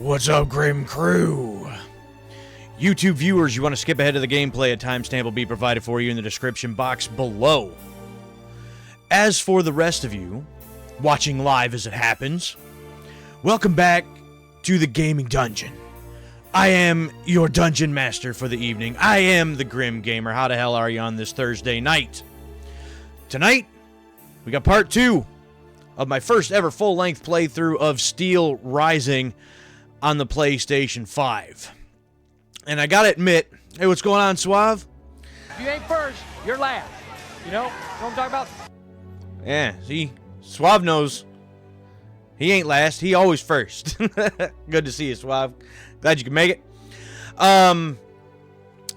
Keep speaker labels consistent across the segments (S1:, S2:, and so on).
S1: What's up, Grim Crew? YouTube viewers, you want to skip ahead to the gameplay, a timestamp will be provided for you in the description box below. As for the rest of you, watching live as it happens, welcome back to the Gaming Dungeon. I am your Dungeon Master for the evening. I am the Grim Gamer. How the hell are you on this Thursday night? Tonight, we got part 2 of my first ever full-length playthrough of Steelrising on the PlayStation 5. And I gotta admit, hey, what's going on, Suave?
S2: If you ain't first, you're last. You know what I'm talking about?
S1: Yeah, see, Suave knows he ain't last, he always first. Good to see you, Suave. Glad you can make it.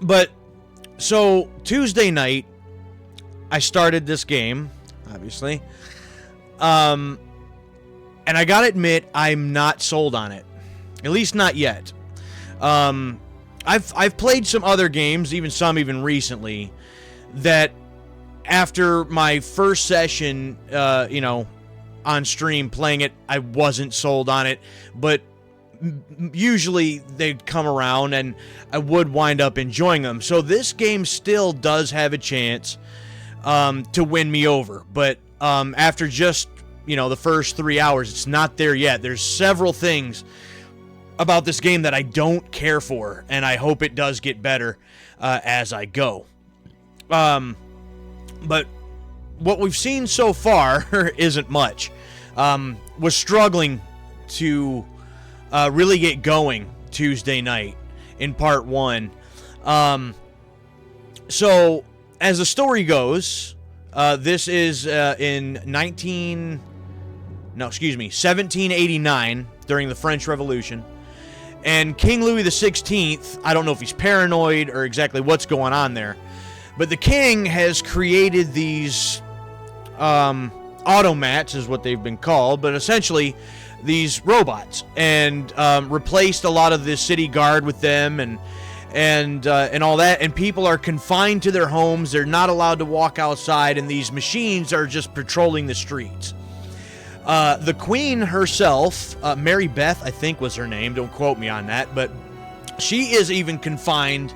S1: But, so, Tuesday night, I started this game, obviously. And I gotta admit, I'm not sold on it. At least not yet. I've played some other games, even recently, that after my first session, on stream playing it, I wasn't sold on it, but usually they'd come around and I would wind up enjoying them. So this game still does have a chance to win me over, but after just, the first 3 hours, it's not there yet. There's several things about this game that I don't care for, and I hope it does get better as I go. But what we've seen so far isn't much. Was struggling to really get going Tuesday night in part 1. So, as the story goes, this is in 1789, during the French Revolution. And King Louis XVI, I don't know if he's paranoid or exactly what's going on there, but the king has created these automats, is what they've been called, but essentially these robots, and replaced a lot of the city guard with them, and all that, and people are confined to their homes. They're not allowed to walk outside, and these machines are just patrolling the streets. The queen herself, Mary Beth, I think was her name, don't quote me on that, but she is even confined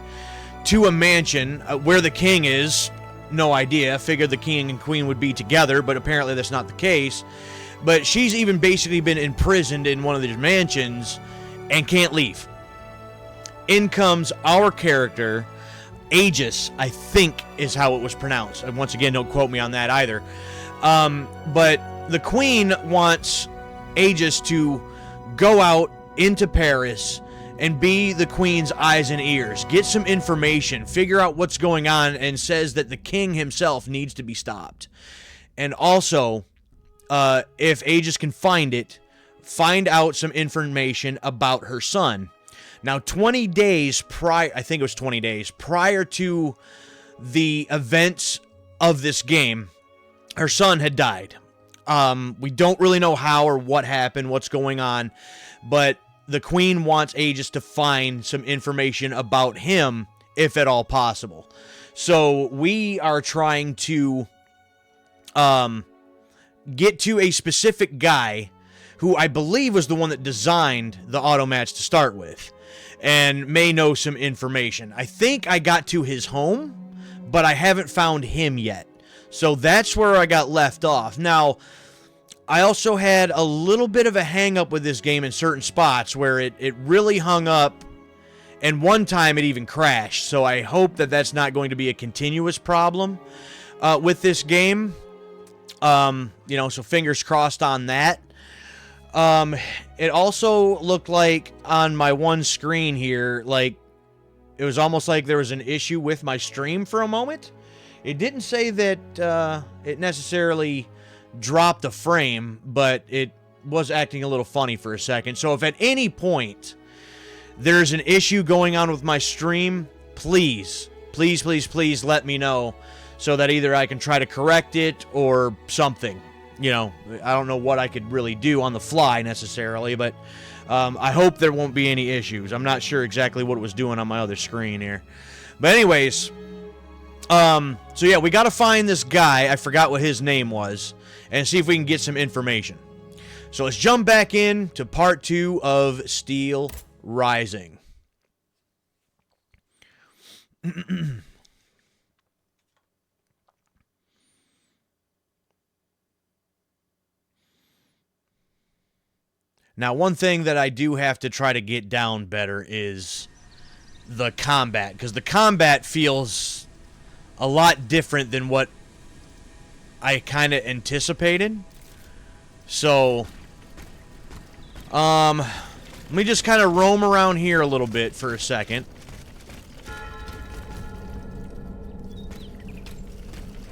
S1: to a mansion where the king is. No idea. Figured the king and queen would be together, but apparently that's not the case. But she's even basically been imprisoned in one of these mansions and can't leave. In comes our character, Aegis, I think is how it was pronounced. And once again, don't quote me on that either. But the queen wants Aegis to go out into Paris and be the queen's eyes and ears, get some information, figure out what's going on, and says that the king himself needs to be stopped. And also, if Aegis can find it, find out some information about her son. Now, 20 days prior, I think it was 20 days, prior to the events of this game, her son had died. We don't really know how or what happened, what's going on, but the queen wants Aegis to find some information about him, if at all possible. So we are trying to get to a specific guy who I believe was the one that designed the automats to start with, and may know some information. I think I got to his home, but I haven't found him yet. So that's where I got left off. Now, I also had a little bit of a hang-up with this game in certain spots where it really hung up, and one time it even crashed. So I hope that that's not going to be a continuous problem with this game. So fingers crossed on that. It also looked like on my one screen here, like it was almost like there was an issue with my stream for a moment. It didn't say that it necessarily dropped a frame, but it was acting a little funny for a second. So if at any point there's an issue going on with my stream, please let me know, so that either I can try to correct it or something. I don't know what I could really do on the fly necessarily, but I hope there won't be any issues. I'm not sure exactly what it was doing on my other screen here. But anyways, so yeah, we got to find this guy, I forgot what his name was, and see if we can get some information. So let's jump back in to part 2 of Steel Rising. Now, one thing that I do have to try to get down better is the combat, because the combat feels a lot different than what I kind of anticipated. So, let me just kind of roam around here a little bit for a second.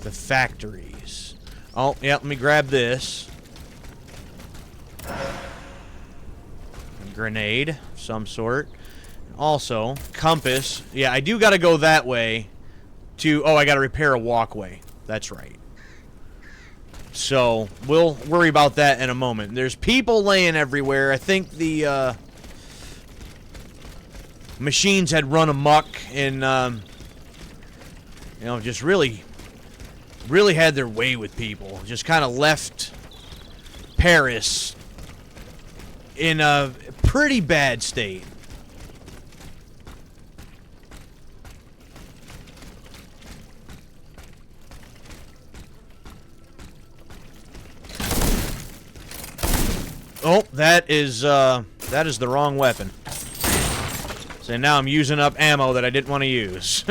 S1: The factories. Oh, yeah, let me grab this. Grenade of some sort. Also, compass. Yeah, I do got to go that way to... Oh, I got to repair a walkway. That's right. So, we'll worry about that in a moment. There's people laying everywhere. I think the machines had run amok and, you know, just really had their way with people. Just kind of left Paris in a pretty bad state. Oh, that is the wrong weapon. So now I'm using up ammo that I didn't want to use.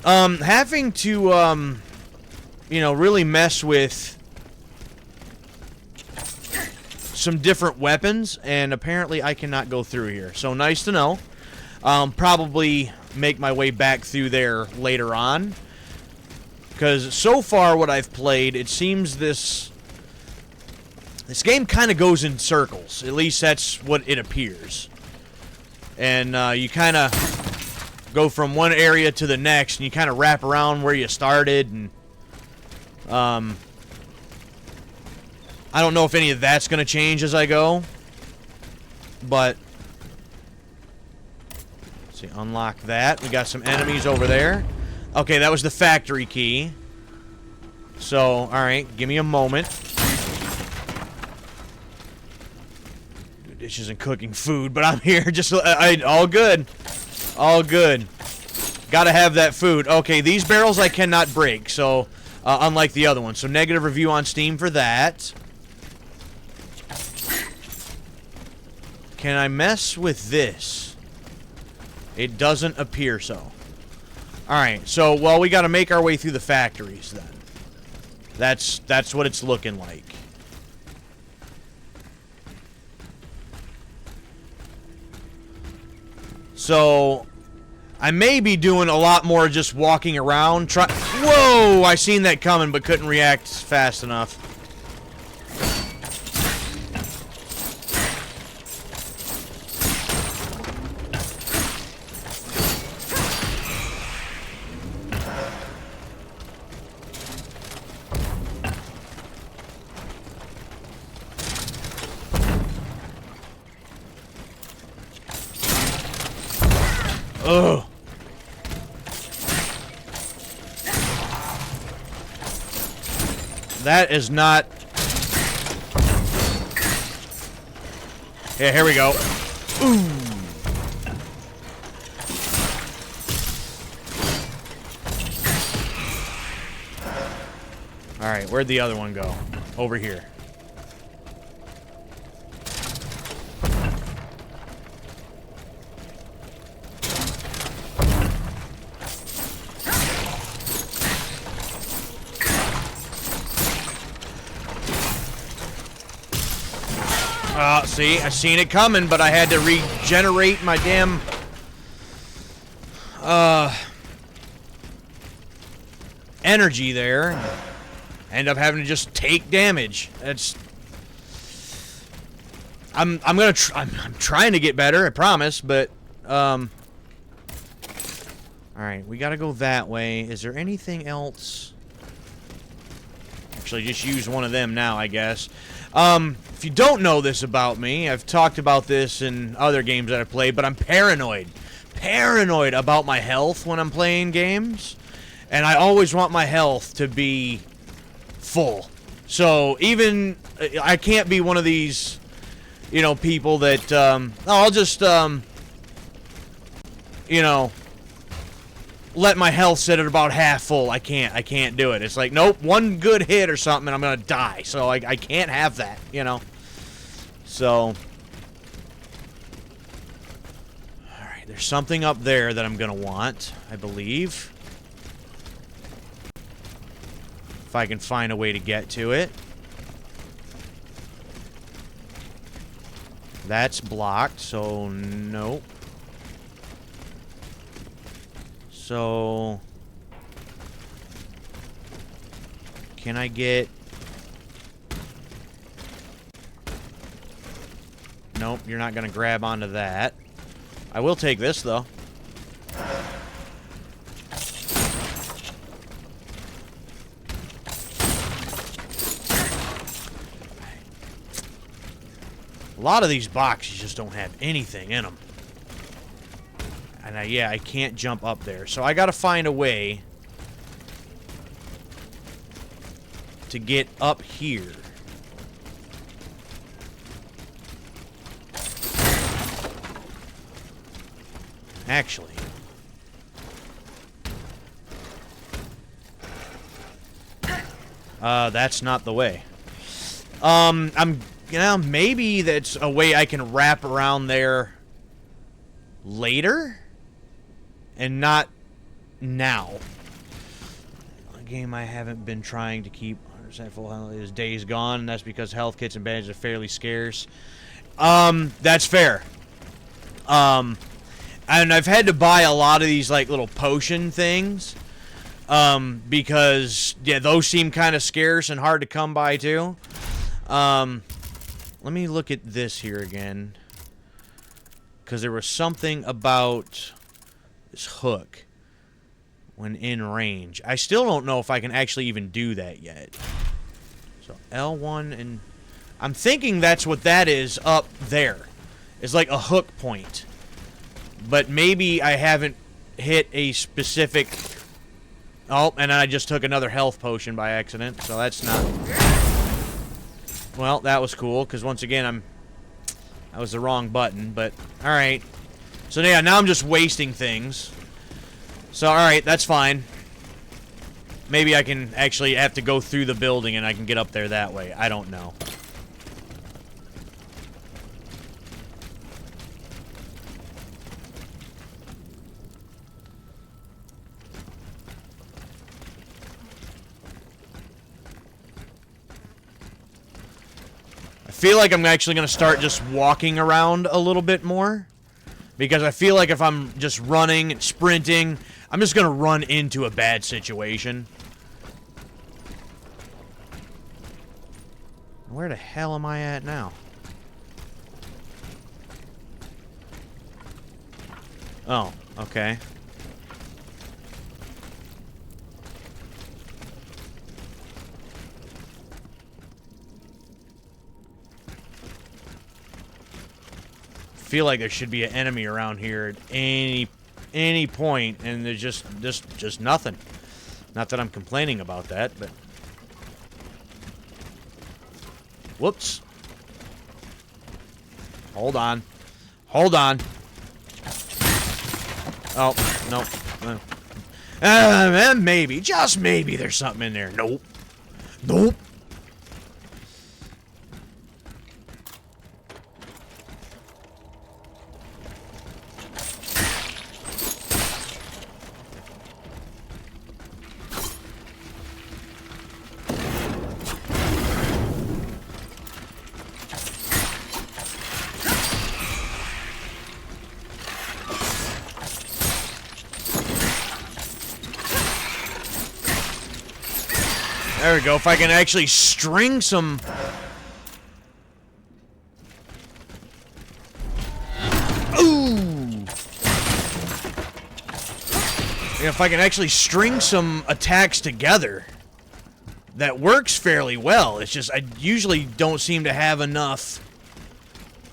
S1: Having to, you know, really mess with some different weapons, and apparently I cannot go through here. So nice to know. Probably make my way back through there later on. Because so far what I've played, it seems this game kind of goes in circles. At least that's what it appears. And you kind of go from one area to the next, and you kind of wrap around where you started, and I don't know if any of that's going to change as I go, but let's see, unlock that. We got some enemies over there. Okay, that was the factory key. So, alright, give me a moment. Do dishes and cooking food, but I'm here just, all good. All good. Gotta have that food. Okay, these barrels I cannot break, so, unlike the other one. So, negative review on Steam for that. Can I mess with this? It doesn't appear so. Alright, so, well, we gotta make our way through the factories, then. That's what it's looking like. So, I may be doing a lot more just walking around. Whoa! I seen that coming, but couldn't react fast enough. Ugh. That is not... Yeah, here we go. Ooh. Alright, where'd the other one go? Over here. See, I seen it coming, but I had to regenerate my damn energy there. End up having to just take damage. That's I'm trying to get better, I promise, but all right, we got to go that way. Is there anything else? Actually, just use one of them now, I guess. If you don't know this about me, I've talked about this in other games that I've played, but I'm paranoid. Paranoid about my health when I'm playing games. And I always want my health to be full. So even I can't be one of these, you know, people that I'll just you know, let my health sit at about half full. I can't do it. It's like, nope, one good hit or something and I'm gonna die. So I can't have that, you know. So alright, there's something up there that I'm gonna want, I believe. If I can find a way to get to it. That's blocked, so nope. So can I get... Nope, you're not gonna grab onto that. I will take this though. A lot of these boxes just don't have anything in them. And yeah, I can't jump up there. So I gotta find a way to get up here. Actually. That's not the way. You know, maybe that's a way I can wrap around there later and not now. A game I haven't been trying to keep 100% full health is Days Gone, and that's because health kits and bandages are fairly scarce. That's fair. And I've had to buy a lot of these like little potion things because yeah, those seem kind of scarce and hard to come by too. Let me look at this here again. Because there was something about this hook when in range. I still don't know if I can actually even do that yet. So L1 and... I'm thinking that's what that is up there. It's like a hook point. But maybe I haven't hit a specific... Oh, and I just took another health potion by accident. So that's not... Well, that was cool, because once again, that was the wrong button, but alright. So yeah, now I'm just wasting things. So alright, that's fine. Maybe I can actually have to go through the building and I can get up there that way. I don't know. I feel like I'm actually going to start just walking around a little bit more. Because I feel like if I'm just running and sprinting, I'm just going to run into a bad situation. Where the hell am I at now? Oh, okay. Feel like there should be an enemy around here at any point, and there's just nothing. Not that I'm complaining about that, but whoops. Hold on. Hold on. Oh, no. Maybe, just maybe there's something in there. Nope. Nope. There we go. If I can actually string some... Ooh! If I can actually string some attacks together, that works fairly well. It's just I usually don't seem to have enough,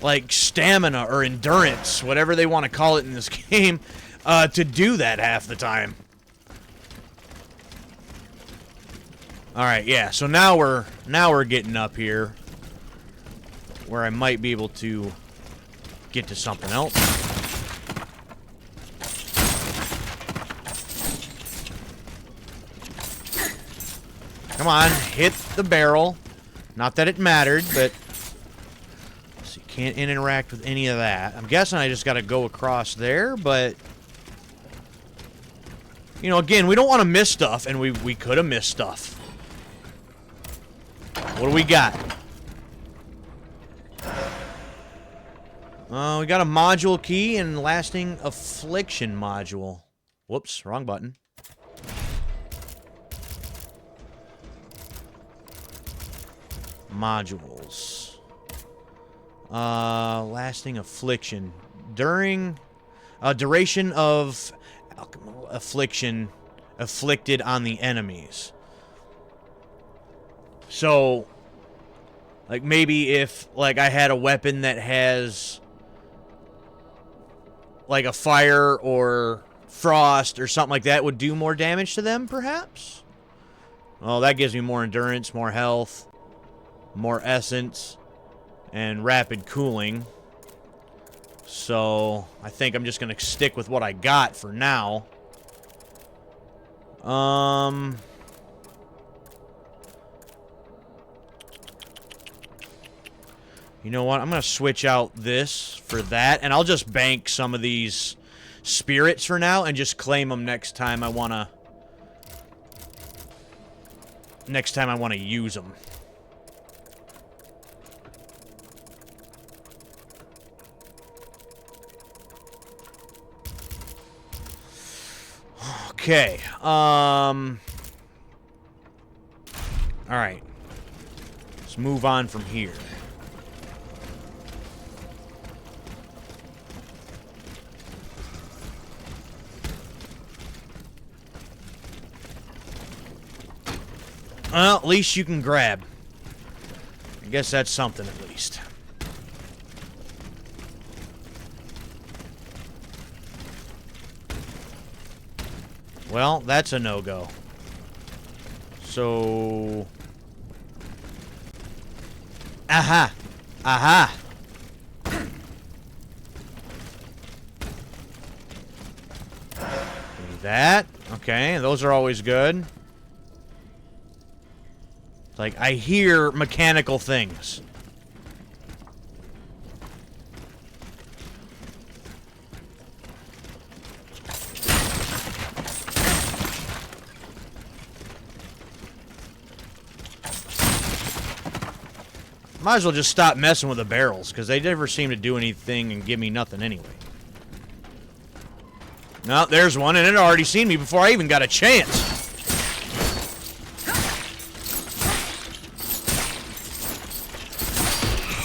S1: like, stamina or endurance, whatever they want to call it in this game, to do that half the time. Alright, yeah, so now we're getting up here where I might be able to get to something else. Come on, hit the barrel. Not that it mattered, but so you can't interact with any of that. I'm guessing I just gotta go across there, but you know, again, we don't want to miss stuff, and we could have missed stuff. What do we got? We got a module key and lasting affliction module. Whoops, wrong button. Modules. Lasting affliction. During duration of affliction afflicted on the enemies. So, like, maybe if, like, I had a weapon that has, like, a fire or frost or something like that would do more damage to them, perhaps? Well, that gives me more endurance, more health, more essence, and rapid cooling. So, I think I'm just going to stick with what I got for now. You know what? I'm going to switch out this for that, and I'll just bank some of these spirits for now and just claim them next time I want to... Next time I want to use them. Okay, alright. Let's move on from here. Well, at least you can grab. I guess that's something at least. Well, that's a no-go. So... Aha! Aha! Do that. Okay, those are always good. Like, I hear mechanical things. Might as well just stop messing with the barrels, because they never seem to do anything and give me nothing anyway. No, there's one, and it had already seen me before I even got a chance.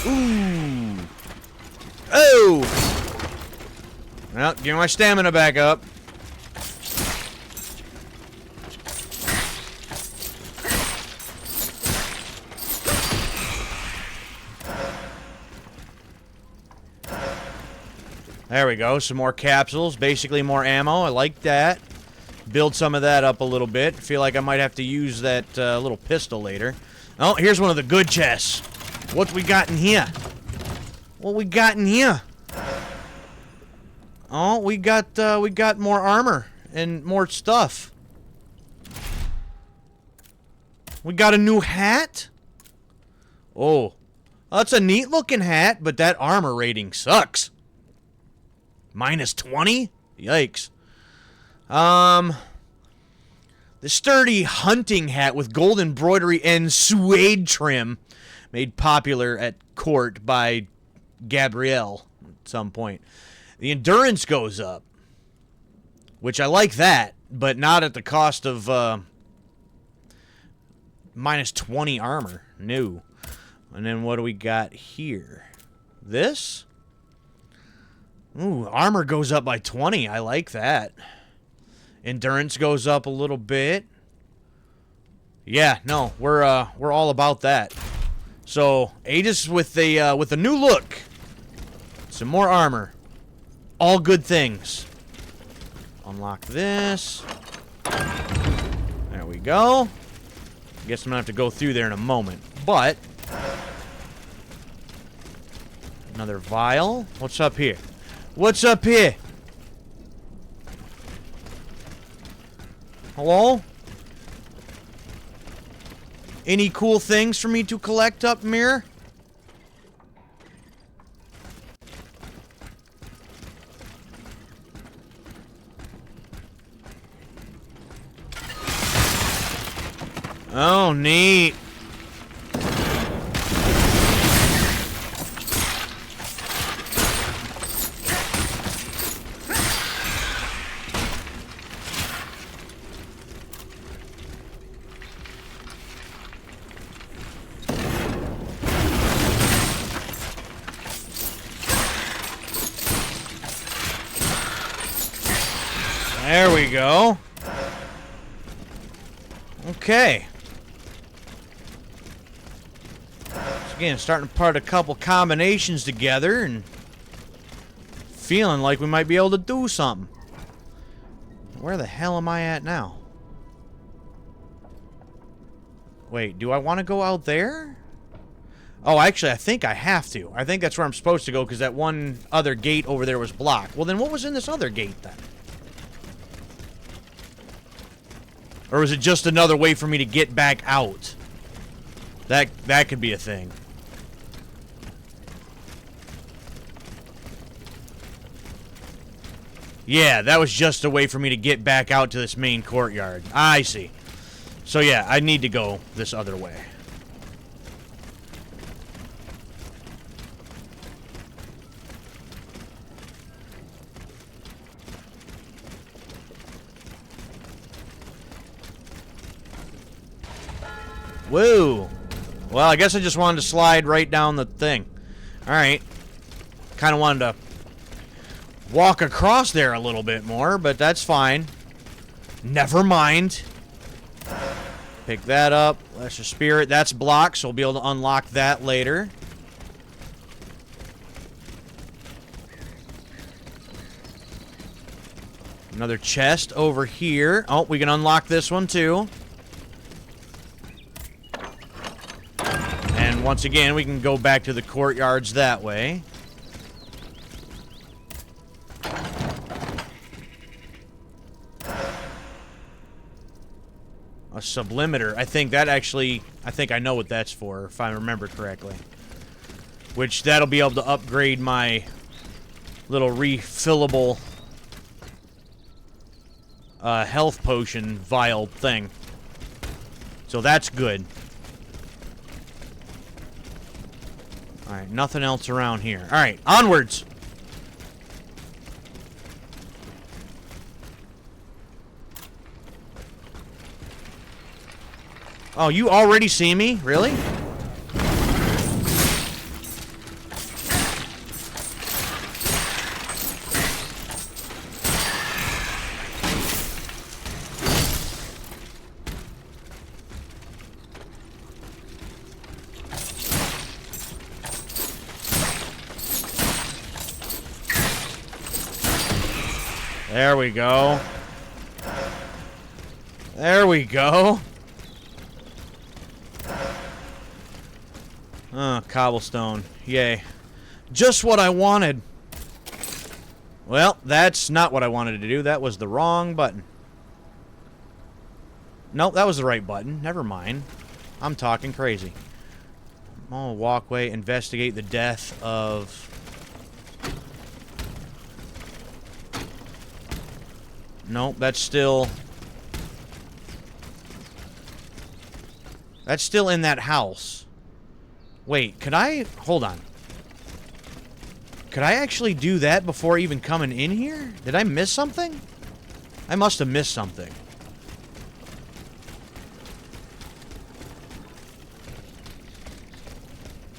S1: Ooh. Oh! Well, give my stamina back up. There we go, some more capsules, basically more ammo. I like that. Build some of that up a little bit. Feel like I might have to use that little pistol later. Oh, here's one of the good chests. What we got in here? What we got in here? Oh, we got more armor and more stuff. We got a new hat? Oh, that's a neat looking hat, but that armor rating sucks. Minus 20? Yikes. The sturdy hunting hat with gold embroidery and suede trim, made popular at court by Gabrielle at some point. The endurance goes up, which I like that, but not at the cost of minus 20 armor. No. And then what do we got here? This? Ooh, armor goes up by 20. I like that. Endurance goes up a little bit. Yeah, no, we're all about that. So, Aegis with a new look. Some more armor. All good things. Unlock this. There we go. Guess I'm gonna have to go through there in a moment. But another vial. What's up here? What's up here? Hello? Any cool things for me to collect up here? Oh, neat. There we go. Okay. So again, starting to put a couple combinations together and feeling like we might be able to do something. Where the hell am I at now? Wait, do I want to go out there? Oh, actually, I think I have to. I think that's where I'm supposed to go because that one other gate over there was blocked. Well, then what was in this other gate then? Or was it just another way for me to get back out? That could be a thing. Yeah, that was just a way for me to get back out to this main courtyard. I see. So yeah, I need to go this other way. Woo! Well, I guess I just wanted to slide right down the thing. Alright. Kind of wanted to walk across there a little bit more, but that's fine. Never mind. Pick that up. Lesser Spirit. That's blocked, so we'll be able to unlock that later. Another chest over here. Oh, we can unlock this one too. And once again, we can go back to the courtyards that way. A sublimiter. I think that actually... I think I know what that's for, if I remember correctly. Which, that'll be able to upgrade my little refillable health potion vial thing. So that's good. Alright, nothing else around here. Alright, onwards! Oh, you already see me? Really? There we go. There we go. Oh, cobblestone. Yay. Just what I wanted. Well, that's not what I wanted to do. That was the wrong button. Nope, that was the right button. Never mind. I'm talking crazy. Oh, walkway. Investigate the death of... Nope, that's still... That's still in that house. Wait, could I... Hold on. Could I actually do that before even coming in here? Did I miss something? I must have missed something.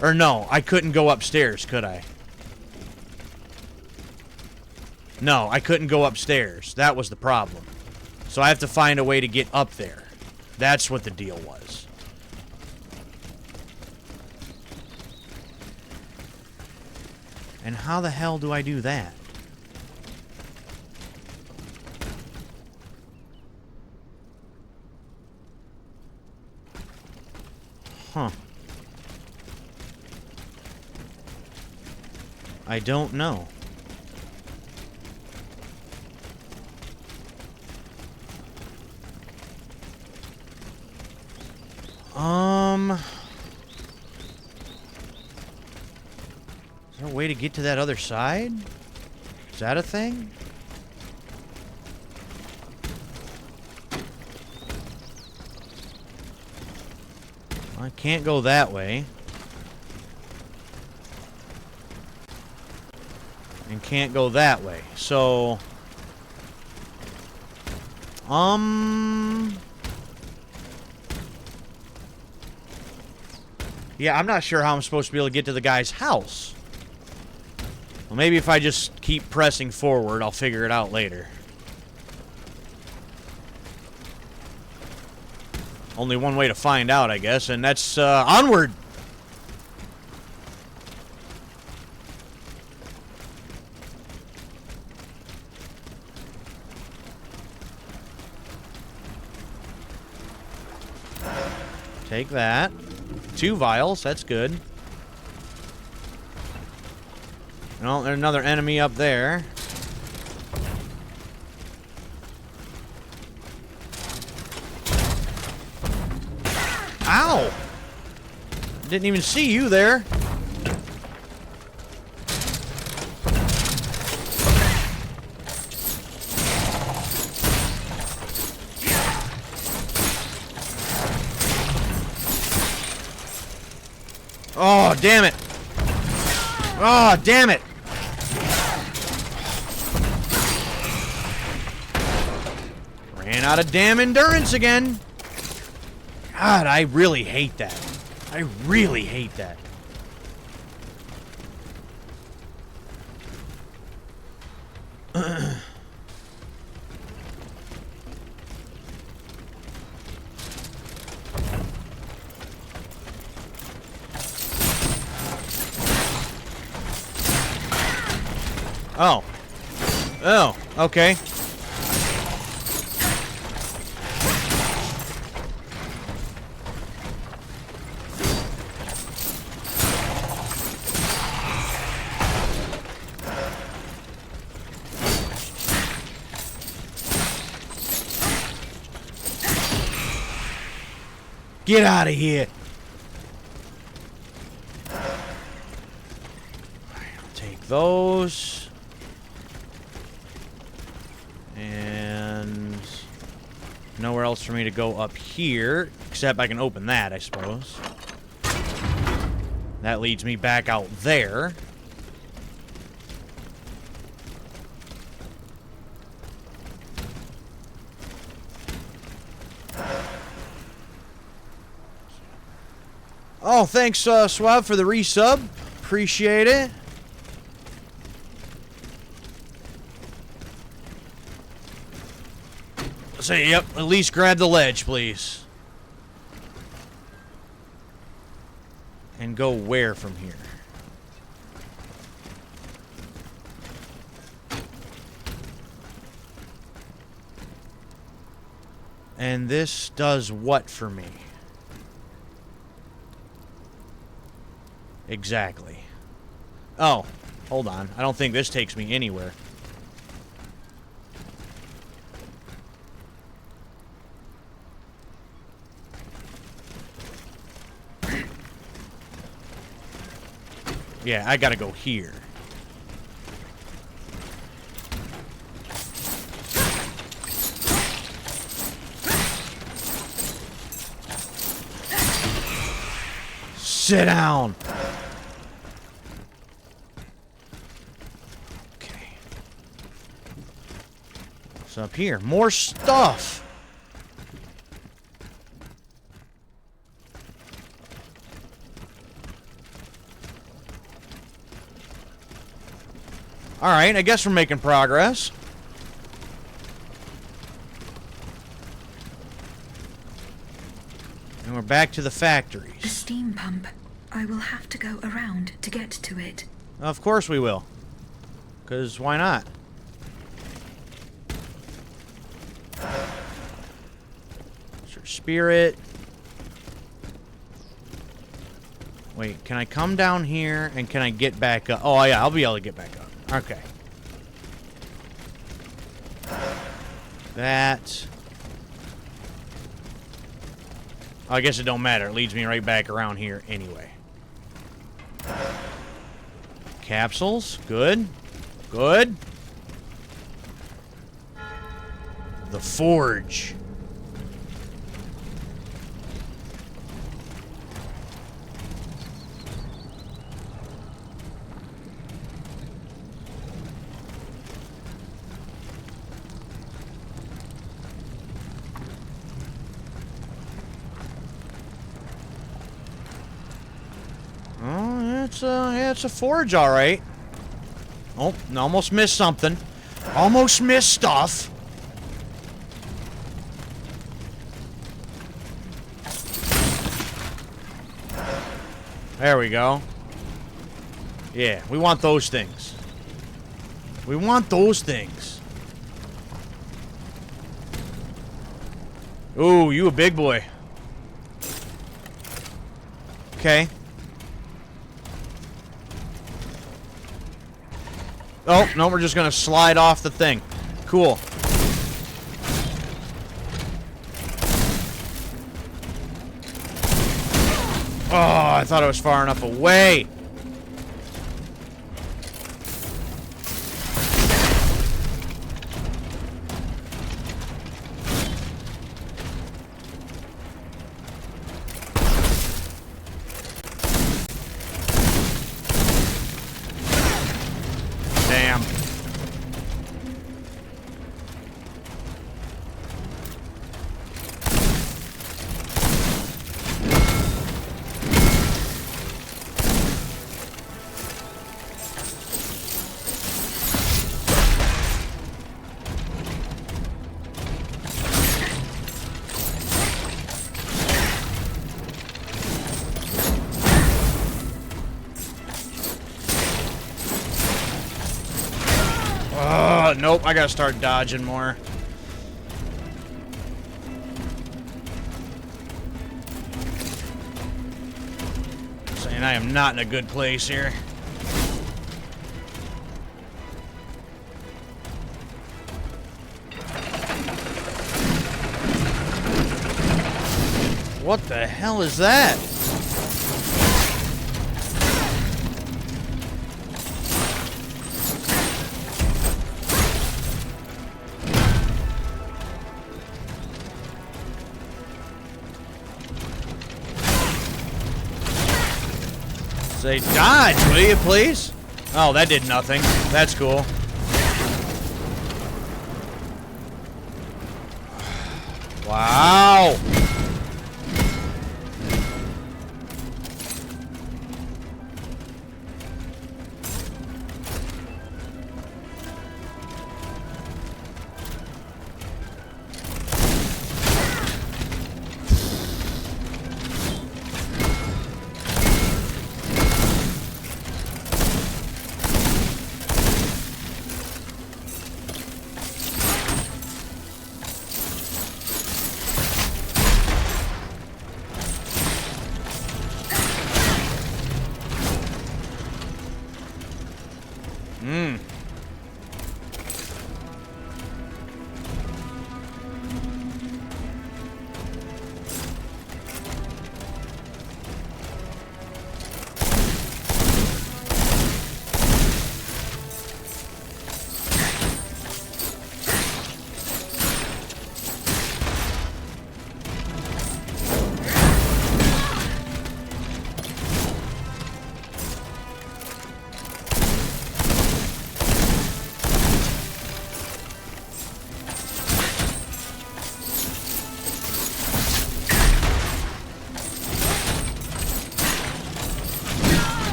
S1: Or no, I couldn't go upstairs, could I? No, I couldn't go upstairs. That was the problem. So I have to find a way to get up there. That's what the deal was. And how the hell do I do that? Huh. I don't know. Is there a way to get to that other side? Is that a thing? I can't go that way. And can't go that way. So... Yeah, I'm not sure how I'm supposed to be able to get to the guy's house. Well, maybe if I just keep pressing forward, I'll figure it out later. Only one way to find out, I guess, and that's, onward! Take that. 2 vials, that's good. No, there's another enemy up there. Ow! Didn't even see you there. Oh, damn it. Oh, damn it. Ran out of damn endurance again. God, I really hate that. I really hate that. Oh. Oh, okay. Get out of here. I'll take those. And nowhere else for me to go up here, except I can open that, I suppose. That leads me back out there. Oh, thanks, Swab, for the resub. Appreciate it. Say, yep, at least grab the ledge, please. And go where from here? And this does what for me? Exactly. Oh, hold on. I don't think this takes me anywhere. Yeah, I gotta go here. Sit down. Okay. What's up here? More stuff. Alright, I guess we're making progress. And we're back to the factories.
S3: The steam pump. I will have to go around to get to it.
S1: Of course we will. 'Cause why not? Sure, spirit. Wait, can I come down here and can I get back up? Oh, yeah, I'll be able to get back up. Okay. That... I guess it don't matter. It leads me right back around here anyway. Capsules. Good. Good. The forge. It's a forge, all right. Oh, almost missed something. Almost missed stuff. There we go. Yeah, we want those things. We want those things. Ooh, you a big boy. Okay. Oh, no, we're just gonna slide off the thing. Cool. Oh, I thought I was far enough away. Damn. Nope, I gotta start dodging more. Saying I am not in a good place here. What the hell is that? Say dodge, will you please? Oh, that did nothing. That's cool. Wow.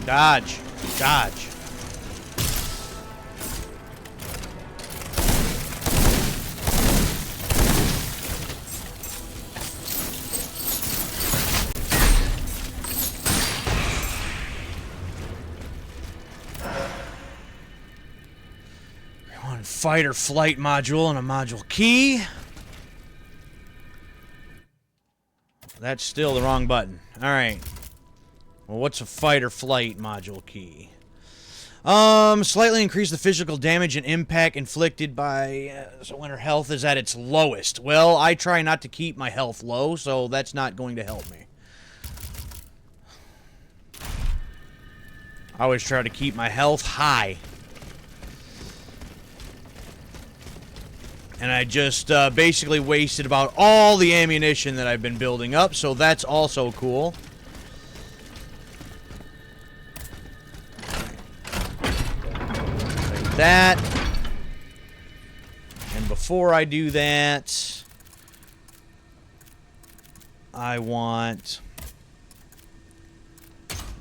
S1: Dodge. Dodge. One fight or flight module and a module key. That's still the wrong button. All right. Well, what's a fight or flight module key? Slightly increase the physical damage and impact inflicted by so when her health is at its lowest. Well, I try not to keep my health low, so that's not going to help me. I always try to keep my health high. And I just basically wasted about all the ammunition that I've been building up, so that's also cool. Like that. And before I do that, I want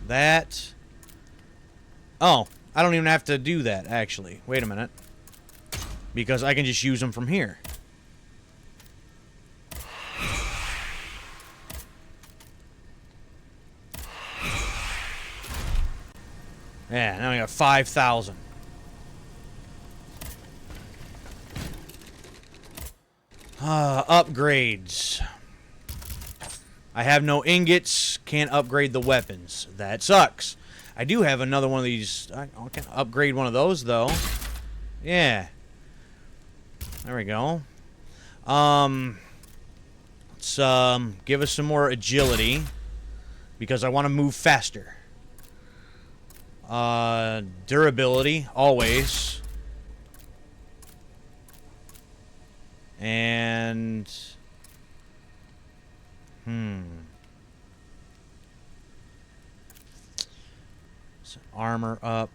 S1: that. Oh, I don't even have to do that, actually. Wait a minute. Because I can just use them from here. Yeah, now I got 5,000. Upgrades. I have no ingots, can't upgrade the weapons. That sucks. I do have another one of these. I can upgrade one of those, though. Yeah. There we go. Let's give us some more agility because I want to move faster. Durability, always. And so armor up.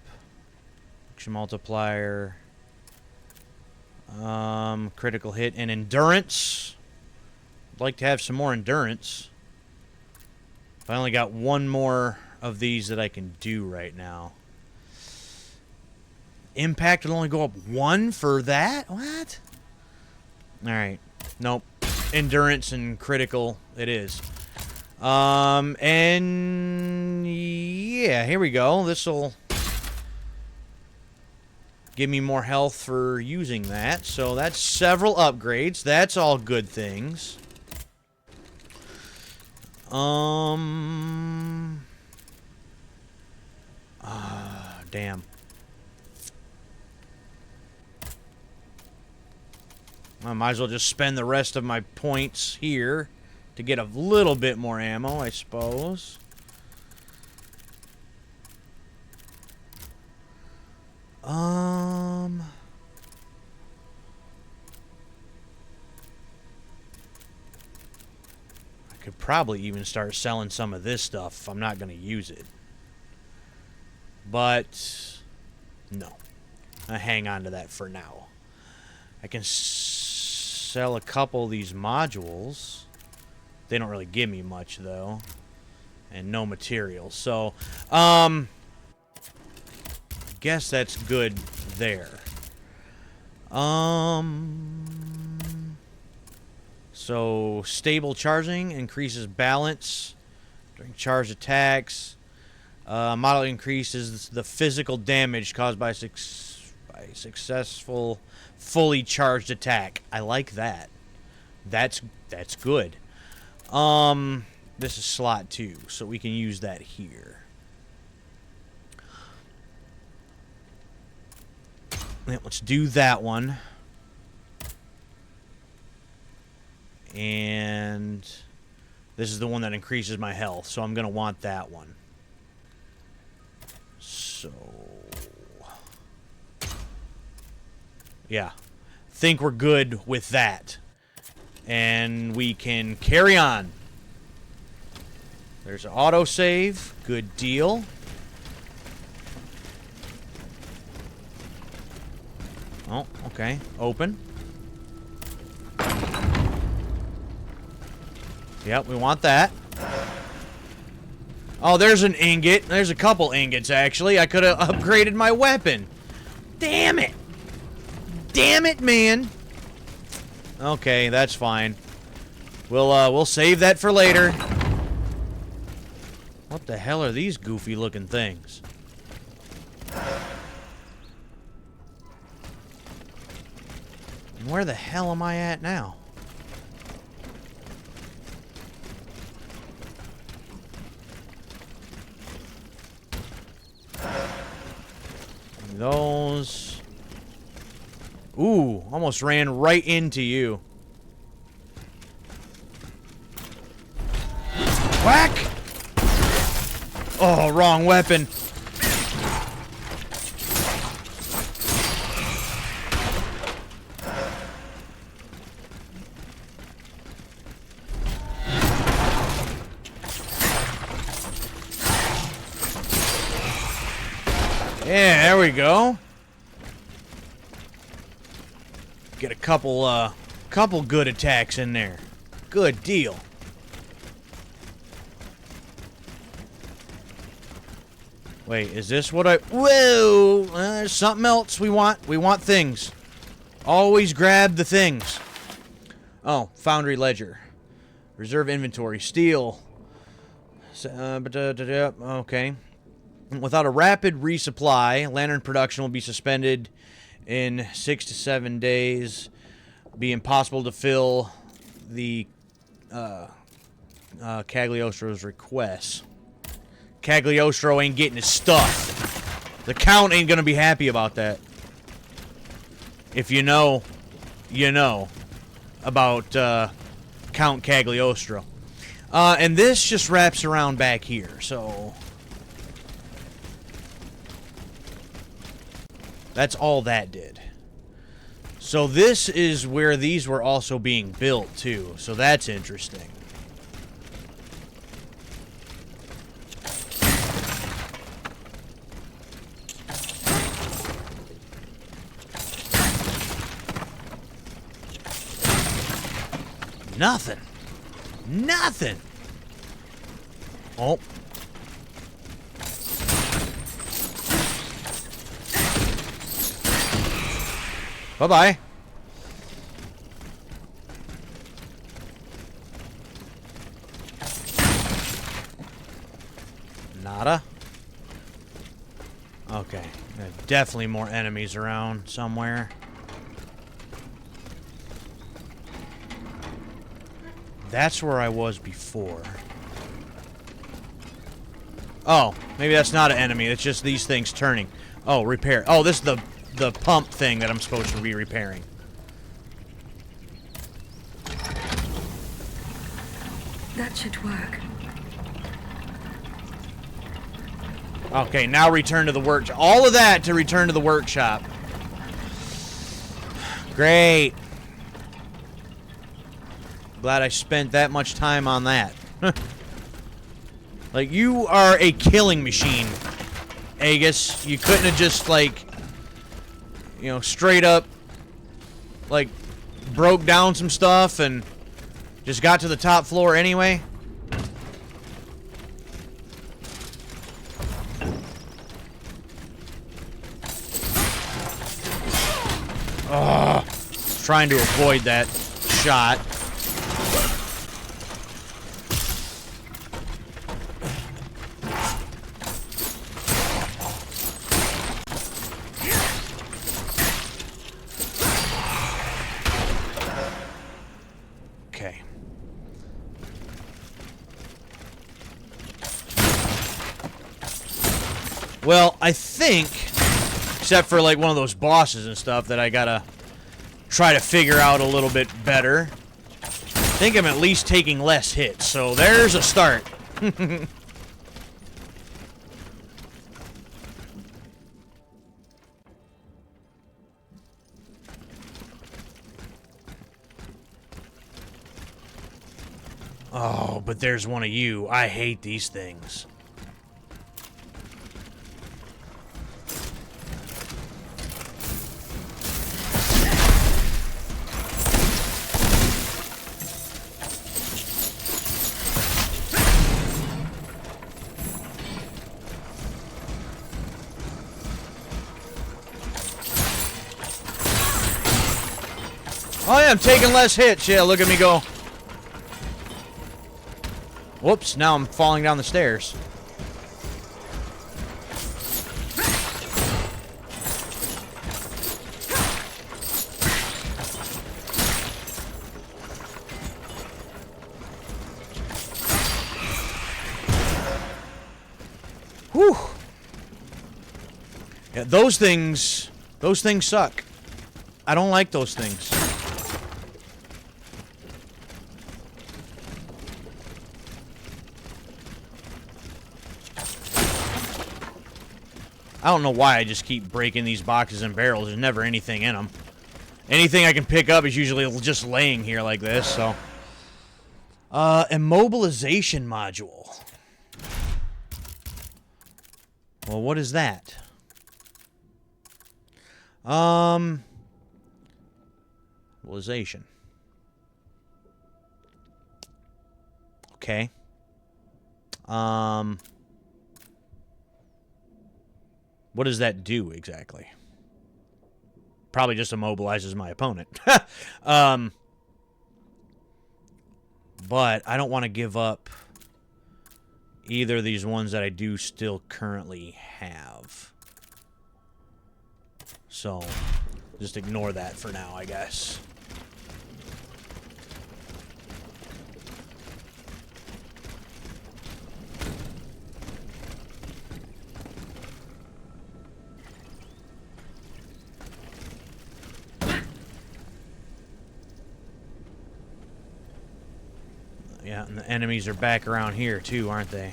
S1: Action multiplier. Critical hit and endurance. I'd like to have some more endurance. I only got one more of these that I can do right now. Impact will only go up 1 for that? What? Alright. Nope. Endurance and critical it is. And yeah, here we go. This'll give me more health for using that. So that's several upgrades. That's all good things. Damn. I might as well just spend the rest of my points here to get a little bit more ammo, I suppose. I could probably even start selling some of this stuff if I'm not going to use it. But no. I hang on to that for now. I can sell a couple of these modules. They don't really give me much though. And no materials. So, guess that's good there. So stable charging increases balance during charged attacks. Model increases the physical damage caused by successful fully charged attack. I like that. That's good. This is slot 2, so we can use that here. Let's do that one. And this is the one that increases my health, so I'm going to want that one. So, yeah. Think we're good with that. And we can carry on. There's an autosave. Good deal. Oh, okay. Open. Yep, we want that. Oh, there's an ingot. There's a couple ingots, actually. I could have upgraded my weapon. Damn it. Damn it, man. Okay, that's fine. We'll save that for later. What the hell are these goofy-looking things? And where the hell am I at now? those. Ooh, almost ran right into you. Whack! Oh, wrong weapon. Yeah, there we go. Get a couple good attacks in there. Good deal. Wait, is this what I... Whoa! There's something else we want. We want things. Always grab the things. Oh, Foundry Ledger. Reserve inventory. Steel. Okay. Without a rapid resupply, lantern production will be suspended in 6 to 7 days. Be impossible to fill the Cagliostro's requests. Cagliostro ain't getting his stuff. The Count ain't gonna be happy about that. If you know about Count Cagliostro. And this just wraps around back here, so... That's all that did. So this is where these were also being built, too. So that's interesting. Nothing. Nothing. Oh. Bye-bye. Nada. Okay. There's definitely more enemies around somewhere. That's where I was before. Oh, maybe that's not an enemy. It's just these things turning. Oh, repair. Oh, this is the pump thing that I'm supposed to be repairing.
S3: That should work.
S1: Okay, now return to the workshop. All of that to return to the workshop. Great. Glad I spent that much time on that. Like, you are a killing machine, Aegis. You couldn't have just, like, you know, straight up, like, broke down some stuff and just got to the top floor anyway. Ugh. Trying to avoid that shot. Okay. Well, I think, except for like one of those bosses and stuff that I gotta try to figure out a little bit better, I think I'm at least taking less hits, so there's a start. Oh, but there's one of you. I hate these things. Oh yeah, I'm taking less hits. Yeah, look at me go. Whoops, now I'm falling down the stairs. Whew. Yeah, those things suck. I don't like those things. I don't know why I just keep breaking these boxes and barrels. There's never anything in them. Anything I can pick up is usually just laying here like this, so. Immobilization module. Well, what is that? Mobilization. Okay. What does that do exactly? Probably just immobilizes my opponent. But I don't want to give up either of these ones that I do still currently have. So, just ignore that for now, I guess. Yeah, and the enemies are back around here too, aren't they?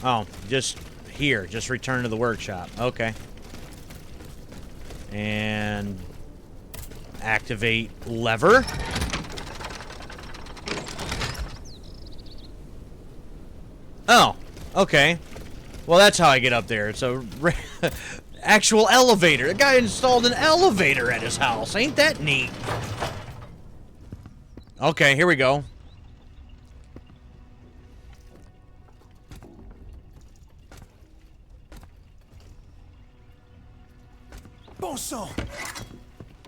S1: Oh, just here. Just return to the workshop. Okay. And activate lever. Oh, okay. Well, that's how I get up there. It's a actual elevator. The guy installed an elevator at his house. Ain't that neat? Okay, here we go.
S4: Bon sang!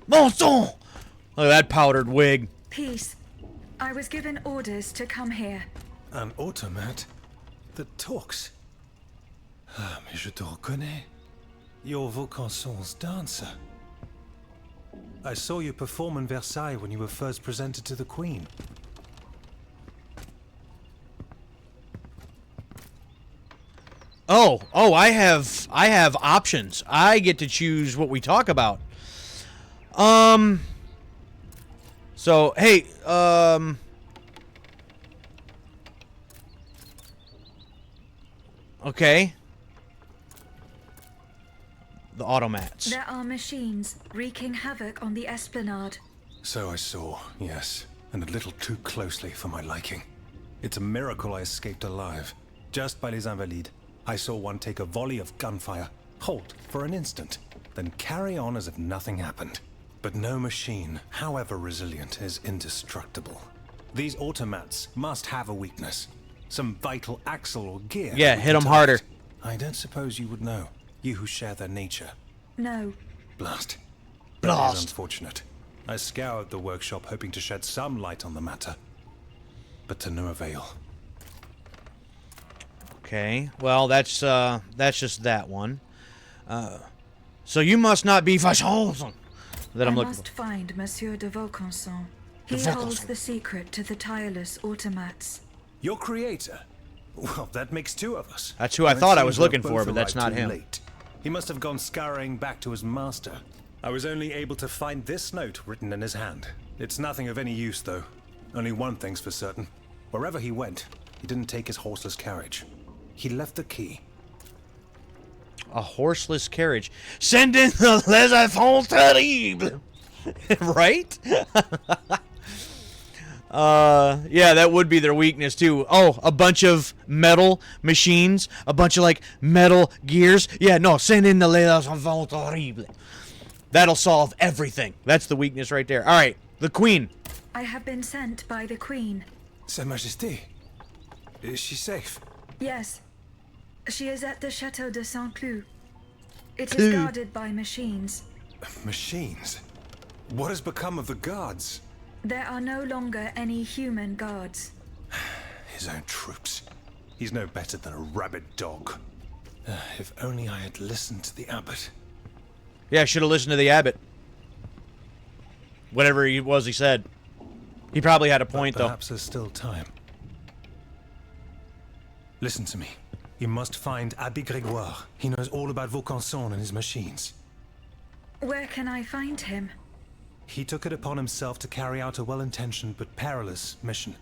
S1: Bon sang! Look at that powdered wig.
S3: Peace. I was given orders to come here.
S4: An automat that talks. Ah, mais je te reconnais. You're Vaucanson's dancer. I saw you perform in Versailles when you were first presented to the Queen.
S1: Oh, I have options. I get to choose what we talk about. So, hey, okay. The automats.
S3: There are machines wreaking havoc on the esplanade.
S4: So I saw, yes, and a little too closely for my liking. It's a miracle I escaped alive. Just by les Invalides, I saw one take a volley of gunfire, halt for an instant, then carry on as if nothing happened. But no machine, however resilient, is indestructible. These automats must have a weakness. Some vital axle or gear.
S1: Yeah, hit them harder.
S4: I don't suppose you would know, you who share their nature.
S3: No.
S4: Blast. That
S1: Blast.
S4: is unfortunate. I scoured the workshop hoping to shed some light on the matter, but to no avail.
S1: Okay, well, that's just that one. So you must not be Vachon that I'm
S3: I
S1: looking
S3: must
S1: for.
S3: find Monsieur de Vaucanson. He
S1: De Vaucanson.
S3: holds the secret to the tireless automats.
S4: Your creator? Well, that makes two of us.
S1: That's who I
S4: And it
S1: thought I
S4: seems
S1: was
S4: we're
S1: looking
S4: both
S1: for, but that's
S4: arrived
S1: not
S4: too
S1: him.
S4: late. He must have gone scurrying back to his master. I was only able to find this note written in his hand. It's nothing of any use, though. Only one thing's for certain. Wherever he went, he didn't take his horseless carriage. He left the key.
S1: A horseless carriage. Send in the les enfants terribles. Right? Yeah, that would be their weakness too. Oh, a bunch of metal machines, a bunch of like metal gears. Yeah, no, send in the les enfants terribles. That'll solve everything. That's the weakness right there. All right, the Queen.
S3: I have been sent by the Queen.
S4: Sa Majesté. Is she safe?
S3: Yes. She is at the Chateau de Saint-Cloud. It
S1: Cloud.
S3: is guarded by machines.
S4: Machines? What has become of the guards?
S3: There are no longer any human guards.
S4: His own troops. He's no better than a rabid dog. If only I had listened to the abbot.
S1: Yeah, I should have listened to the abbot. Whatever he was he said. He probably had a point, though.
S4: Perhaps there's still time. Listen to me. You must find Abbé Grégoire. He knows all about Vaucanson and his machines.
S3: Where can I find him?
S4: He took it upon himself to carry out a well-intentioned but perilous mission.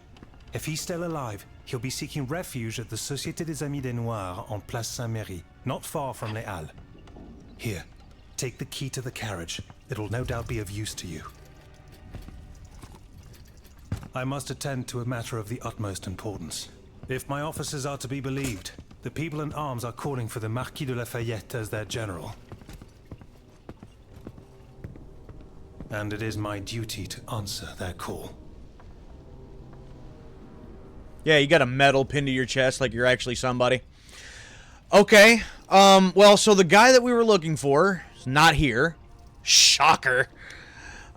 S4: If he's still alive, he'll be seeking refuge at the Société des Amis des Noirs on Place Saint-Méry, not far from Les Halles. Here, take the key to the carriage. It'll no doubt be of use to you. I must attend to a matter of the utmost importance. If my officers are to be believed, the people in arms are calling for the Marquis de Lafayette as their general. And it is my duty to answer their call.
S1: Yeah, you got a medal pinned to your chest like you're actually somebody. Okay. Well, so the guy that we were looking for is not here. Shocker.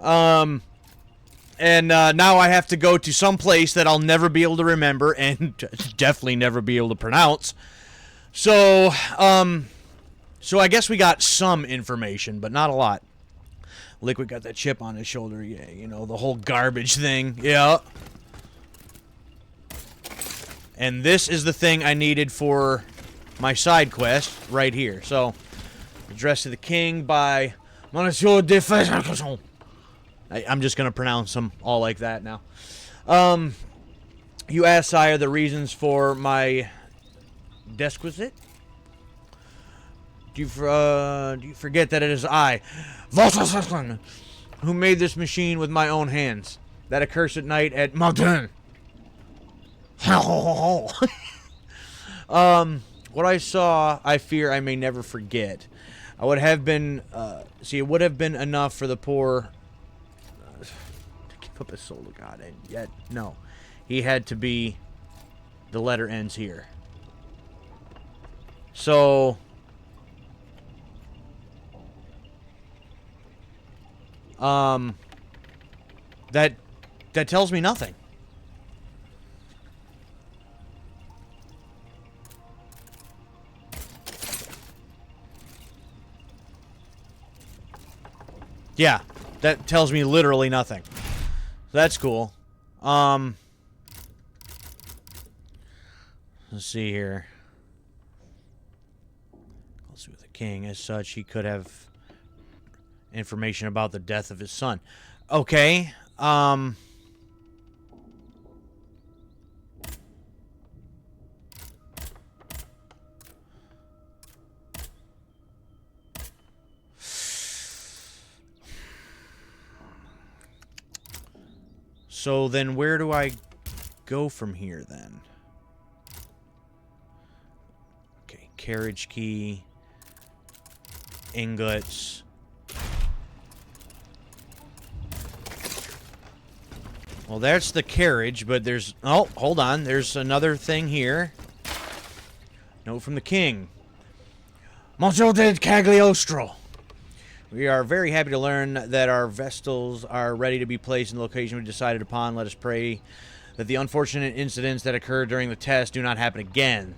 S1: And now I have to go to some place that I'll never be able to remember and definitely never be able to pronounce. So I guess we got some information, but not a lot. Liquid got that chip on his shoulder. Yeah, you know, the whole garbage thing. Yeah. And this is the thing I needed for my side quest right here. So, addressed to the king by Monsieur de Fayson. I'm just going to pronounce them all like that now. You asked, sire, the reasons for my disquisite? Do you forget that it is I, who made this machine with my own hands? That accursed night at Modern. What I saw, I fear I may never forget. I would have been, it would have been enough for the poor to give up his soul to God, and yet, no. He had to be, the letter ends here. So, that tells me nothing. Yeah, that tells me literally nothing. That's cool. Let's see here. Let's see with the king. As such, he could have information about the death of his son. Okay. So then where do I go from here then? Okay, carriage key, ingots. Well, that's the carriage, but there's... Oh, hold on. There's another thing here. Note from the king. Monsieur de Cagliostro. We are very happy to learn that our vestals are ready to be placed in the location we decided upon. Let us pray that the unfortunate incidents that occurred during the test do not happen again.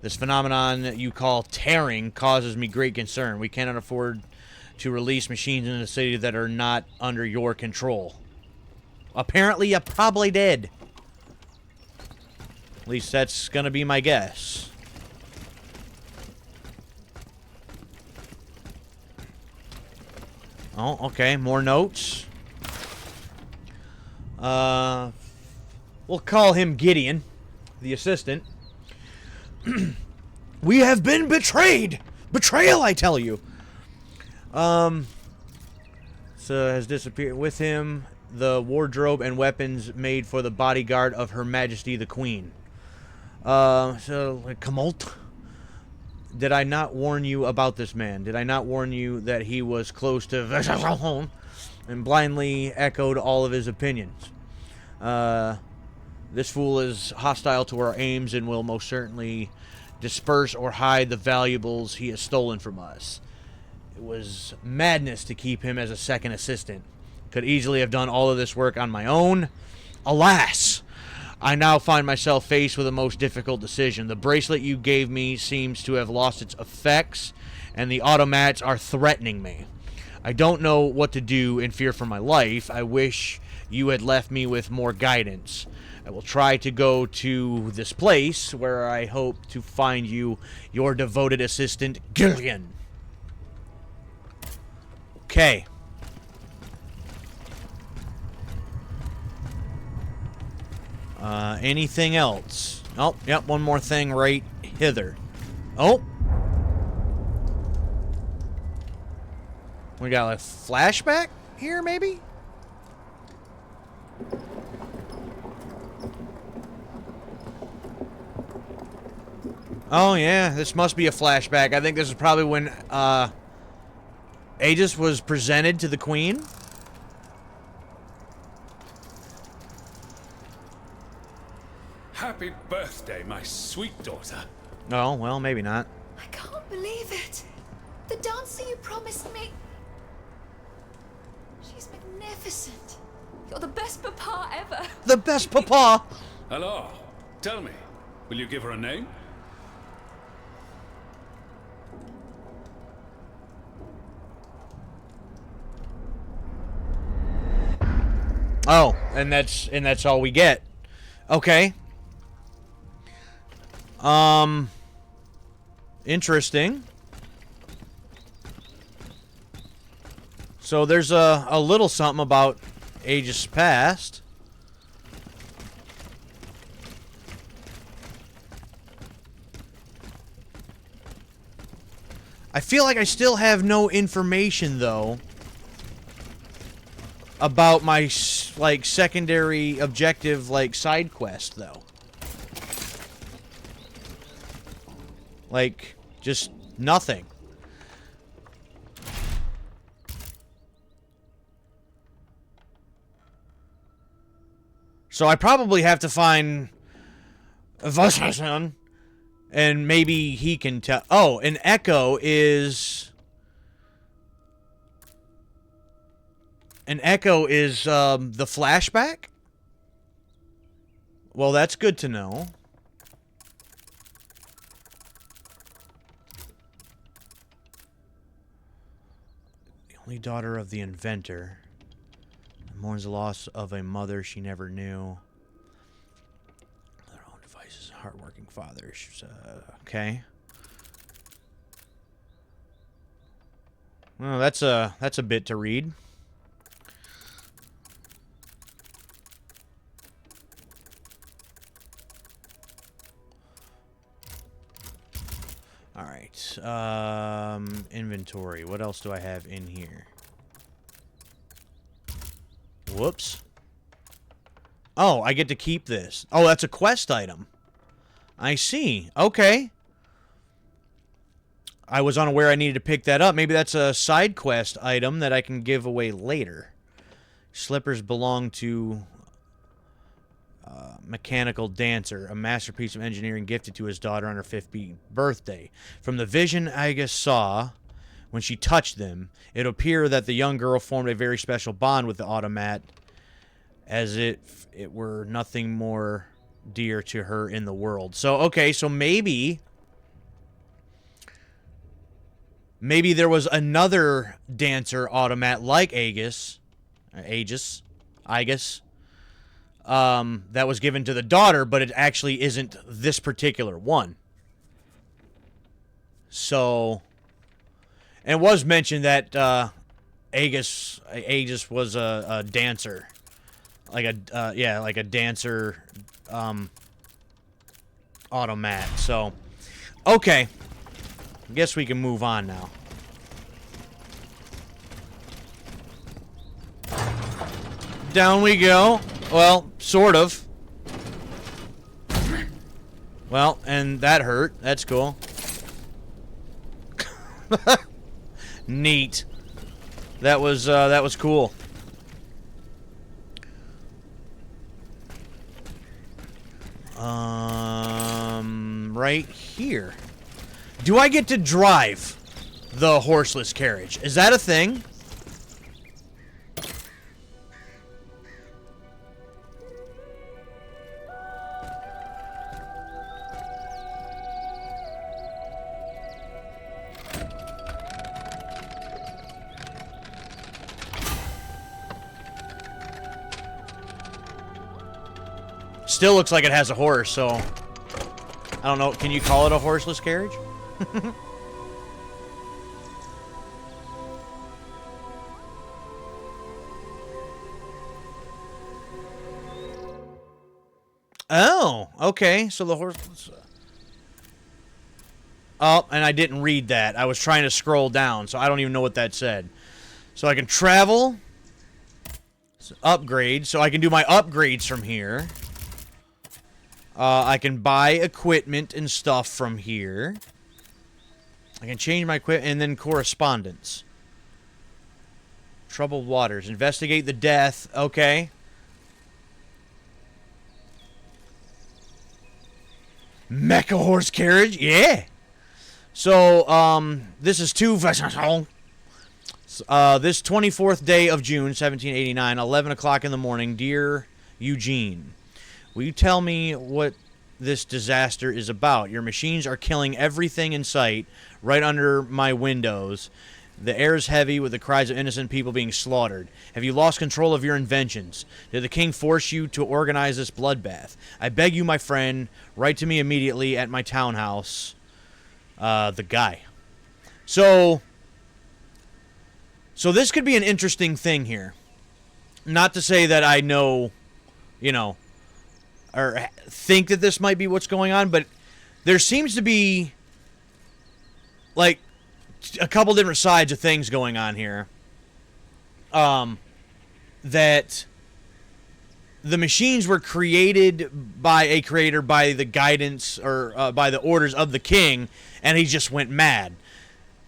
S1: This phenomenon you call tearing causes me great concern. We cannot afford to release machines in the city that are not under your control. Apparently, you probably did. At least that's going to be my guess. Oh, okay. More notes. We'll call him Gideon, the assistant. We have been betrayed! Betrayal, I tell you! So has disappeared with him the wardrobe and weapons made for the bodyguard of Her Majesty the Queen. Camolt? Did I not warn you about this man? Did I not warn you that he was close to and blindly echoed all of his opinions? This fool is hostile to our aims and will most certainly disperse or hide the valuables he has stolen from us. It was madness to keep him as a second assistant. Could easily have done all of this work on my own. Alas! I now find myself faced with a most difficult decision. The bracelet you gave me seems to have lost its effects, and the automats are threatening me. I don't know what to do in fear for my life. I wish you had left me with more guidance. I will try to go to this place where I hope to find you, your devoted assistant, Gillian. Okay. Anything else? Oh, yep, one more thing right hither. Oh. We got a flashback here, maybe? Oh, yeah, this must be a flashback. I think this is probably when, Aegis was presented to the Queen.
S5: Happy birthday, my sweet daughter.
S1: Oh, well, maybe not.
S6: I can't believe it. The dancer you promised me. She's magnificent. You're the best papa ever.
S1: The best papa!
S5: Hello. Tell me, will you give her a name?
S1: Oh, and that's all we get. Okay. Interesting. So there's a little something about Aegis past. I feel like I still have no information, though, about my, like, secondary objective, like, side quest, though. Like, just nothing. So I probably have to find Vashasan, and maybe he can tell. Oh, an echo is... An echo is the flashback? Well, that's good to know. The only daughter of the inventor. Mourns the loss of a mother she never knew. Their own devices, hardworking father. Okay. Well, that's a bit to read. All right. Inventory. What else do I have in here? Whoops. Oh, I get to keep this. Oh, that's a quest item. I see. Okay. I was unaware I needed to pick that up. Maybe that's a side quest item that I can give away later. Slippers belong to mechanical dancer, a masterpiece of engineering gifted to his daughter on her 5th birthday. From the vision Aegis saw when she touched them, it appeared that the young girl formed a very special bond with the automat, as if it were nothing more dear to her in the world. So, okay, so maybe there was another dancer automat like Aegis, that was given to the daughter, but it actually isn't this particular one. So, and it was mentioned that Aegis was a dancer, like a dancer automat. So, okay, I guess we can move on now. Down we go. Well, sort of. Well, and that hurt. That's cool. Neat. That was cool. Right here. Do I get to drive the horseless carriage? Is that a thing? still looks like it has a horse, so... I don't know. Can you call it a horseless carriage? Oh, okay. So the horse... Oh, and I didn't read that. I was trying to scroll down, so I don't even know what that said. So I can travel... upgrade, so I can do my upgrades from here. I can buy equipment and stuff from here. I can change my equipment, and then correspondence. Troubled waters. Investigate the death. Okay. Mecha horse carriage? Yeah. So, this is this 24th day of June, 1789, 11 o'clock in the morning. Dear Eugene, will you tell me what this disaster is about? Your machines are killing everything in sight right under my windows. The air is heavy with the cries of innocent people being slaughtered. Have you lost control of your inventions? Did the king force you to organize this bloodbath? I beg you, my friend, write to me immediately at my townhouse. The guy. So this could be an interesting thing here. Not to say that I know, you know, or think that this might be what's going on, but there seems to be, like, a couple different sides of things going on here. That the machines were created by a creator by the guidance or by the orders of the king, and he just went mad.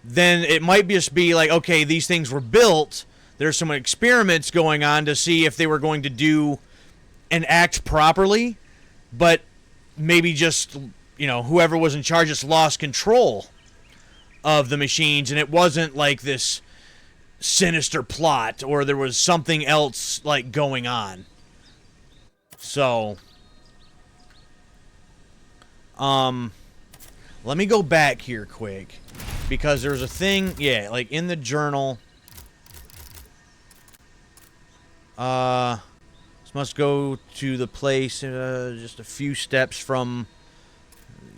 S1: Then it might just be like, okay, these things were built. There's some experiments going on to see if they were going to do and act properly, but maybe just, you know, whoever was in charge just lost control of the machines, and it wasn't like this sinister plot, or there was something else like going on. So, let me go back here quick, because there's a thing, yeah, like in the journal. This must go to the place just a few steps from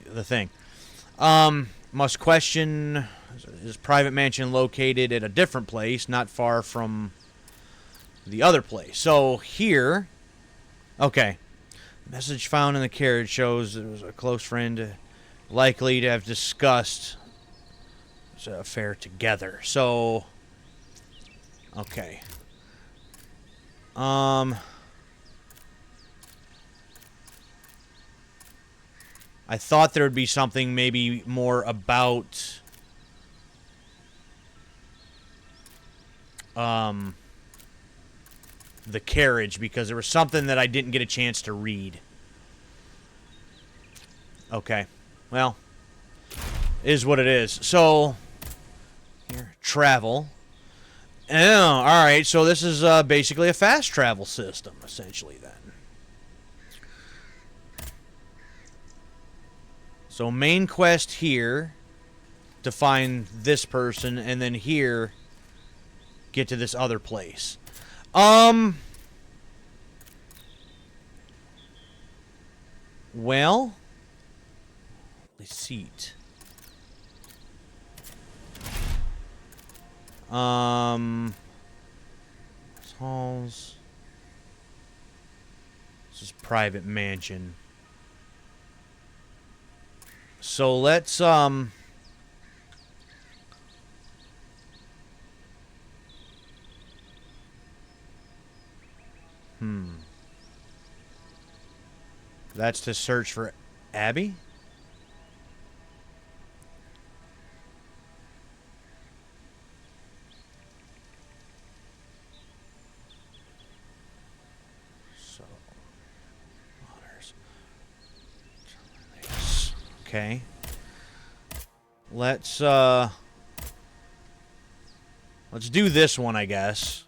S1: the thing. Must question, is private mansion located at a different place, not far from the other place. So here, okay. Message found in the carriage shows it was a close friend likely to have discussed this affair together. So, okay. I thought there would be something maybe more about the carriage, because there was something that I didn't get a chance to read. Okay. Well, is what it is. So, here, travel. Oh, alright, so this is basically a fast travel system, essentially, then. So, main quest here to find this person, and then here, get to this other place. Well, receipt. Halls. This is private mansion. So let's That's to search for Abby? So, waters. Okay. Let's do this one, I guess.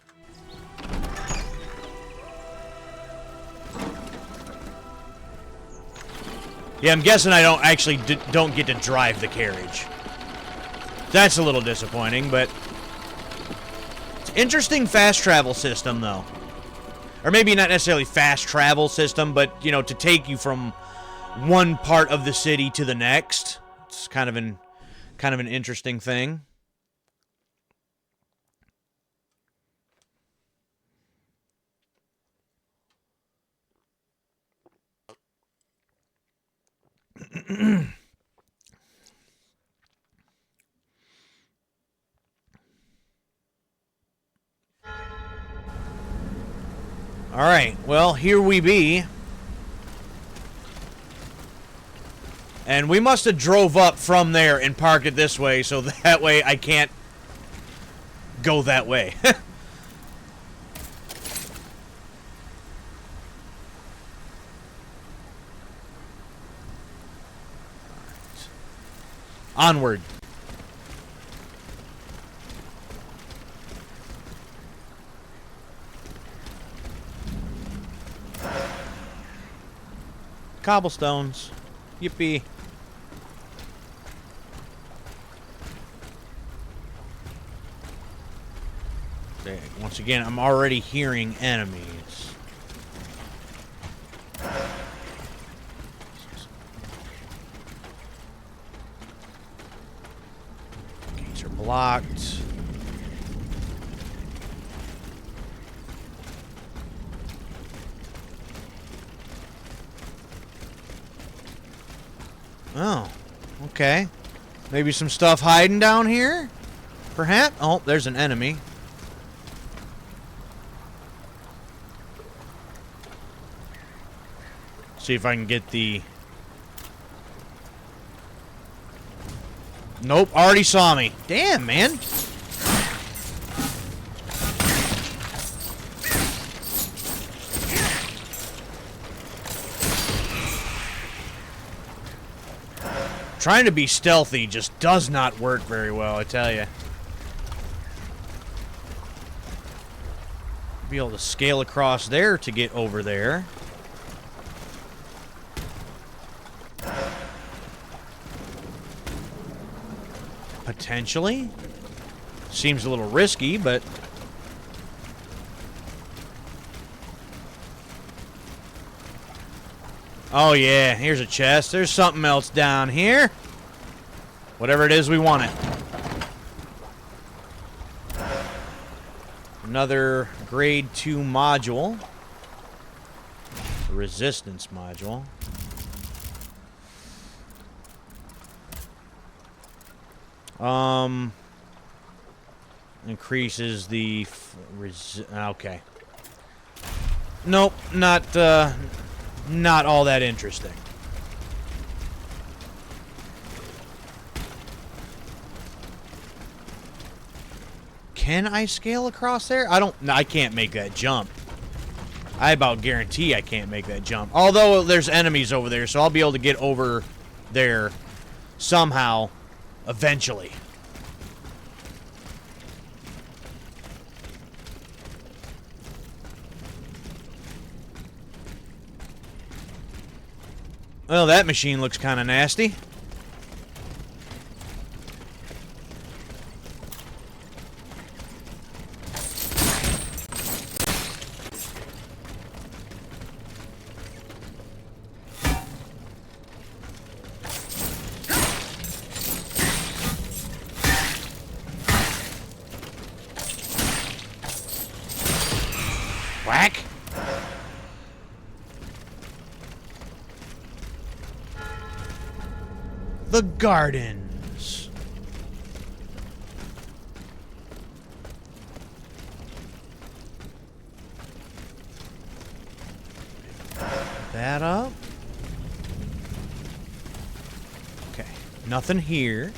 S1: Yeah, I'm guessing I don't actually don't get to drive the carriage. That's a little disappointing, but it's an interesting fast travel system, though. or maybe not necessarily fast travel system, but, you know, to take you from one part of the city to the next. It's kind of an interesting thing. All right, well, here we be. And we must have drove up from there and parked it this way, so that way I can't go that way. Onward. Cobblestones. Yippee. Okay, once again, I'm already hearing enemies. Gates are blocked. Oh, okay. Maybe some stuff hiding down here? Perhaps? Oh, there's an enemy. See if I can get the... Nope, already saw me. Damn, man. Trying to be stealthy just does not work very well, I tell you. Be able to scale across there to get over there. Potentially. Seems a little risky, but... Oh yeah, here's a chest. There's something else down here. Whatever it is, we want it. Another grade 2 module. A resistance module. Increases the... okay. Nope, not all that interesting. Can I scale across there? I can't make that jump. I about guarantee I can't make that jump. Although there's enemies over there, so I'll be able to get over there somehow, eventually. Well, that machine looks kind of nasty. Whack. The gardens. That up. Okay, nothing here.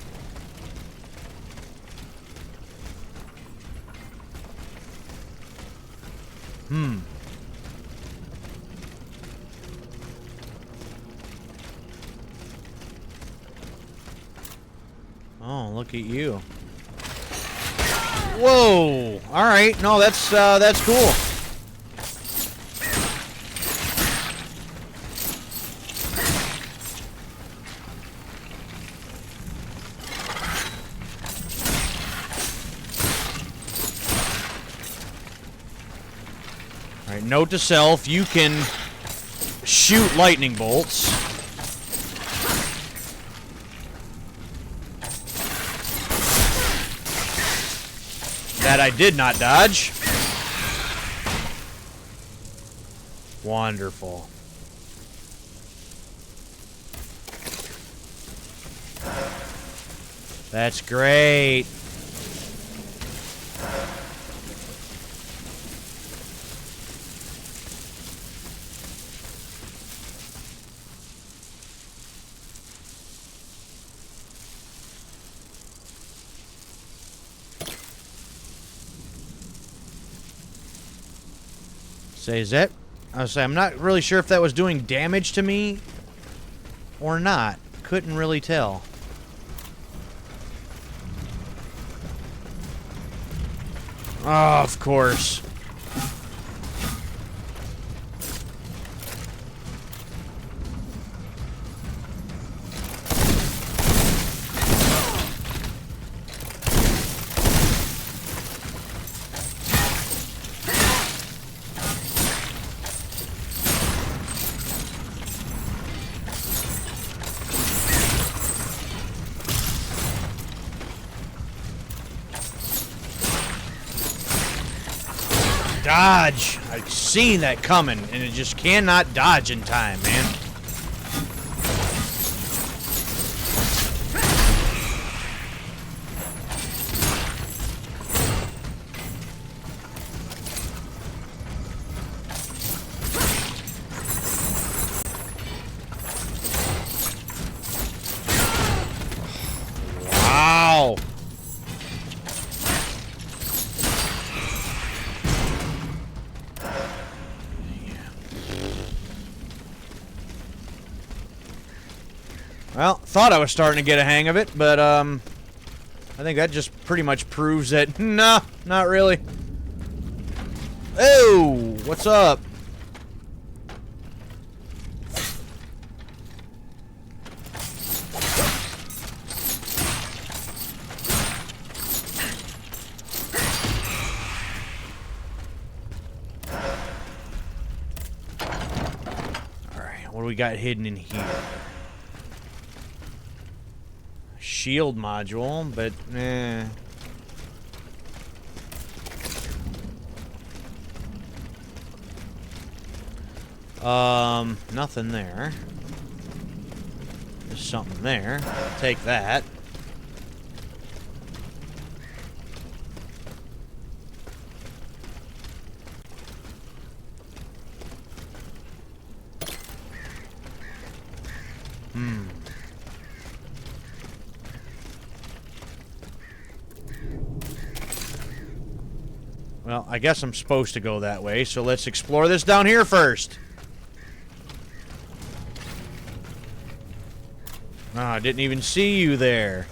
S1: Oh, look at you. Whoa! Alright, no, that's cool. Alright, note to self, you can shoot lightning bolts. That I did not dodge. Wonderful. That's great. Say, is that... I'm not really sure if that was doing damage to me or not. Couldn't really tell. Oh, of course. Dodge! I've seen that coming, and it just cannot dodge in time, man. Wow! Well, thought I was starting to get a hang of it, but, I think that just pretty much proves that, nah, not really. Oh, what's up? Alright, what do we got hidden in here? Shield module, but nothing there. There's something there. Take that. Well, I guess I'm supposed to go that way, so let's explore this down here first. Ah, I didn't even see you there.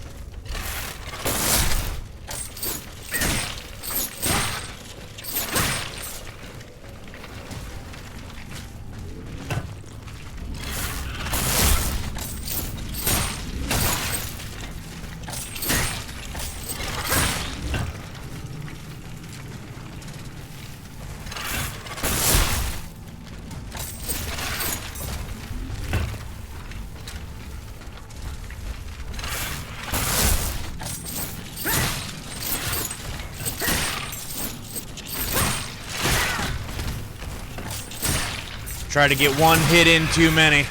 S1: Try to get one hit in too many.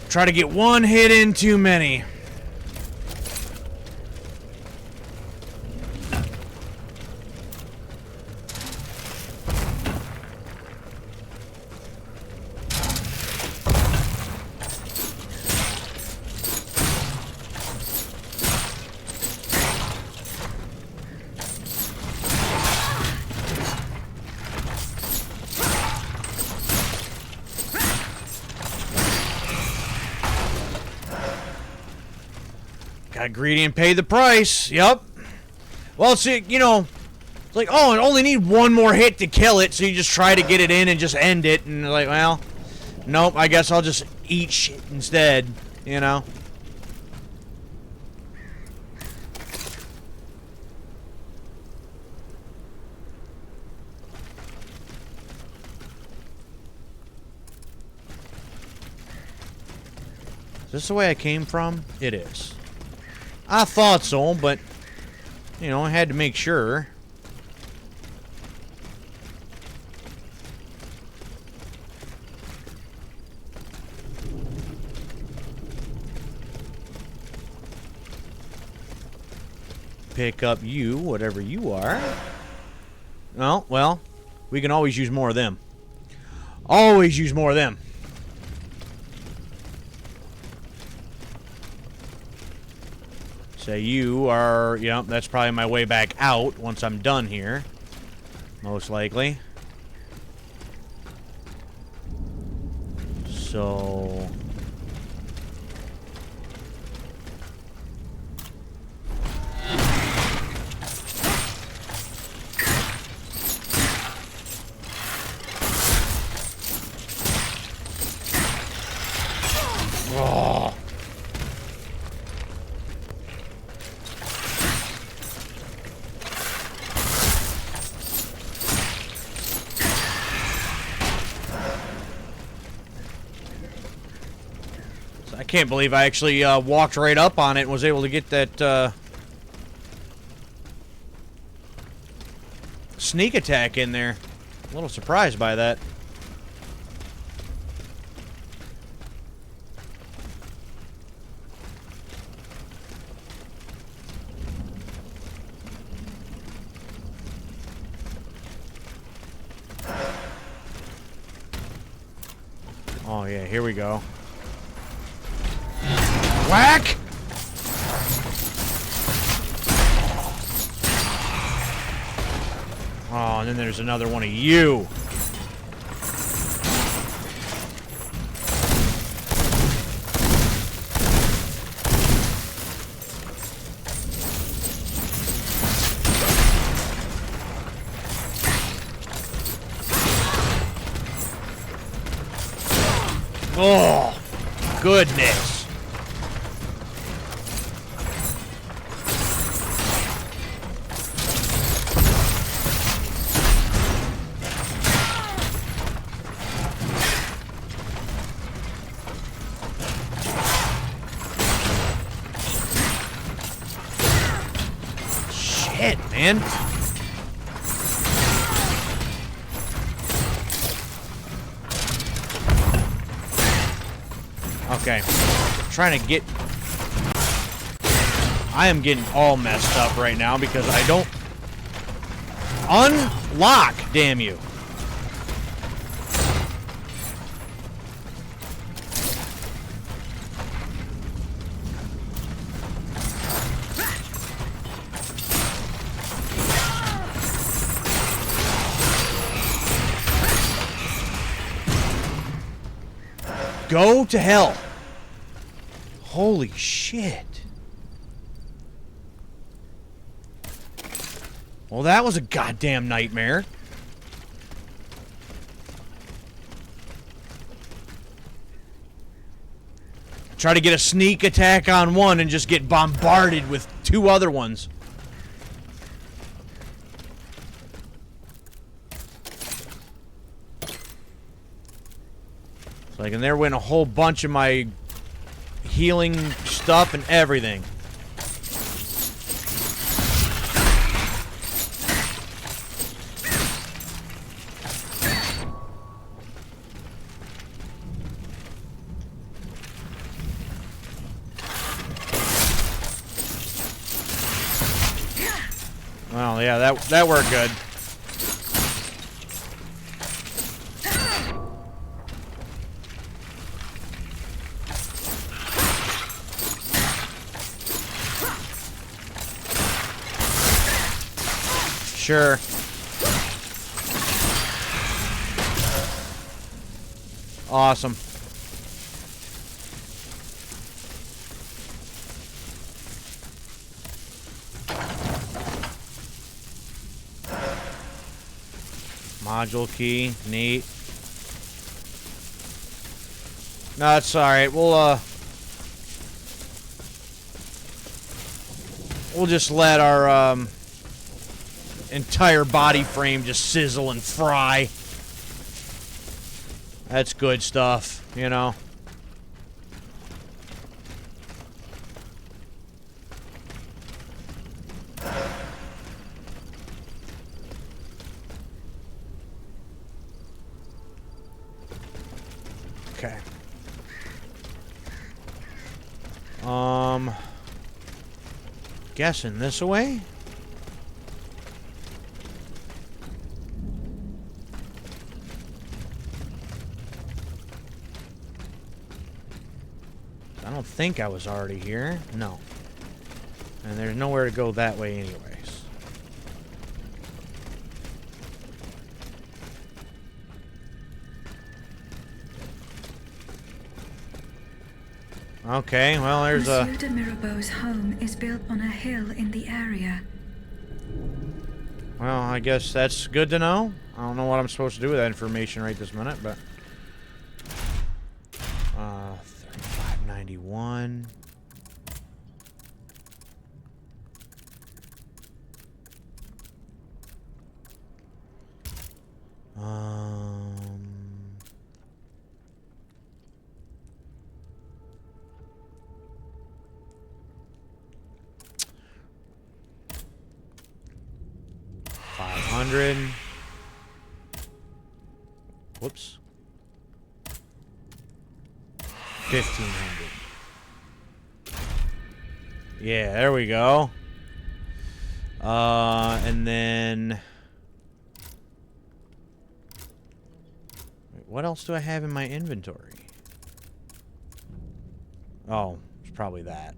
S1: Try to get one hit in too many. Got greedy and paid the price. Yep. Well, see, you know, it's like, oh, I only need one more hit to kill it, so you just try to get it in and just end it, and like, well, nope, I guess I'll just eat shit instead, you know? Is this the way I came from? It is. I thought so, but, you know, I had to make sure. Pick up you, whatever you are. Oh, well, we can always use more of them. Always use more of them. So you are, you know, that's probably my way back out once I'm done here. Most likely. So... Oh. I can't believe I actually walked right up on it and was able to get that sneak attack in there. A little surprised by that. Oh yeah, here we go. Whack! Oh, and then there's another one of you. Oh, goodness. Shit, man. Okay, trying to get... I am getting all messed up right now because I don't... Unlock, damn you. Go to hell. Holy shit. Well, that was a goddamn nightmare. Try to get a sneak attack on one and just get bombarded with two other ones. Like, and there went a whole bunch of my healing stuff and everything. Well, yeah, that worked good. Sure. Awesome. Module key, neat. No, that's alright. We'll just let our entire body frame just sizzle and fry. That's good stuff, you know. Okay. Guessing this way? I don't think I was already here. No. And there's nowhere to go that way anyways. Okay, well, there's a...
S3: Monsieur de Mirabeau's home is built on a hill in the area.
S1: Well, I guess that's good to know. I don't know what I'm supposed to do with that information right this minute, but... 3591... $500. Whoops. 1,500. Yeah, there we go. And then... What else do I have in my inventory? Oh, it's probably that.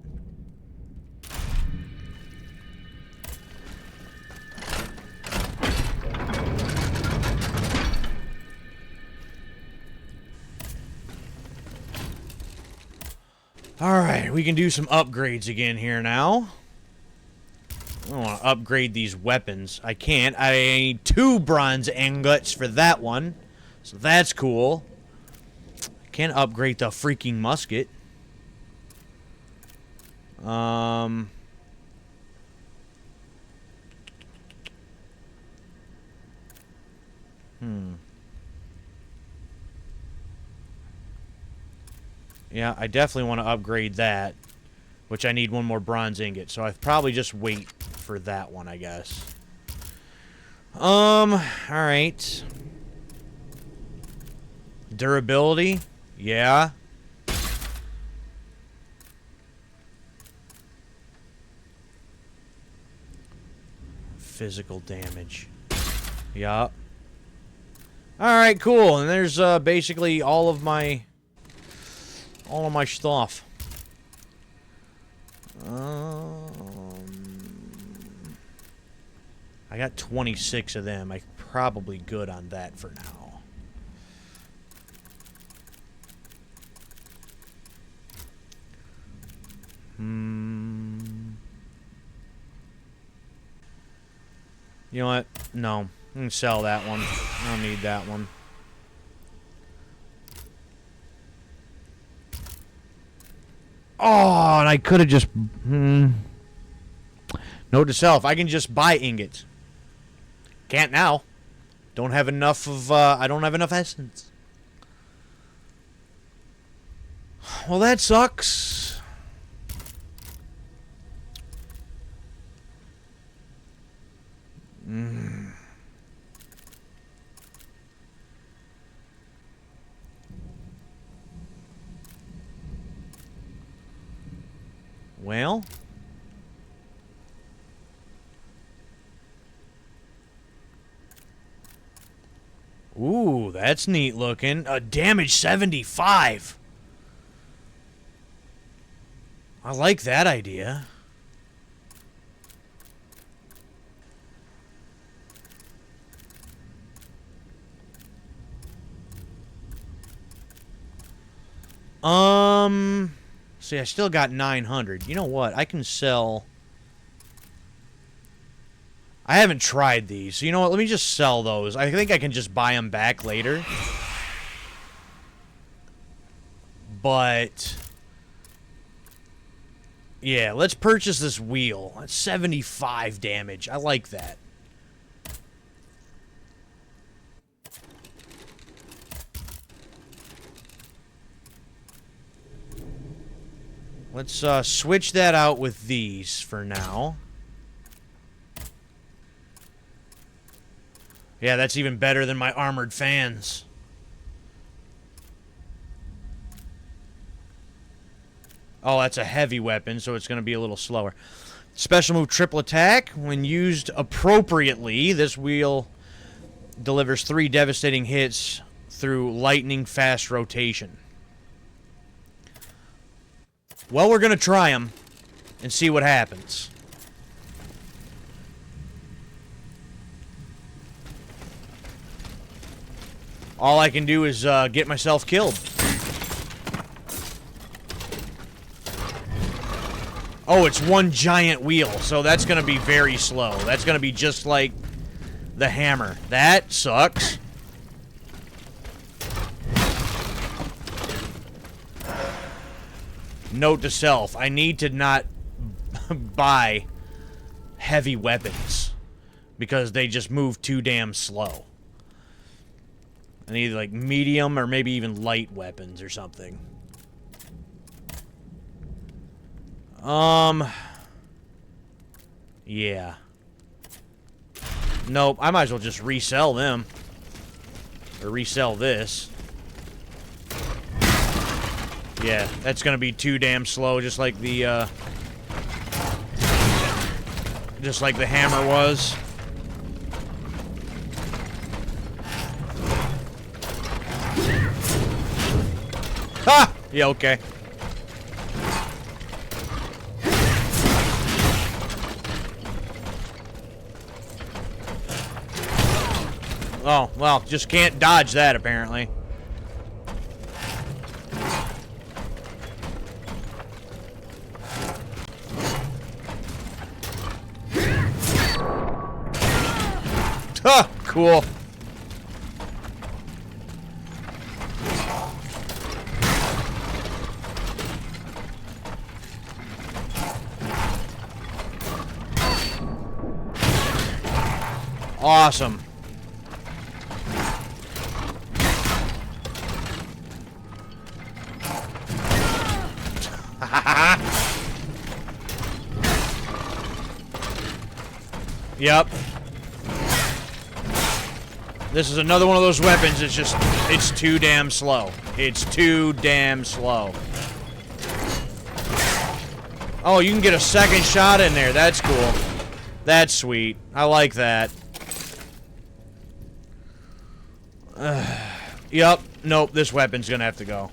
S1: Alright, we can do some upgrades again here now. I want to upgrade these weapons. I can't. I need 2 bronze ingots for that one. So that's cool. I can't upgrade the freaking musket. Yeah, I definitely want to upgrade that, which I need 1 more bronze ingot, so I probably just wait for that one, I guess. Alright. Durability? Yeah. Physical damage. Yup. Alright, cool. And there's basically all of my stuff. I got 26 of them. I'm probably good on that for now. You know what? No. I'm gonna sell that one. I don't need that one. Oh, and I could have just... Note to self, I can just buy ingots. Can't now. Don't have enough of, I don't have enough essence. Well, that sucks. Well... Ooh, that's neat looking. Damage 75. I like that idea. See, I still got 900. You know what? I can sell... I haven't tried these. So you know what? Let me just sell those. I think I can just buy them back later. But... yeah, let's purchase this wheel. That's 75 damage. I like that. Let's switch that out with these for now. Yeah, that's even better than my armored fans. Oh, that's a heavy weapon, so it's going to be a little slower. Special move triple attack. When used appropriately, this wheel delivers 3 devastating hits through lightning fast rotation. Well, we're going to try them and see what happens. All I can do is get myself killed. Oh, it's one giant wheel, so that's going to be very slow. That's going to be just like the hammer. That sucks. Note to self, I need to not buy heavy weapons because they just move too damn slow. I need like medium or maybe even light weapons or something. Yeah. Nope, I might as well just resell them. Or resell this. Yeah, that's gonna be too damn slow, just like the hammer was. Ah! Yeah, okay. Oh, well, just can't dodge that, apparently. Ah, cool. Awesome. Yep. This is another one of those weapons. It's too damn slow. It's too damn slow. Oh, you can get a second shot in there. That's cool. That's sweet. I like that. Yep. Nope, this weapon's gonna have to go.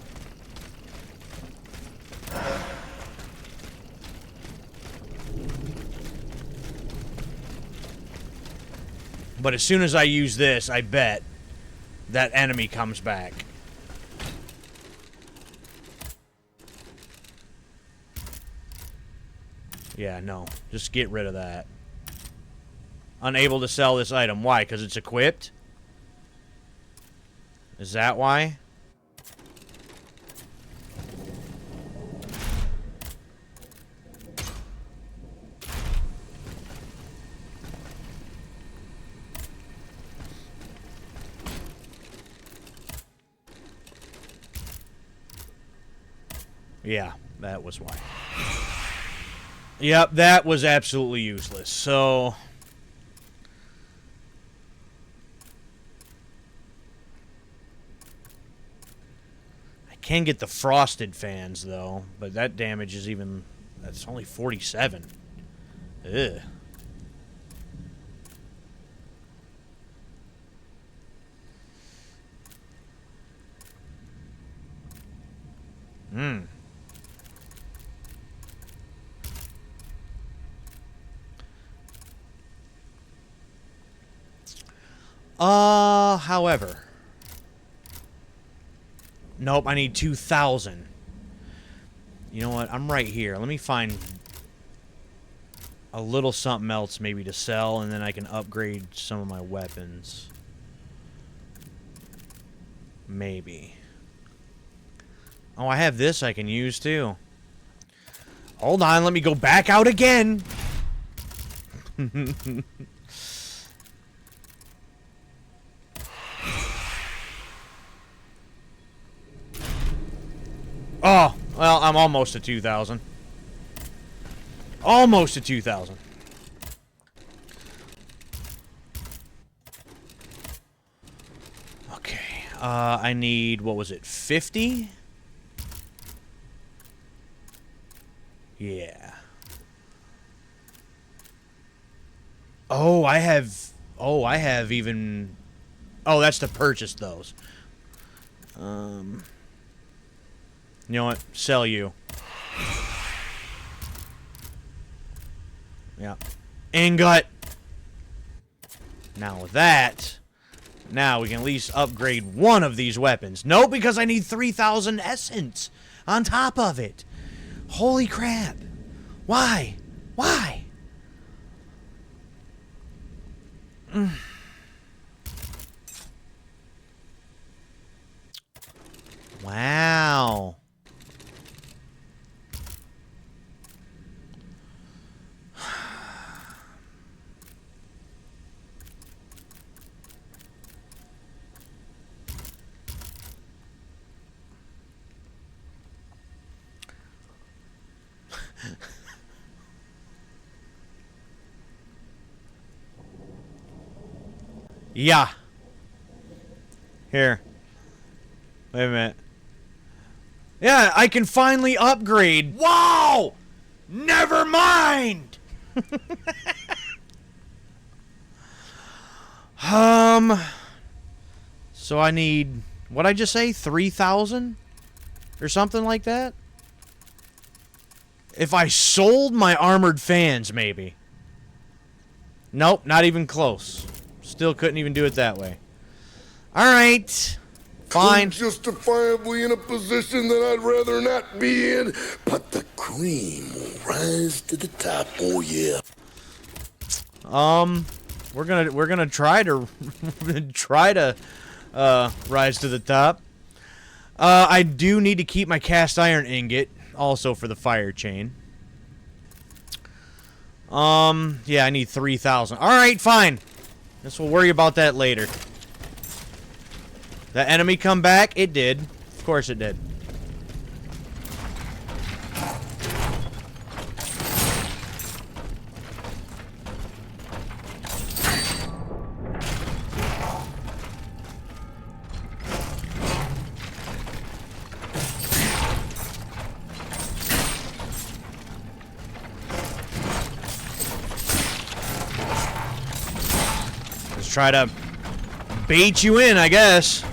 S1: But as soon as I use this, I bet that enemy comes back. Yeah, no. Just get rid of that. Unable to sell this item. Why? Because it's equipped? Is that why? Yeah, that was why. Yep, that was absolutely useless. So I can get the frosted fans though, but that damage is that's only 47. Ugh. However. Nope, I need 2,000. You know what? I'm right here. Let me find a little something else maybe to sell, and then I can upgrade some of my weapons. Maybe. Oh, I have this I can use too. Hold on, let me go back out again. Oh, well, I'm almost at 2,000. Almost at 2,000. Okay, I need, what was it, 50? Yeah. Oh, I have... Oh, I have even... Oh, that's to purchase those. You know what? Sell you. Yeah. Ingot! Now with that... Now we can at least upgrade one of these weapons. No, because I need 3,000 essence on top of it. Holy crap. Why? Why? Wow. Yeah. Here. Wait a minute. Yeah, I can finally upgrade. Wow! Never mind! So I need... What'd I just say? 3,000? Or something like that? If I sold my armored fans, maybe. Nope, not even close. Still couldn't even do it that way. Alright. Fine.
S7: Justifiably in a position that I'd rather not be in, but the cream will rise to the top. Oh yeah.
S1: We're gonna try to rise to the top. I do need to keep my cast iron ingot also for the fire chain. Yeah, I need 3,000. All right, fine. Guess we'll worry about that later. That enemy come back? It did. Of course it did. Let's try to bait you in, I guess.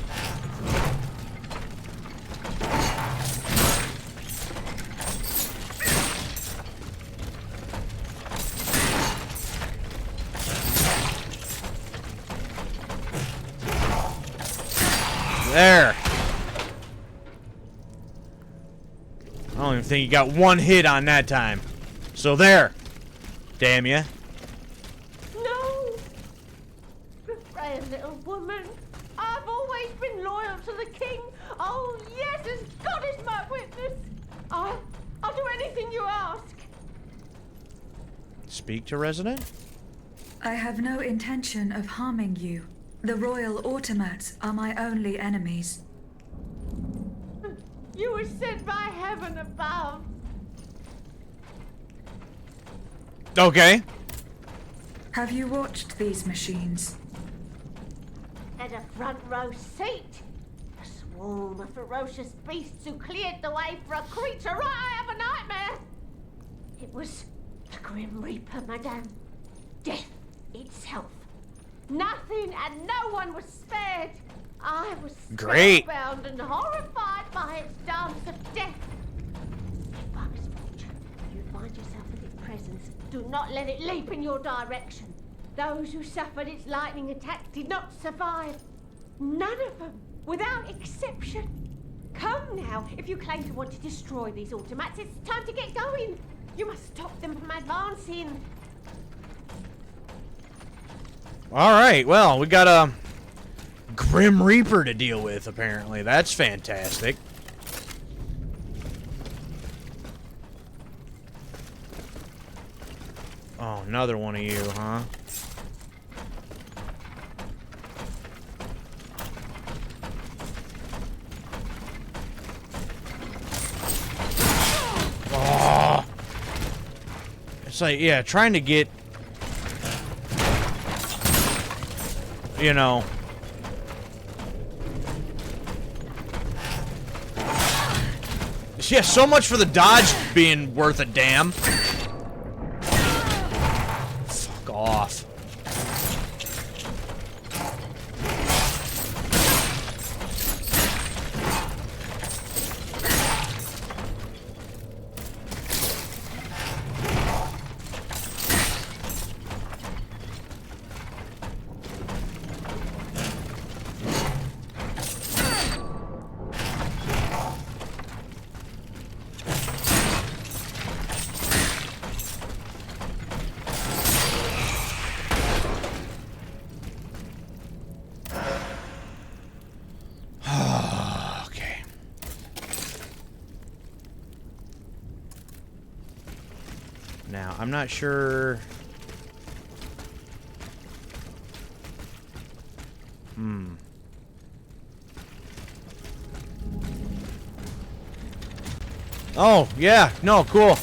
S1: There. I don't even think you got one hit on that time. So there. Damn ya.
S8: No! Brave little woman. I've always been loyal to the king. Oh, yes, as God is my witness. I'll do anything you ask.
S1: Speak to resident?
S3: I have no intention of harming you. The royal automats are my only enemies.
S8: You were sent by heaven above.
S1: Okay.
S3: Have you watched these machines?
S8: At a front row seat. A swarm of ferocious beasts who cleared the way for a creature right out of a nightmare. It was the Grim Reaper, madame. Death itself. Nothing and no one was spared. I was
S1: Great.
S8: spellbound and horrified by its dance of death. If by misfortune you find yourself in its presence, do not let it leap in your direction. Those who suffered its lightning attack did not survive. None of them, without exception. Come now, if you claim to want to destroy these automats, it's time to get going. You must stop them from advancing.
S1: Alright, well, we got a Grim Reaper to deal with, apparently. That's fantastic. Oh, another one of you, huh? Oh. It's like, yeah, trying to get... You know. Yeah, so much for the dodge being worth a damn. Fuck off. Now, I'm not sure... Oh, yeah. No, cool.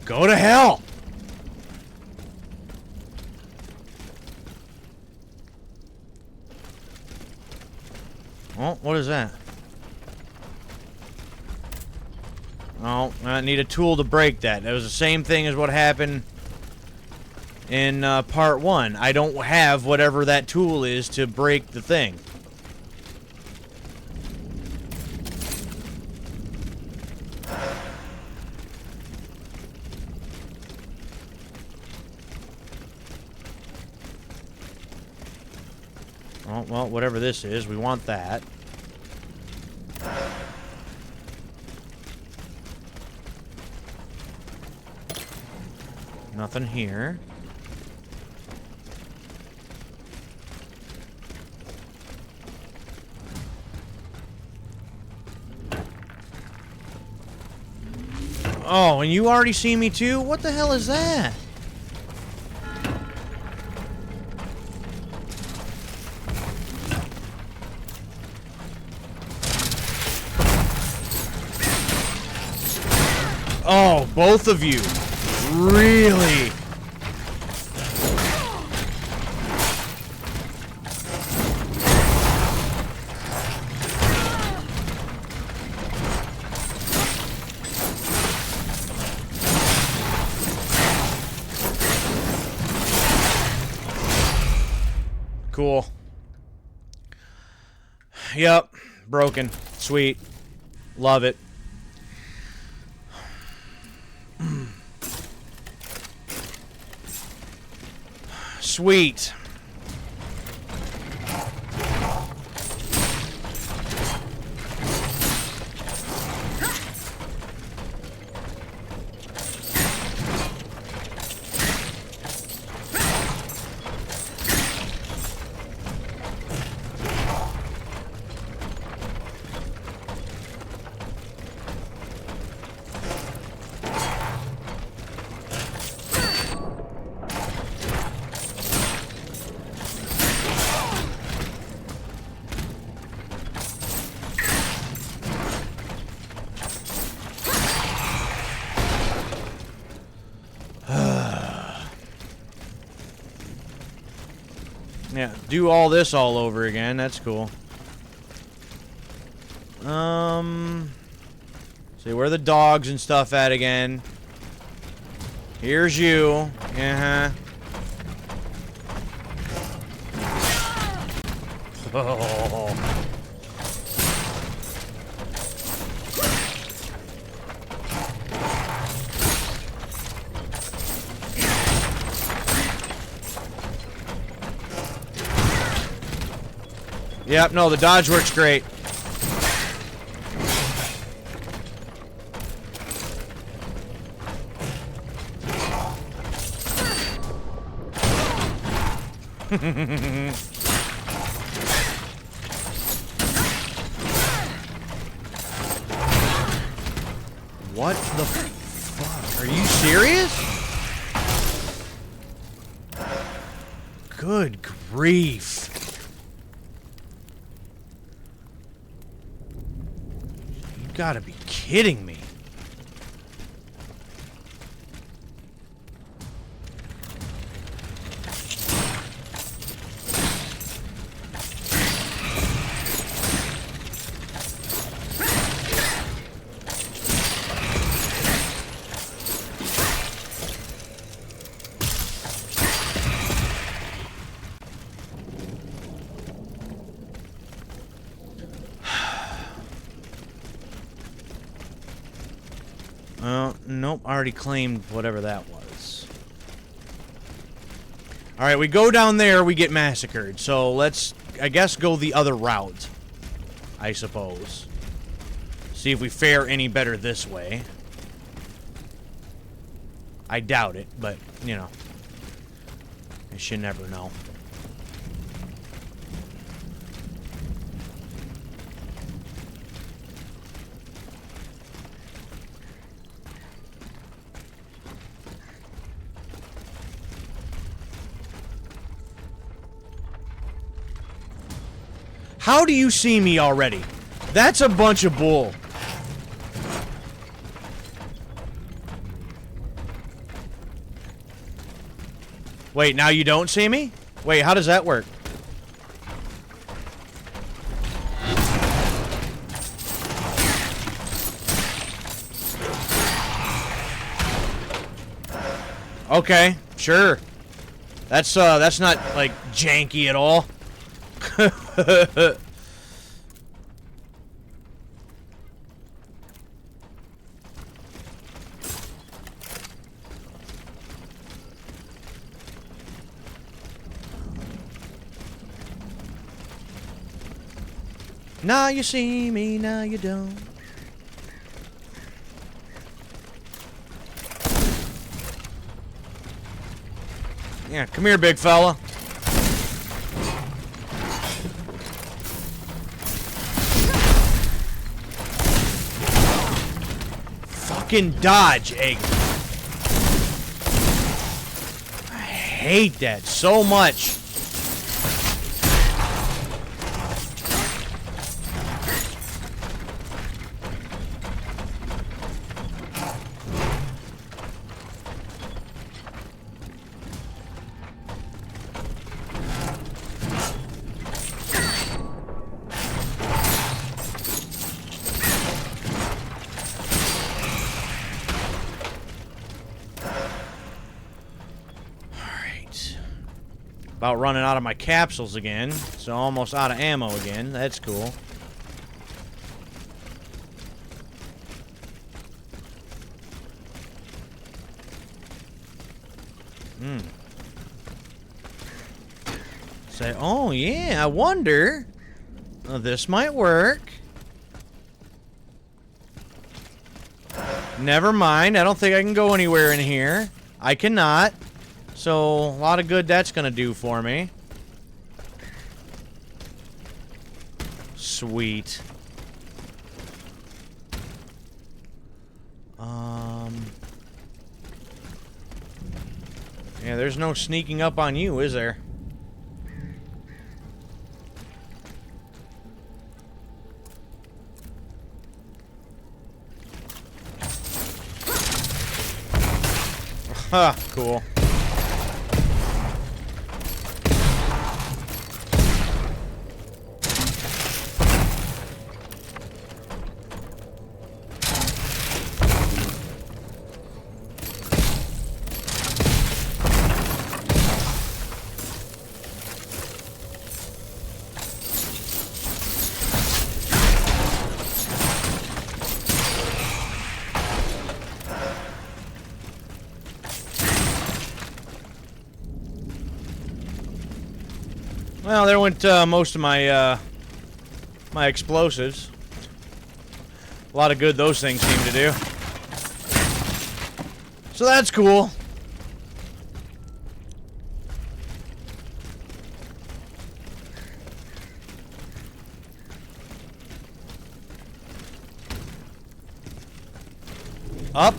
S1: Go to hell! Oh, what is that? Oh, I need a tool to break that. That was the same thing as what happened in part 1. I don't have whatever that tool is to break the thing. Oh, well, whatever this is, we want that. Nothing here. Oh, and you already see me too? What the hell is that? Oh, both of you. Really? Cool. Yep. Broken. Sweet. Love it. Sweet. Yeah, do all this all over again. That's cool. See where the dogs and stuff at again. Here's you. Uh-huh. Oh. Yep, no, the dodge works great. What the fuck? Are you serious? Good grief. Gotta be kidding me. Nope, I already claimed whatever that was. Alright, we go down there, we get massacred. So let's, I guess, go the other route. I suppose. See if we fare any better this way. I doubt it, but, you know. I should never know. How do you see me already? That's a bunch of bull. Wait, now you don't see me? Wait, how does that work? Okay, sure. That's not, like, janky at all. Now you see me, now you don't. Yeah, come here, big fella. Fucking dodge, egg. I hate that so much. About running out of my capsules again, so almost out of ammo again. That's cool. Say, oh yeah, I wonder. This might work. Never mind, I don't think I can go anywhere in here. I cannot. So, a lot of good that's gonna do for me. Sweet. Yeah, there's no sneaking up on you, is there? Ha, cool. Well, there went most of my my explosives. A lot of good those things seem to do. So that's cool. Up.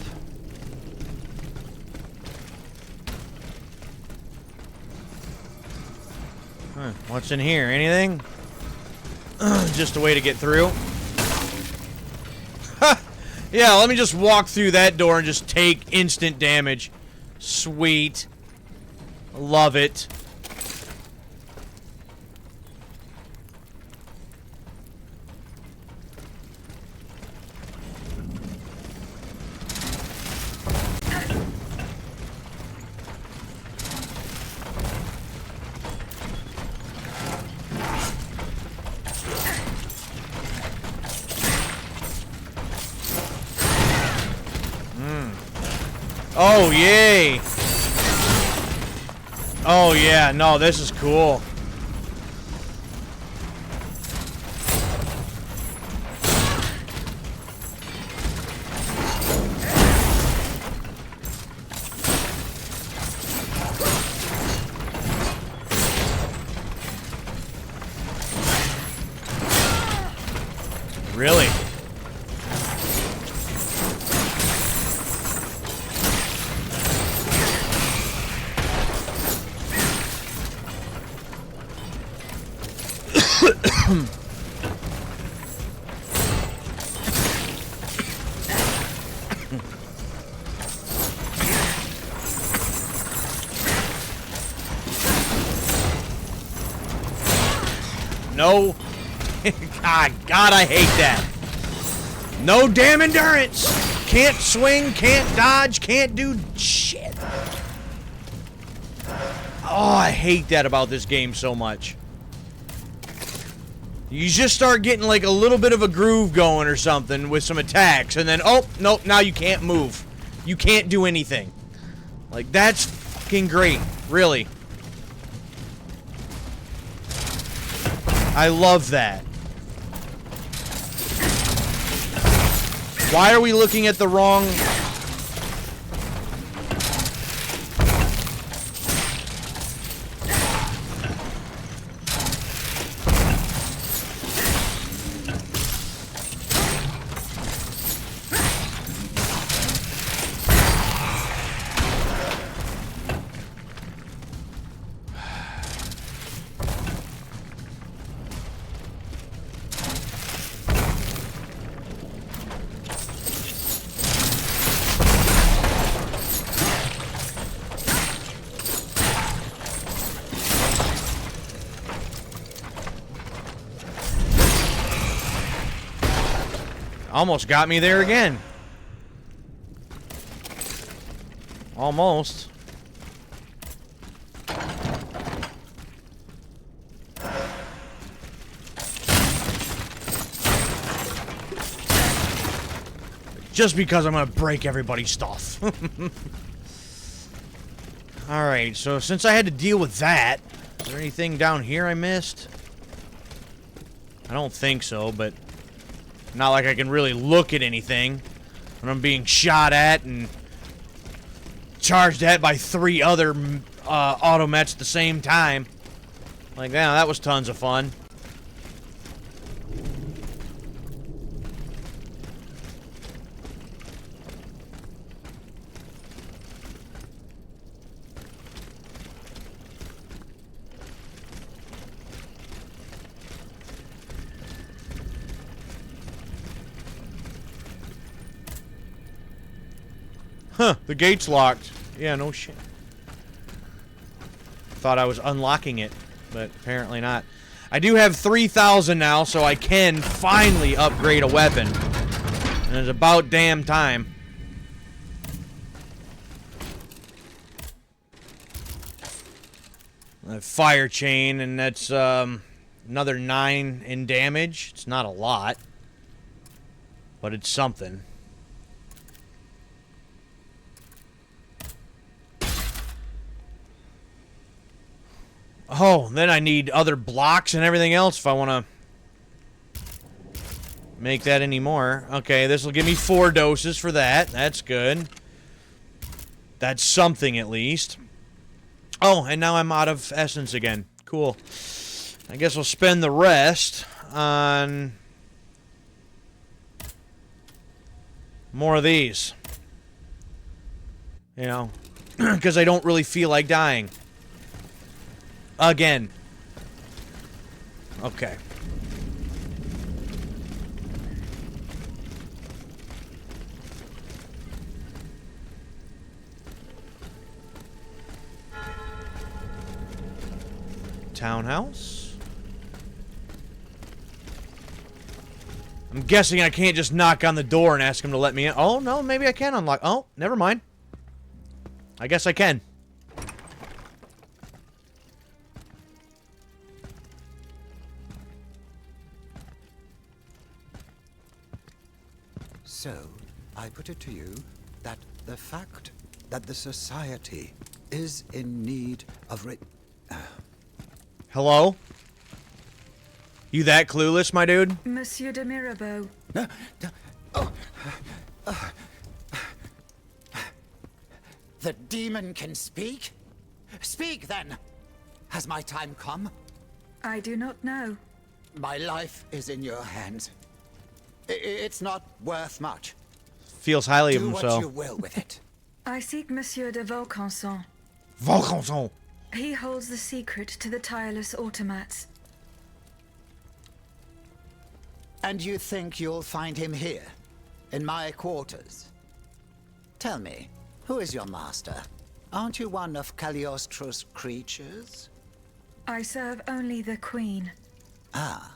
S1: Huh, what's in here? Anything? Just a way to get through. Yeah, let me just walk through that door and just take instant damage. Sweet. Love it. Oh, yay! Oh, yeah, no, this is cool. Really? No. God, I hate that. No damn endurance. Can't swing, can't dodge, can't do shit. Oh, I hate that about this game so much. You just start getting like a little bit of a groove going or something with some attacks, and then, oh, nope, now you can't move. You can't do anything. Like, that's fucking great. Really. I love that. Why are we looking at the wrong... Almost got me there again. Almost. Just because I'm gonna break everybody's stuff. Alright, so since I had to deal with that, is there anything down here I missed? I don't think so, but not like I can really look at anything when I'm being shot at and charged at by 3 other automets at the same time. Like, yeah, that was tons of fun. Huh, the gate's locked. Yeah, no shit. Thought I was unlocking it, but apparently not. I do have 3,000 now, so I can finally upgrade a weapon. And it's about damn time. A fire chain, and that's another 9 in damage. It's not a lot, but it's something. Oh, then I need other blocks and everything else if I want to make that anymore. Okay, this will give me 4 doses for that. That's good. That's something at least. Oh, and now I'm out of essence again. Cool. I guess we'll spend the rest on more of these. You know, because I don't really feel like dying. Again. Okay. townhouse. I'm guessing I can't just knock on the door and ask him to let me in. Oh, no, maybe I can unlock. Oh, never mind. I guess I can.
S9: So, I put it to you that the fact that the society is in need of
S1: Hello? You that clueless, my dude?
S3: Monsieur de Mirabeau.
S9: The demon can speak? Speak, then! Has my time come?
S3: I do not know.
S9: My life is in your hands. It's not worth much.
S1: Feels highly of
S9: Do
S1: himself.
S9: what you will with it.
S3: I seek Monsieur de Vaucanson.
S1: Vaucanson.
S3: He holds the secret to the tireless automats.
S9: And you think you'll find him here? In my quarters? Tell me, who is your master? Aren't you one of Cagliostro's creatures?
S3: I serve only the Queen.
S9: Ah,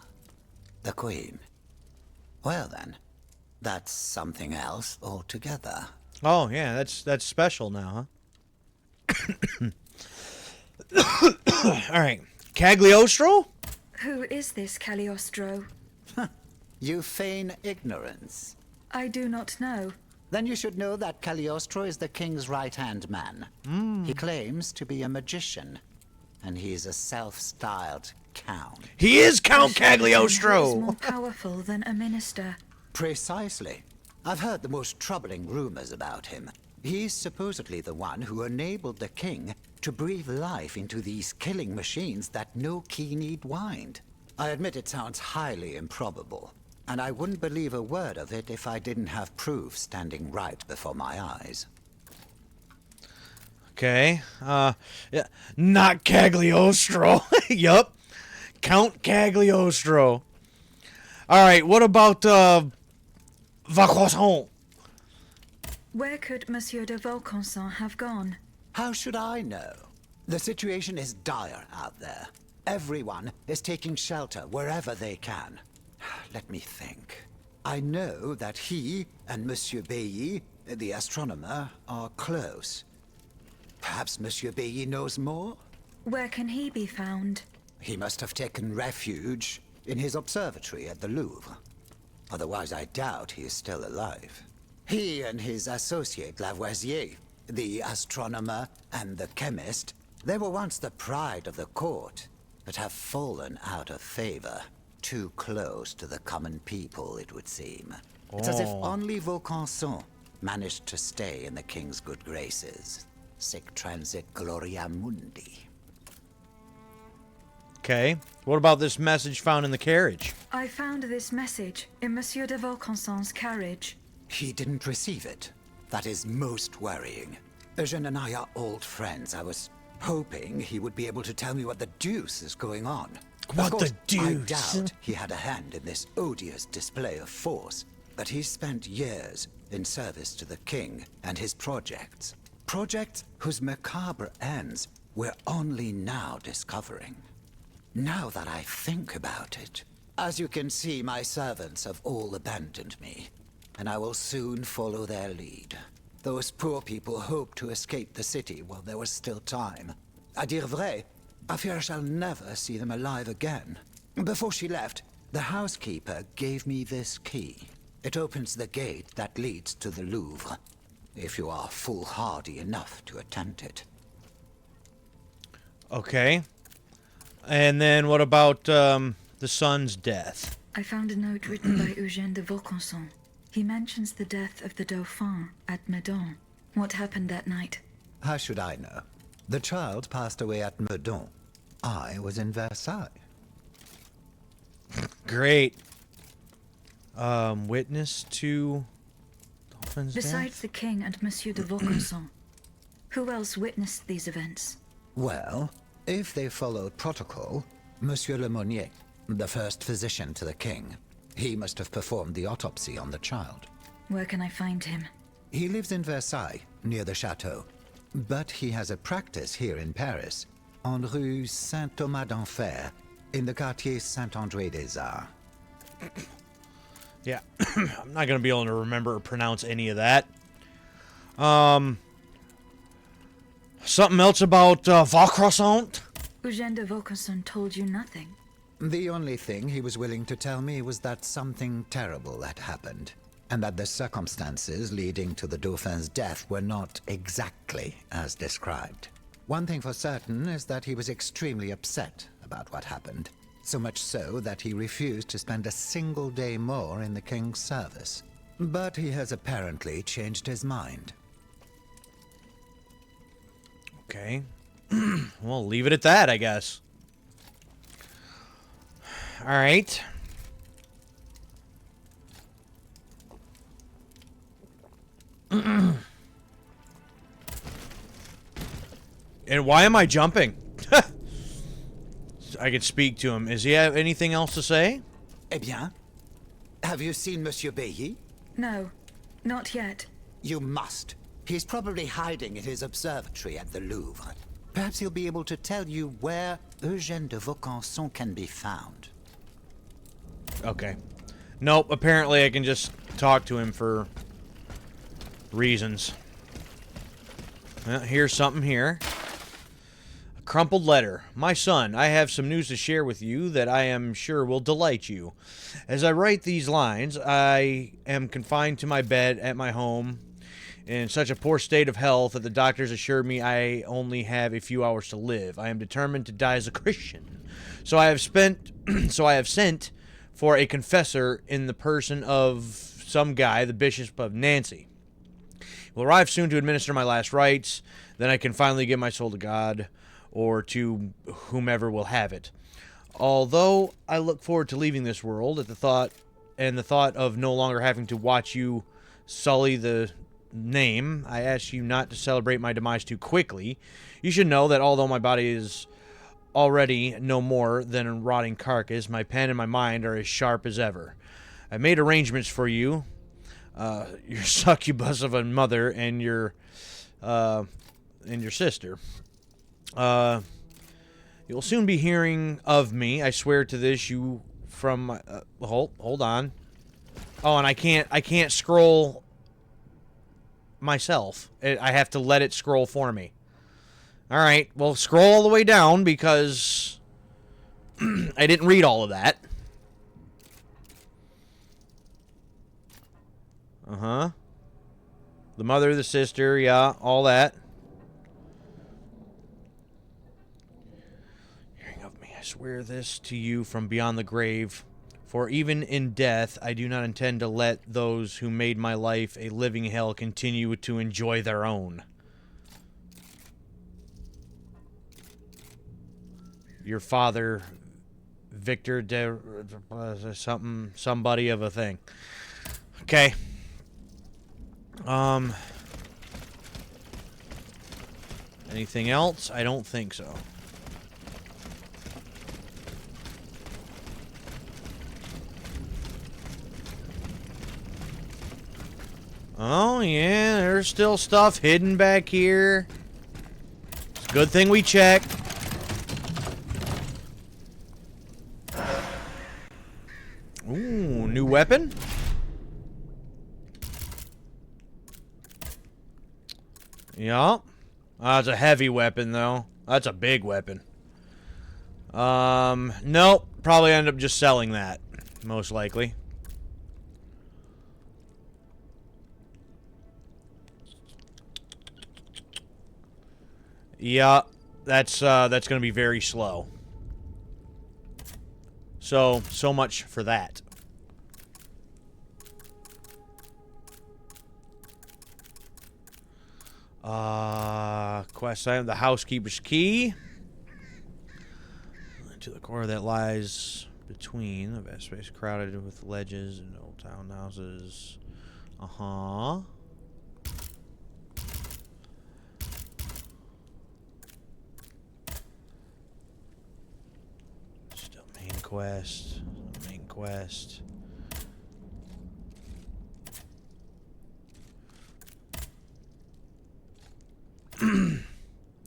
S9: the Queen. Well then, that's something else altogether.
S1: Oh, yeah, that's special now, huh? Alright. Cagliostro?
S3: Who is this Cagliostro?
S9: You feign ignorance.
S3: I do not know.
S9: Then you should know that Cagliostro is the king's right-hand man. He claims to be a magician, and he's a self-styled count.
S1: He is Count
S3: He is
S1: Cagliostro!
S3: more powerful than a minister.
S9: Precisely. I've heard the most troubling rumors about him. He's supposedly the one who enabled the king to breathe life into these killing machines that no key need wind. I admit it sounds highly improbable, and I wouldn't believe a word of it if I didn't have proof standing right before my eyes.
S1: Okay, yeah, not Cagliostro. Yup, Count Cagliostro. Alright, what about, Vaucanson?
S3: Where could Monsieur de Vaucanson have gone?
S9: How should I know? The situation is dire out there. Everyone is taking shelter wherever they can. Let me think. I know that he and Monsieur Bailly, the astronomer, are close. Perhaps Monsieur Bailly knows more?
S3: Where can he be found?
S9: He must have taken refuge in his observatory at the Louvre. Otherwise, I doubt he is still alive. He and his associate Lavoisier, the astronomer and the chemist, they were once the pride of the court, but have fallen out of favor. Too close to the common people, it would seem. It's as if only Vaucanson managed to stay in the king's good graces. Sic transit gloria mundi.
S1: Okay, what about this message found in the carriage?
S3: I found this message in Monsieur de Vaucanson's carriage.
S9: He didn't receive it. That is most worrying. Eugène and I are old friends. I was hoping he would be able to tell me what the deuce is going on.
S1: What
S9: Of course,
S1: the deuce?
S9: I doubt he had a hand in this odious display of force, but he spent years in service to the king and his projects. Projects whose macabre ends we're only now discovering. Now that I think about it, as you can see, my servants have all abandoned me, and I will soon follow their lead. Those poor people hoped to escape the city while there was still time. À dire vrai, I fear I shall never see them alive again. Before she left, the housekeeper gave me this key. It opens the gate that leads to the Louvre, if you are foolhardy enough to attempt it.
S1: Okay. And then what about, the son's death?
S3: I found a note written by Eugène de Vaucanson. He mentions the death of the Dauphin at Meudon. What happened that night?
S9: How should I know? The child passed away at Meudon. I was in Versailles.
S1: Great. Witness to Dauphin's
S3: Besides
S1: death?
S3: the king and Monsieur de Vaucanson, who else witnessed these events?
S9: Well, if they followed protocol, Monsieur Lemonnier, the first physician to the king, he must have performed the autopsy on the child.
S3: Where can I find him?
S9: He lives in Versailles, near the chateau. But he has a practice here in Paris. en rue Saint-Thomas d'Enfer, in the quartier Saint-André-des-Arts.
S1: Yeah, I'm not going to be able to remember or pronounce any of that. Something else about Vaucroissant?
S3: Eugène de Vaucanson told you nothing.
S9: The only thing he was willing to tell me was that something terrible had happened, and that the circumstances leading to the Dauphin's death were not exactly as described. One thing for certain is that he was extremely upset about what happened, so much so that he refused to spend a single day more in the king's service. But he has apparently changed his mind.
S1: Okay. We'll leave it at that, I guess. All right. And why am I jumping? I could speak to him. Does he have anything else to say?
S9: Eh bien, have you seen Monsieur Bailly?
S3: No, not yet.
S9: You must. He's probably hiding in his observatory at the Louvre. Perhaps he'll be able to tell you where Eugène de Vaucanson can be found.
S1: Okay. Nope, apparently I can just talk to him for reasons. Well, here's something here. A crumpled letter. My son, I have some news to share with you that I am sure will delight you. As I write these lines, I am confined to my bed at my home in such a poor state of health that the doctors assured me I only have a few hours to live. I am determined to die as a Christian. So I have sent for a confessor in the person of some guy, the Bishop of Nancy. He will arrive soon to administer my last rites. Then I can finally give my soul to God or to whomever will have it. Although I look forward to leaving this world at the thought of no longer having to watch you sully the name, I ask you not to celebrate my demise too quickly. You should know that although my body is already no more than a rotting carcass, my pen and my mind are as sharp as ever. I made arrangements for you, your succubus of a mother and your sister. You'll soon be hearing of me. I swear to this. You from hold on. Oh, and I can't scroll myself. I have to let it scroll for me. All right, well, scroll all the way down because I didn't read all of that. The mother, the sister, yeah, all that. Hearing of me, I swear this to you from beyond the grave. For even in death, I do not intend to let those who made my life a living hell continue to enjoy their own. Your father, Victor de somebody of a thing. Okay. Anything else? I don't think so. Oh, yeah, there's still stuff hidden back here. It's a good thing we checked. Ooh, new weapon? Yup. That's a heavy weapon, though. That's a big weapon. Nope. Probably end up just selling that. Most likely. Yeah, that's gonna be very slow. So much for that. Quest item, the housekeeper's key. To the core that lies between the vast space crowded with ledges and old townhouses. Still main quest. Main quest.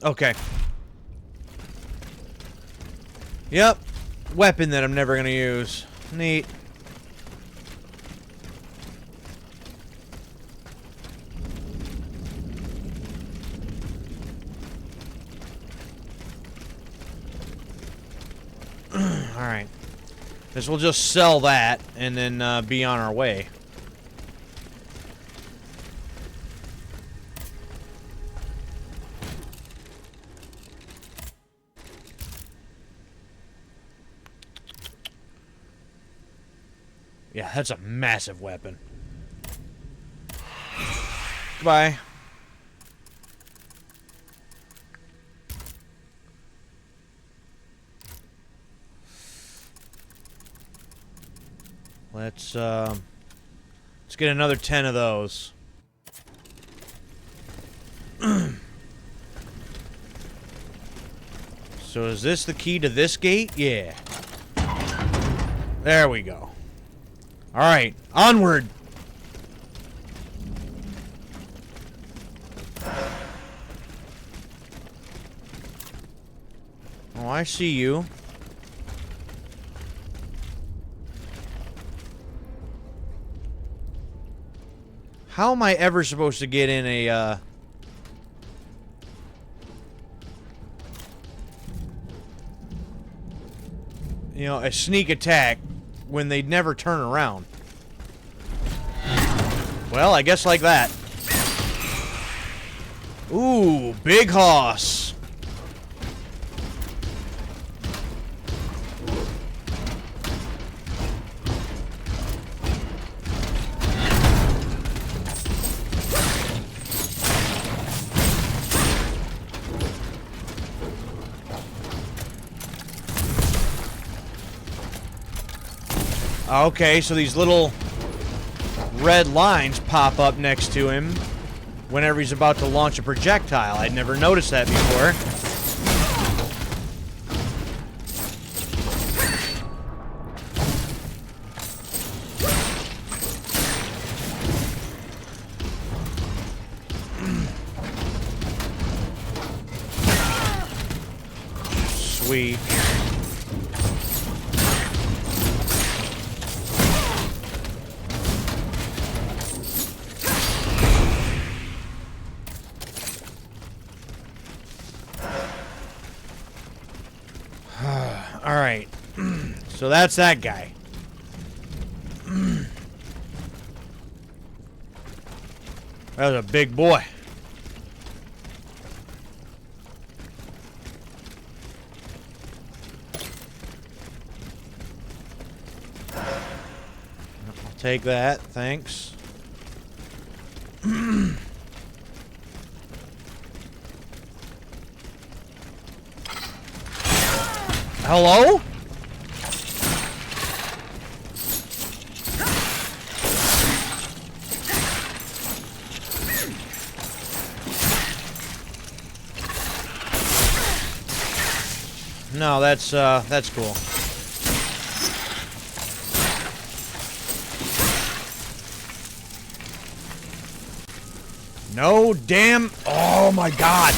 S1: Okay. Yep. Weapon that I'm never gonna use. Neat. Alright. Guess we'll just sell that and then be on our way. Yeah, that's a massive weapon. Goodbye. Let's get another 10 of those. So is this the key to this gate? Yeah. There we go. Alright, onward! Oh, I see you. How am I ever supposed to get in a, you know, a sneak attack when they'd never turn around? Well, I guess like that. Ooh, big hoss. Okay, so these little red lines pop up next to him whenever he's about to launch a projectile. I'd never noticed that before. Sweet. Alright, so that's that guy. That was a big boy. I'll take that, thanks. Hello? No, that's cool. No damn. Oh my god.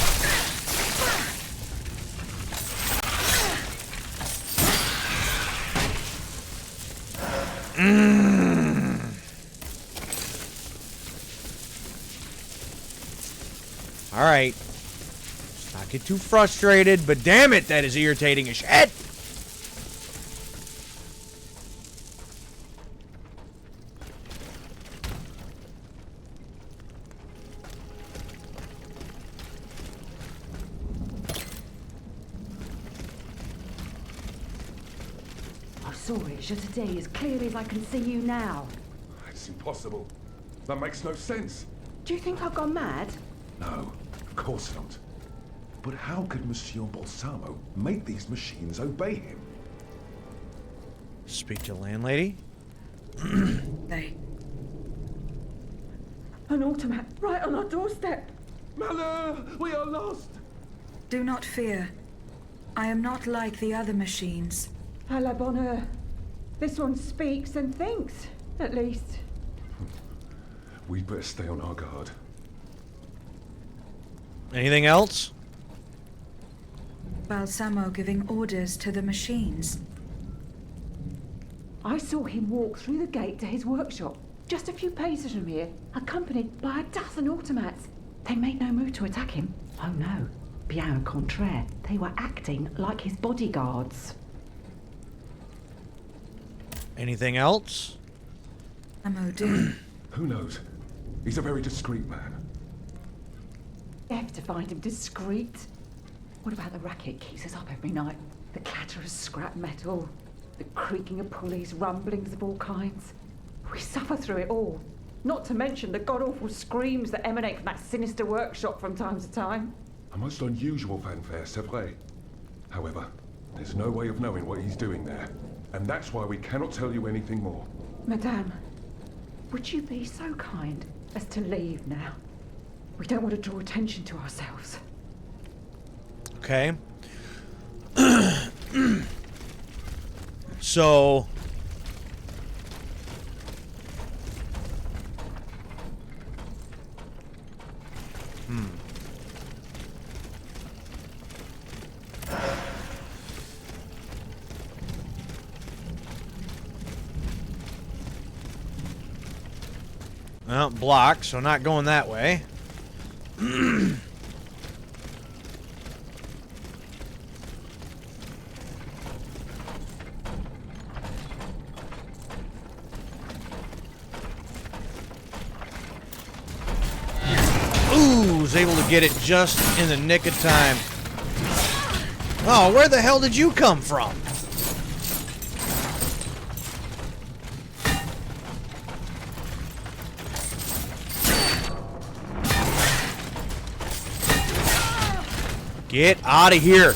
S1: Alright. Let's not get too frustrated, but damn it, that is irritating as shit!
S10: I saw it just today as clearly as I can see you now.
S11: It's impossible. That makes no sense.
S10: Do you think I've gone mad?
S11: No, of course not. But how could Monsieur Balsamo make these machines obey him?
S1: Speak to the landlady.
S3: They.
S10: An automat right on our doorstep.
S11: Malheur, we are lost.
S3: Do not fear. I am not like the other machines.
S10: À la bonne heure. This one speaks and thinks, at least.
S11: We'd better stay on our guard.
S1: Anything else?
S3: Balsamo giving orders to the machines.
S10: I saw him walk through the gate to his workshop, just a few paces from here, accompanied by a dozen automats. They made no move to attack him. Oh no, bien au contraire, they were acting like his bodyguards.
S1: Anything else?
S3: Balsamo do.
S11: Who knows? He's a very discreet man.
S10: You have to find him discreet. What about the racket keeps us up every night? The clatter of scrap metal, the creaking of pulleys, rumblings of all kinds. We suffer through it all. Not to mention the god-awful screams that emanate from that sinister workshop from time to time.
S11: A most unusual fanfare, c'est vrai. However, there's no way of knowing what he's doing there. And that's why we cannot tell you anything more.
S10: Madame, would you be so kind as to leave now? We don't want to draw attention to ourselves.
S1: Okay. So... Well, block, so not going that way. Ooh, was able to get it just in the nick of time. Oh, where the hell did you come from? Get out of here.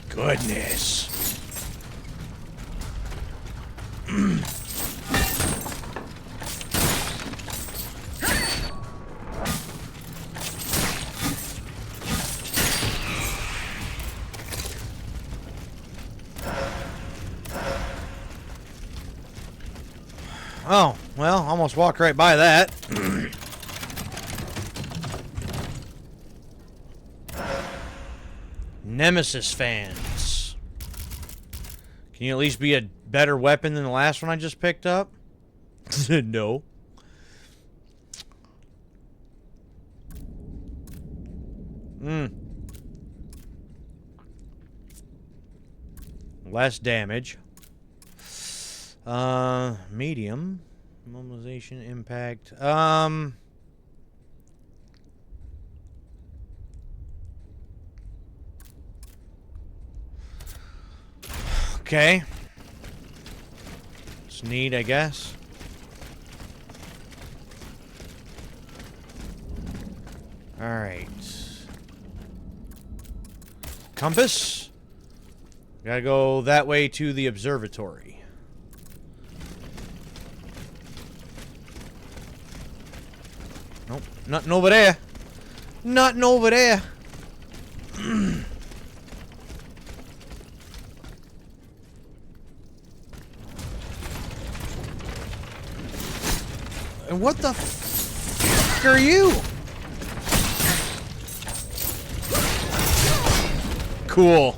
S1: Goodness. Oh, well, almost walked right by that. Nemesis fans. Can you at least be a better weapon than the last one I just picked up? No. Less damage. Medium. Mobilization, impact. Okay. It's neat, I guess. Alright. Compass. Gotta go that way to the observatory. Nope, nothing over there. Nothing over there. And what the f are you? Cool.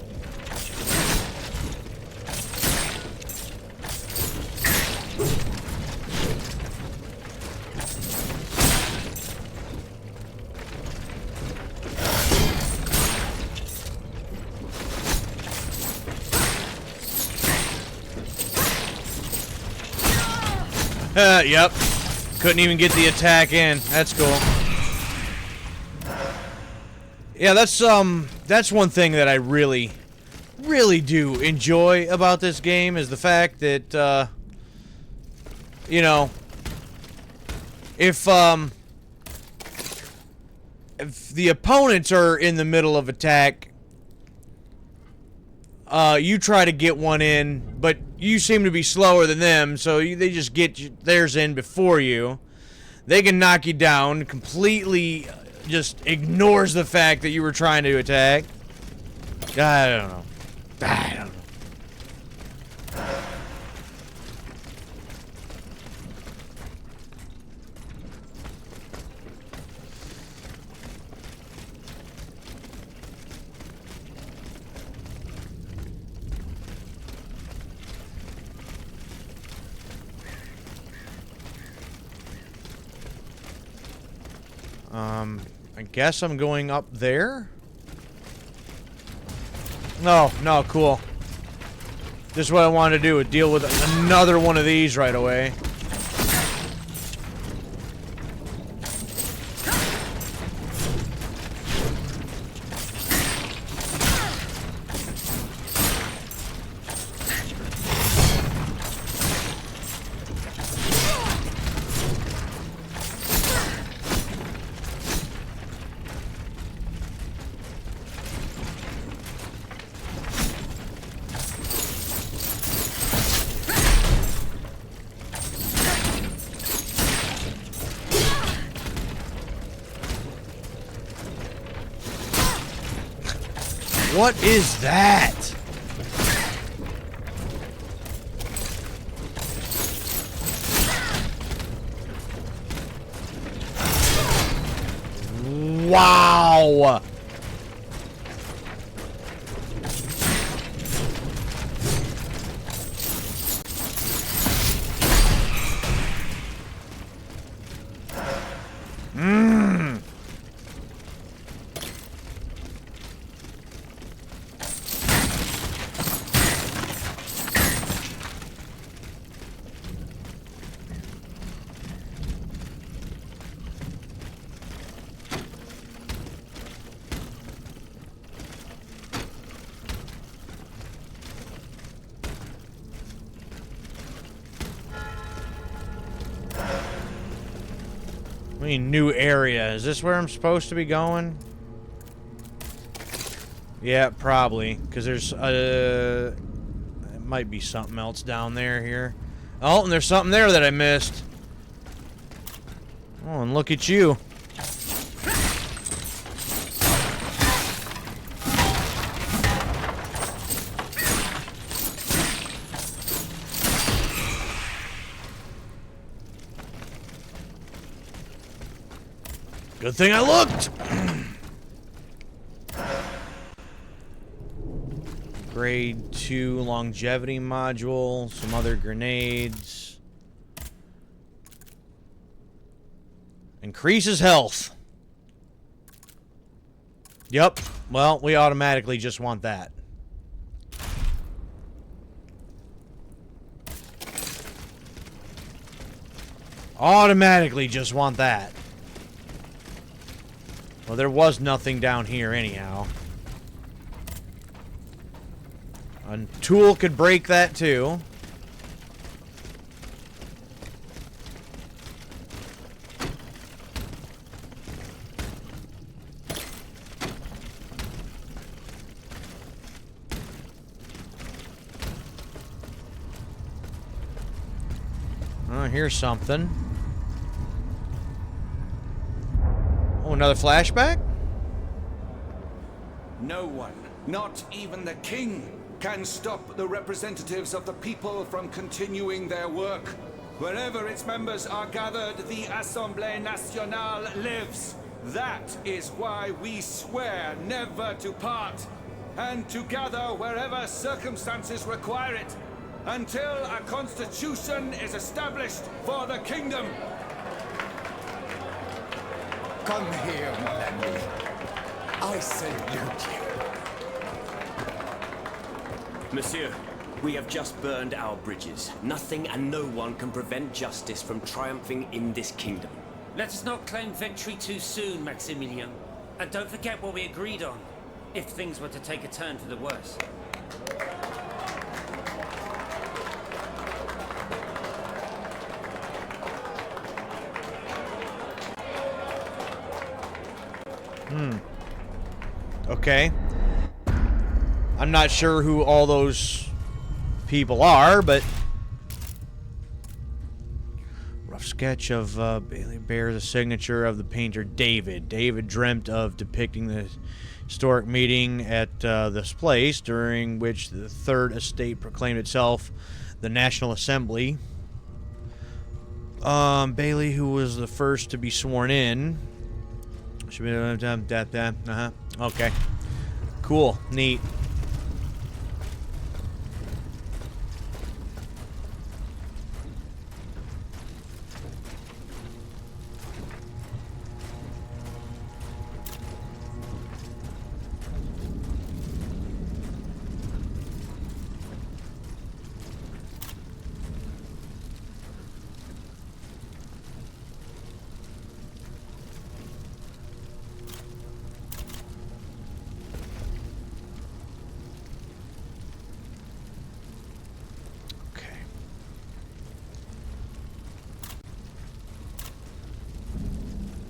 S1: Yep. Couldn't even get the attack in. That's cool. Yeah, that's one thing that I really do enjoy about this game is the fact that you know, if the opponents are in the middle of attack, you try to get one in, but you seem to be slower than them, so they just get theirs in before you. They can knock you down, completely just ignores the fact that you were trying to attack. I don't know. I guess I'm going up there? No, cool. Just what I wanted to do, was deal with another one of these right away. What is that? Wow! New area. Is this where I'm supposed to be going? Yeah, probably. Because there's it might be something else down there here. Oh, and there's something there that I missed. Oh, and look at you. Good thing I looked! Grade 2 longevity module, some other grenades. Increases health. Yep. Well, we automatically just want that. Automatically just want that. Well, there was nothing down here anyhow. A tool could break that too. Oh, here's something. Oh, another flashback?
S12: No one, not even the king, can stop the representatives of the people from continuing their work. Wherever its members are gathered, the Assemblée Nationale lives. That is why we swear never to part, and to gather wherever circumstances require it, until a constitution is established for the kingdom.
S13: Come here, mon ami. I salute you.
S14: Monsieur, we have just burned our bridges. Nothing and no one can prevent justice from triumphing in this kingdom.
S15: Let us not claim victory too soon, Maximilian. And don't forget what we agreed on, if things were to take a turn for the worse.
S1: Okay. I'm not sure who all those people are, but rough sketch of Bailey bears a signature of the painter David. David dreamt of depicting the historic meeting at this place, during which the Third Estate proclaimed itself the National Assembly. Bailey, who was the first to be sworn in, should be okay, cool, neat.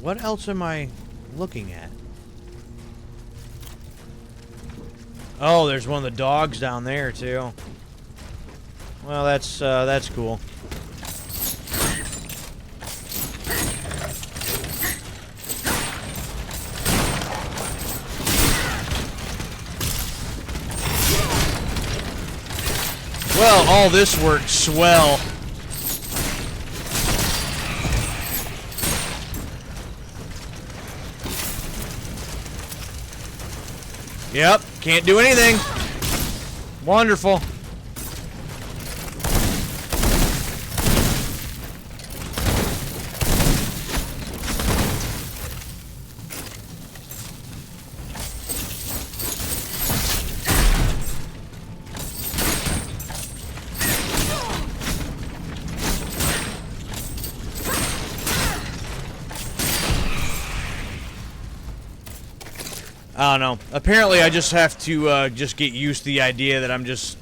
S1: What else am I looking at? Oh, there's one of the dogs down there too. Well, that's cool. Well, all this worked swell. Yep, can't do anything. Wonderful. I don't know. Apparently, I just have to just get used to the idea that I'm just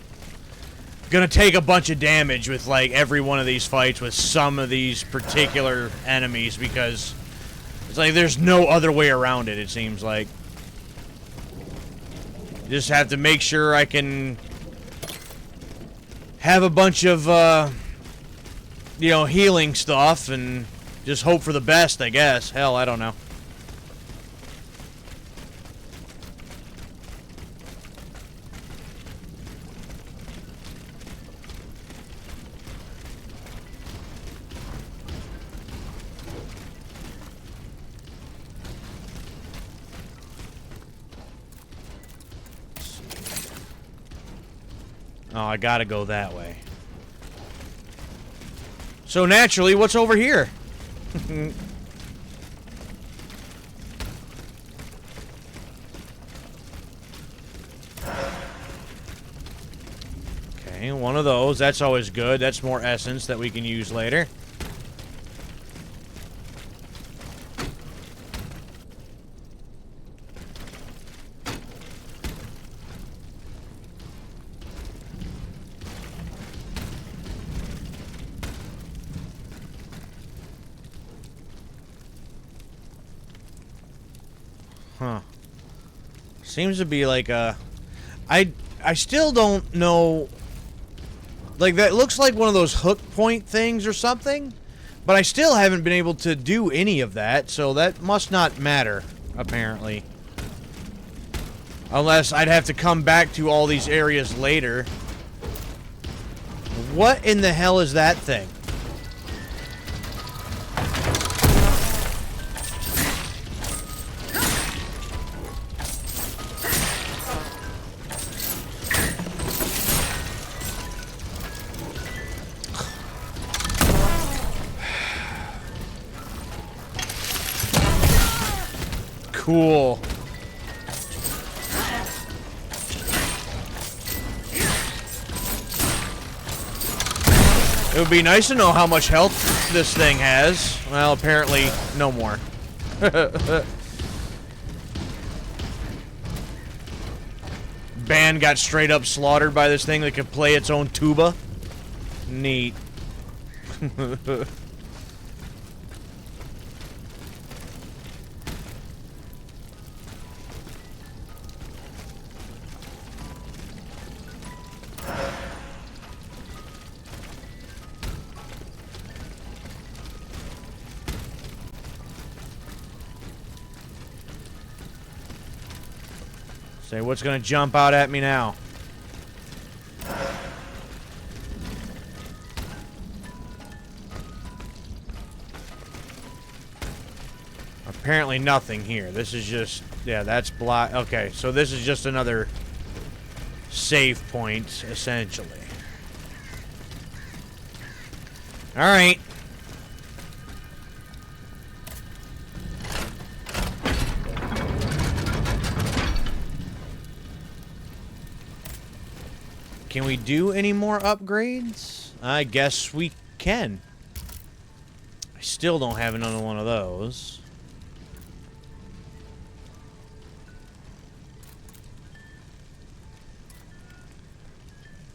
S1: gonna take a bunch of damage with like every one of these fights with some of these particular enemies, because it's like there's no other way around it. It seems like you just have to make sure I can have a bunch of you know, healing stuff and just hope for the best, I guess. Hell, I don't know. Oh, I gotta go that way. So naturally, what's over here? Okay, one of those. That's always good. That's more essence that we can use later. Huh. Seems to be like a... I still don't know... Like, that looks like one of those hook point things or something. But I still haven't been able to do any of that, so that must not matter, apparently. Unless I'd have to come back to all these areas later. What in the hell is that thing? Cool. It would be nice to know how much health this thing has. Well, apparently, no more. Band got straight up slaughtered by this thing that could play its own tuba. Neat. Say, what's gonna jump out at me now? Apparently nothing here. This is just... Yeah, that's block... Okay, so this is just another save point, essentially. Alright. Can we do any more upgrades? I guess we can. I still don't have another one of those.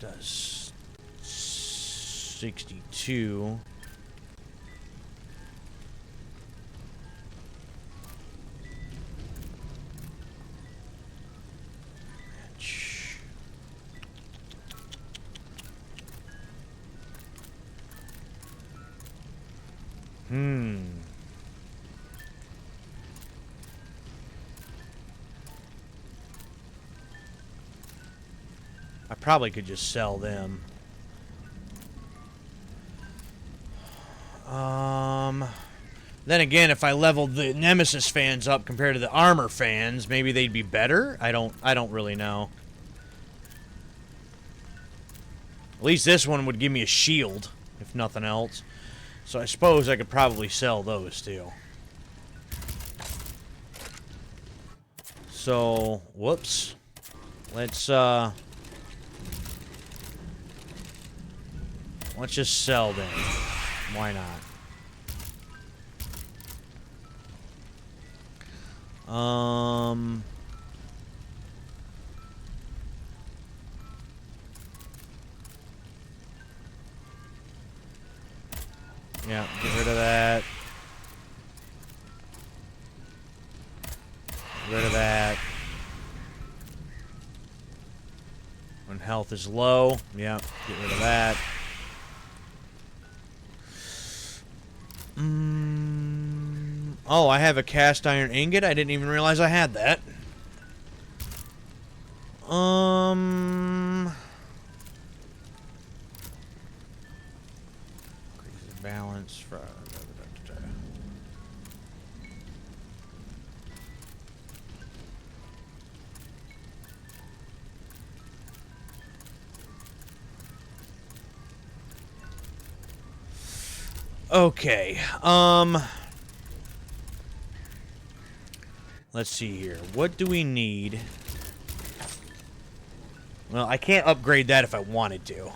S1: Does 62. I probably could just sell them. Then again, if I leveled the Nemesis fans up compared to the armor fans, maybe they'd be better. I don't really know. At least this one would give me a shield, if nothing else. So I suppose I could probably sell those too. So, whoops. Let's just sell them. Why not? Yeah, get rid of that. Get rid of that. When health is low, yeah, get rid of that. Oh, I have a cast iron ingot. I didn't even realize I had that. Increase the balance for. Okay, let's see here. What do we need? Well, I can't upgrade that if I wanted to,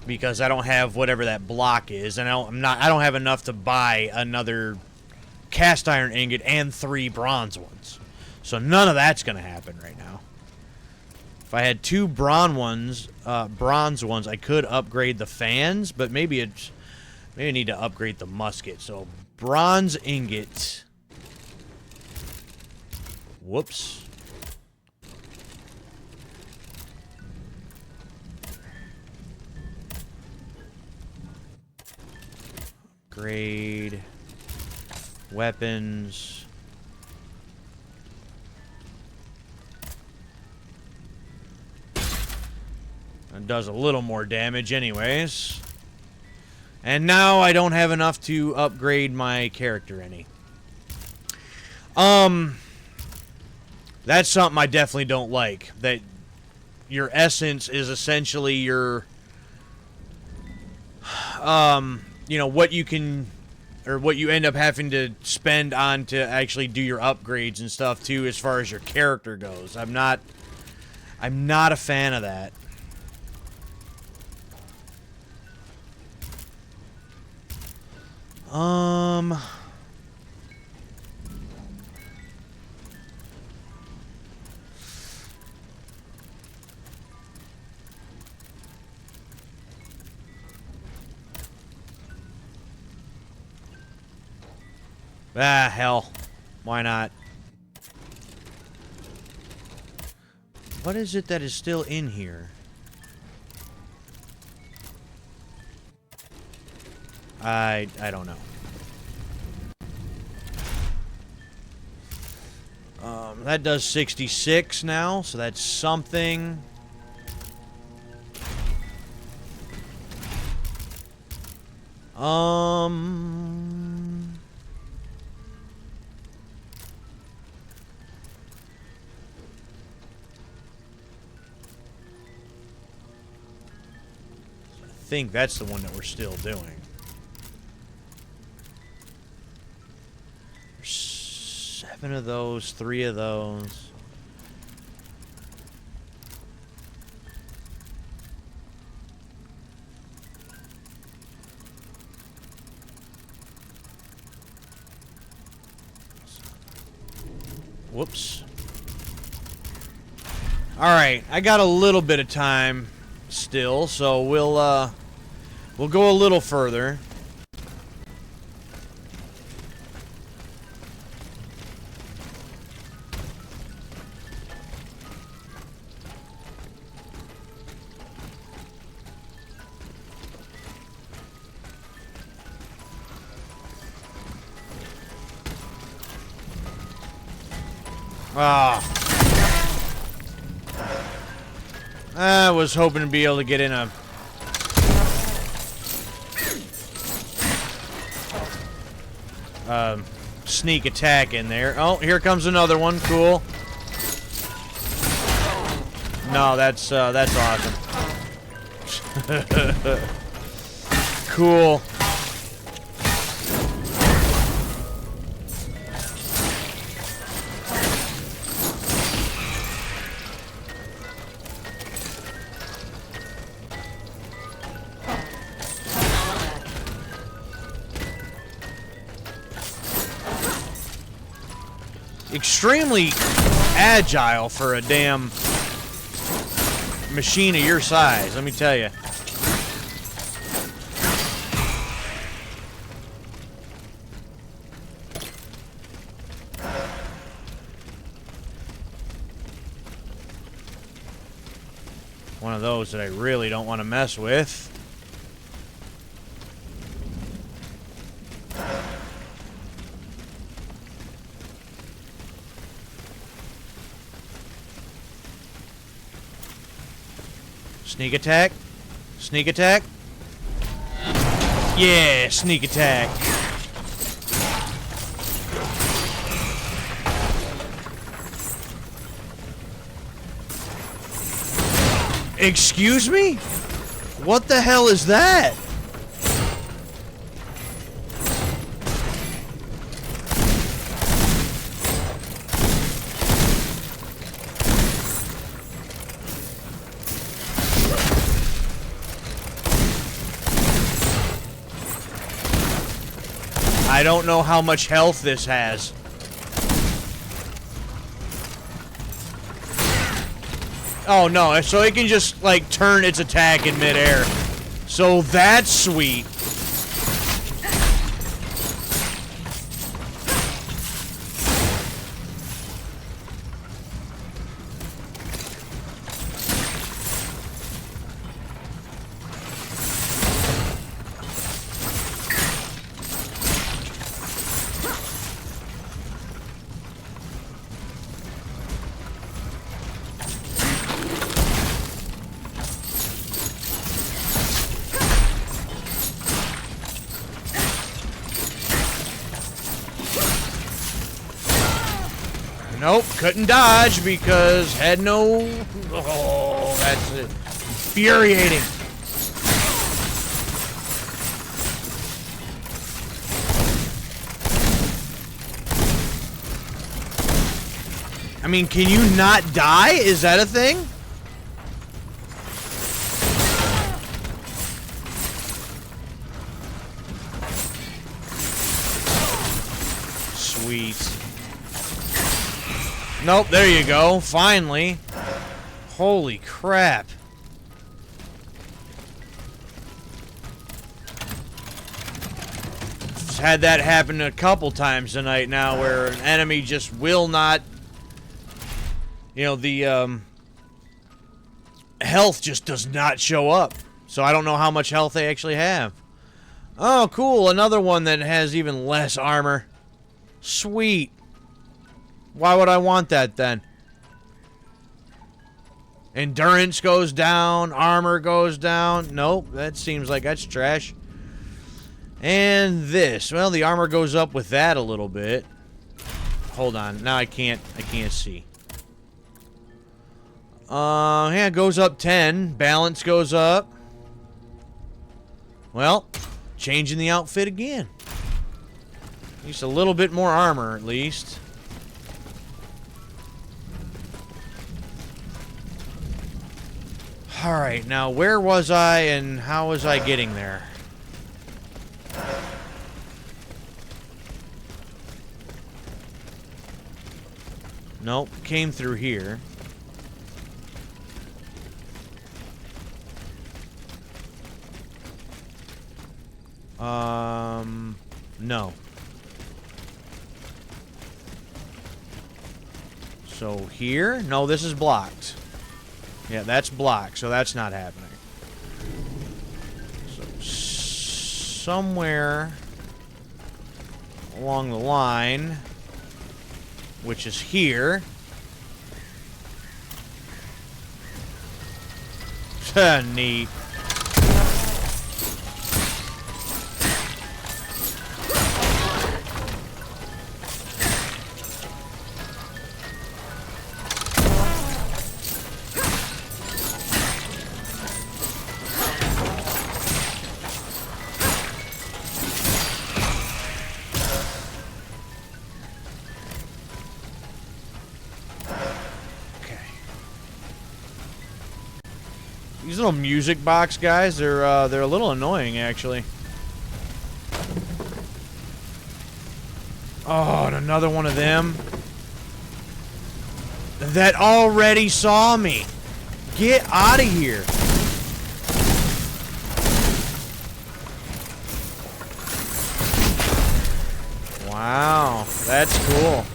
S1: because I don't have whatever that block is, and I don't have enough to buy another cast iron ingot and 3 bronze ones. So none of that's gonna happen right now. If I had 2 bronze ones, I could upgrade the fans, but maybe I need to upgrade the musket. So, bronze ingot. Whoops. Upgrade. Weapons. It does a little more damage anyways. And now I don't have enough to upgrade my character any. That's something I definitely don't like. That your essence is essentially your, you know, what you can, or what you end up having to spend on to actually do your upgrades and stuff too, as far as your character goes. I'm not a fan of that. Ah, hell. Why not? What is it that is still in here? I don't know. That does 66 now, so that's something. I think that's the one that we're still doing. There's 7 of those, 3 of those. Whoops. Alright, I got a little bit of time still, so we'll go a little further. I was hoping to be able to get in a sneak attack in there. Oh, here comes another one. Cool. No, that's awesome. Cool. Extremely agile for a damn machine of your size, let me tell you. One of those that I really don't want to mess with. Sneak attack. Sneak attack. Yeah, sneak attack. Excuse me? What the hell is that? I don't know how much health this has. Oh no, so it can just like turn its attack in midair. So that's sweet. Nope, couldn't dodge because had no... Oh, that's infuriating. I mean, can you not die? Is that a thing? Sweet. Nope, there you go. Finally. Holy crap. Just had that happen a couple times tonight now where an enemy just will not... You know, the health just does not show up. So I don't know how much health they actually have. Oh, cool. Another one that has even less armor. Sweet. Why would I want that then? Endurance goes down. Armor goes down. Nope, that seems like that's trash. And this. Well, the armor goes up with that a little bit. Hold on. Now I can't see. Yeah, it goes up 10. Balance goes up. Well, changing the outfit again. Just a little bit more armor, at least. Alright, now where was I and how was I getting there? Nope, came through here. No. So here? No, this is blocked. Yeah, that's blocked, so that's not happening. So somewhere along the line, which is here. Neat. These little music box guys, they're a little annoying, actually. Oh, and another one of them. That already saw me. Get out of here. Wow, that's cool.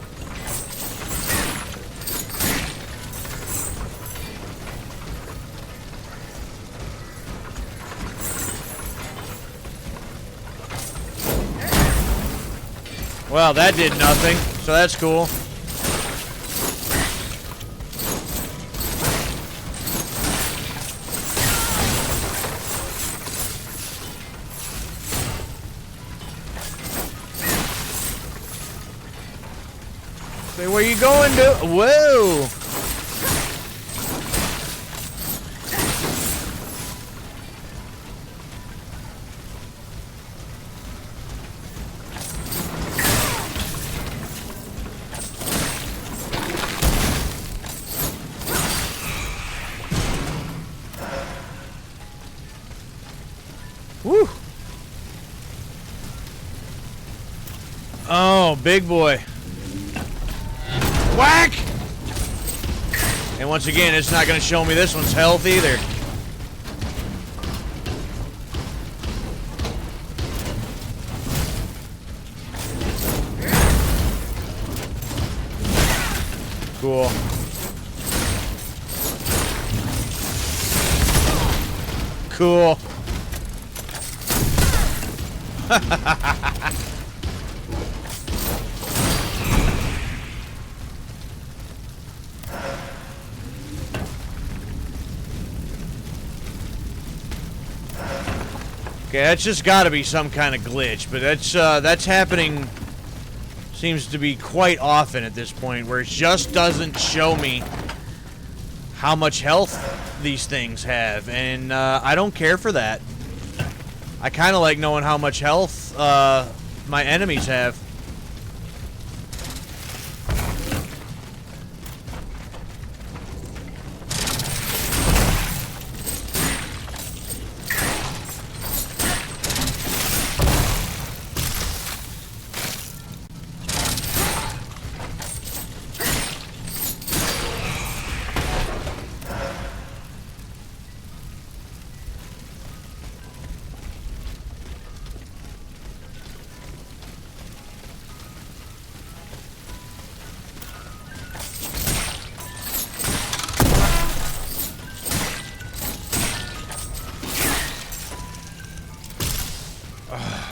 S1: Well, that did nothing, so that's cool. Say, where you going to? Whoa! Woo! Oh, big boy. Whack! And once again, it's not going to show me this one's health either. Cool. Cool. Okay, that's just got to be some kind of glitch, but that's happening. Seems to be quite often at this point, where it just doesn't show me how much health these things have, and I don't care for that. I kind of like knowing how much health my enemies have.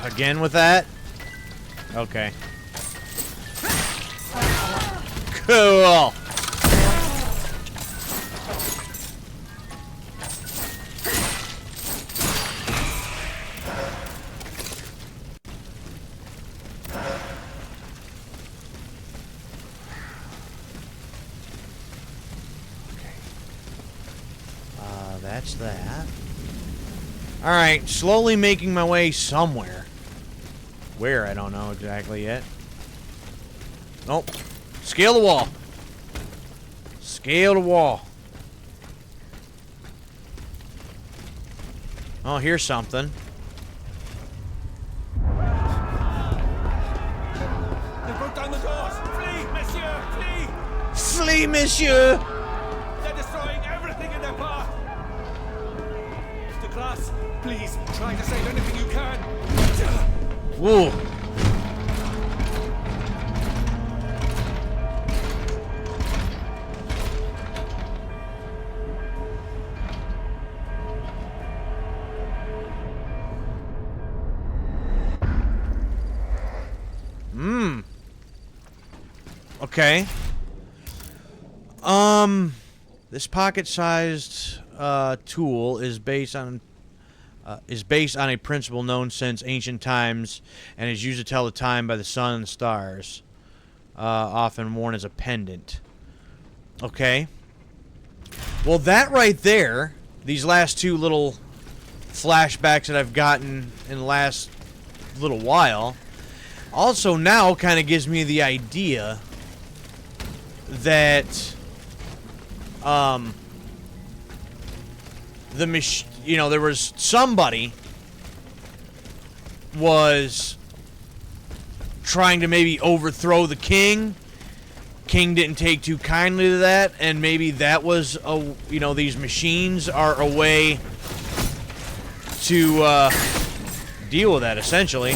S1: Again with that? Okay. Cool. That's that. Alright, slowly making my way somewhere. Where, I don't know exactly yet. Nope. Scale the wall. Scale the wall. Oh, here's something.
S12: They broke down the doors! Flee, monsieur! Flee!
S1: Flee, monsieur!
S12: They're destroying everything in their path! Mr. Glass, please, try to save anything you can!
S1: Whoa. Okay. This pocket-sized tool is based on a principle known since ancient times and is used to tell the time by the sun and the stars, often worn as a pendant. Okay. Well, that right there, these last two little flashbacks that I've gotten in the last little while, also now kind of gives me the idea that there was somebody was trying to maybe overthrow the king. King didn't take too kindly to that, and maybe that was these machines are a way to deal with that, essentially.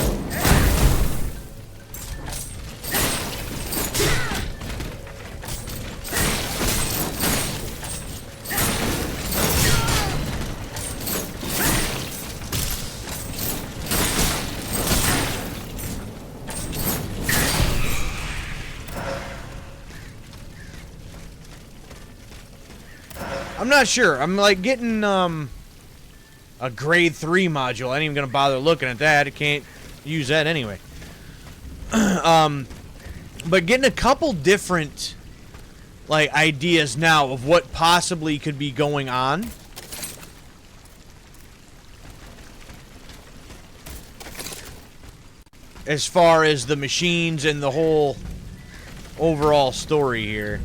S1: I'm not sure. I'm like getting a grade 3 module. I ain't even gonna bother looking at that. I can't use that anyway. But getting a couple different like ideas now of what possibly could be going on. As far as the machines and the whole overall story here.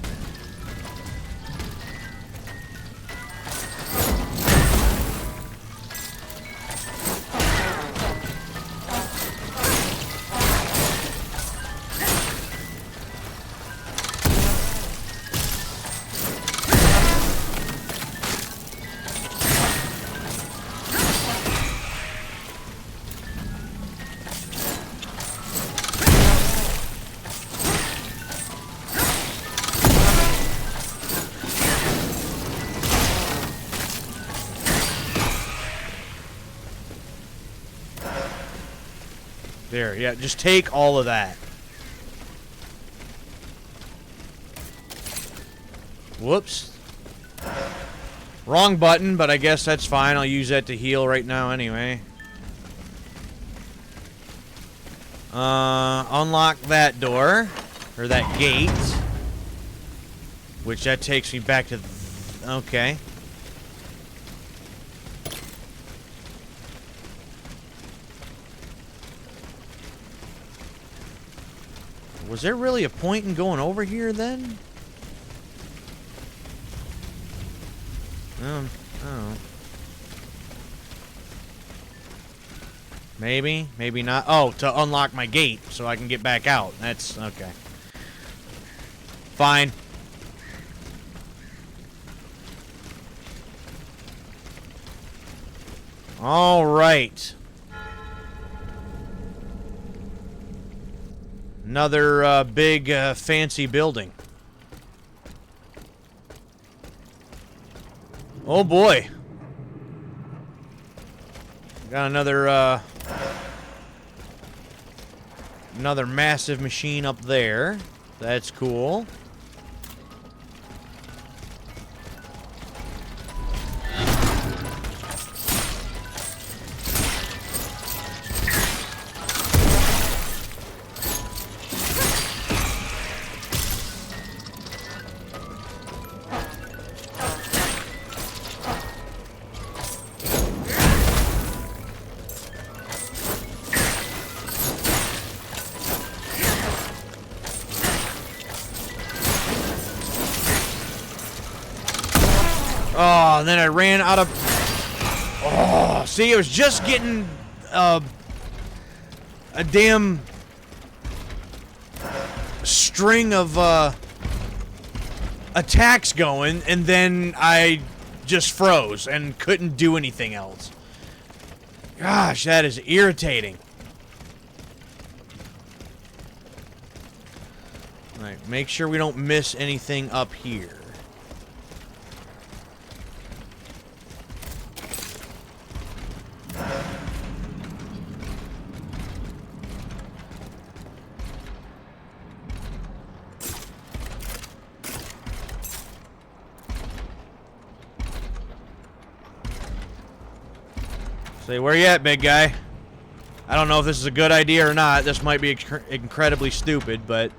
S1: There, yeah, just take all of that. Whoops. Wrong button, but I guess that's fine. I'll use that to heal right now anyway. Unlock that door. Or that gate. Which that takes me back to... okay. Was there really a point in going over here then? Oh. Maybe, maybe not. Oh, to unlock my gate so I can get back out. That's okay. Fine. All right. Another big fancy building. Oh boy. Got another massive machine up there. That's cool. Oh, and then I ran out of... Oh, see, I was just getting a damn string of attacks going, and then I just froze and couldn't do anything else. Gosh, that is irritating. Alright, make sure we don't miss anything up here. Say, where you at, big guy? I don't know if this is a good idea or not. This might be incredibly stupid, but...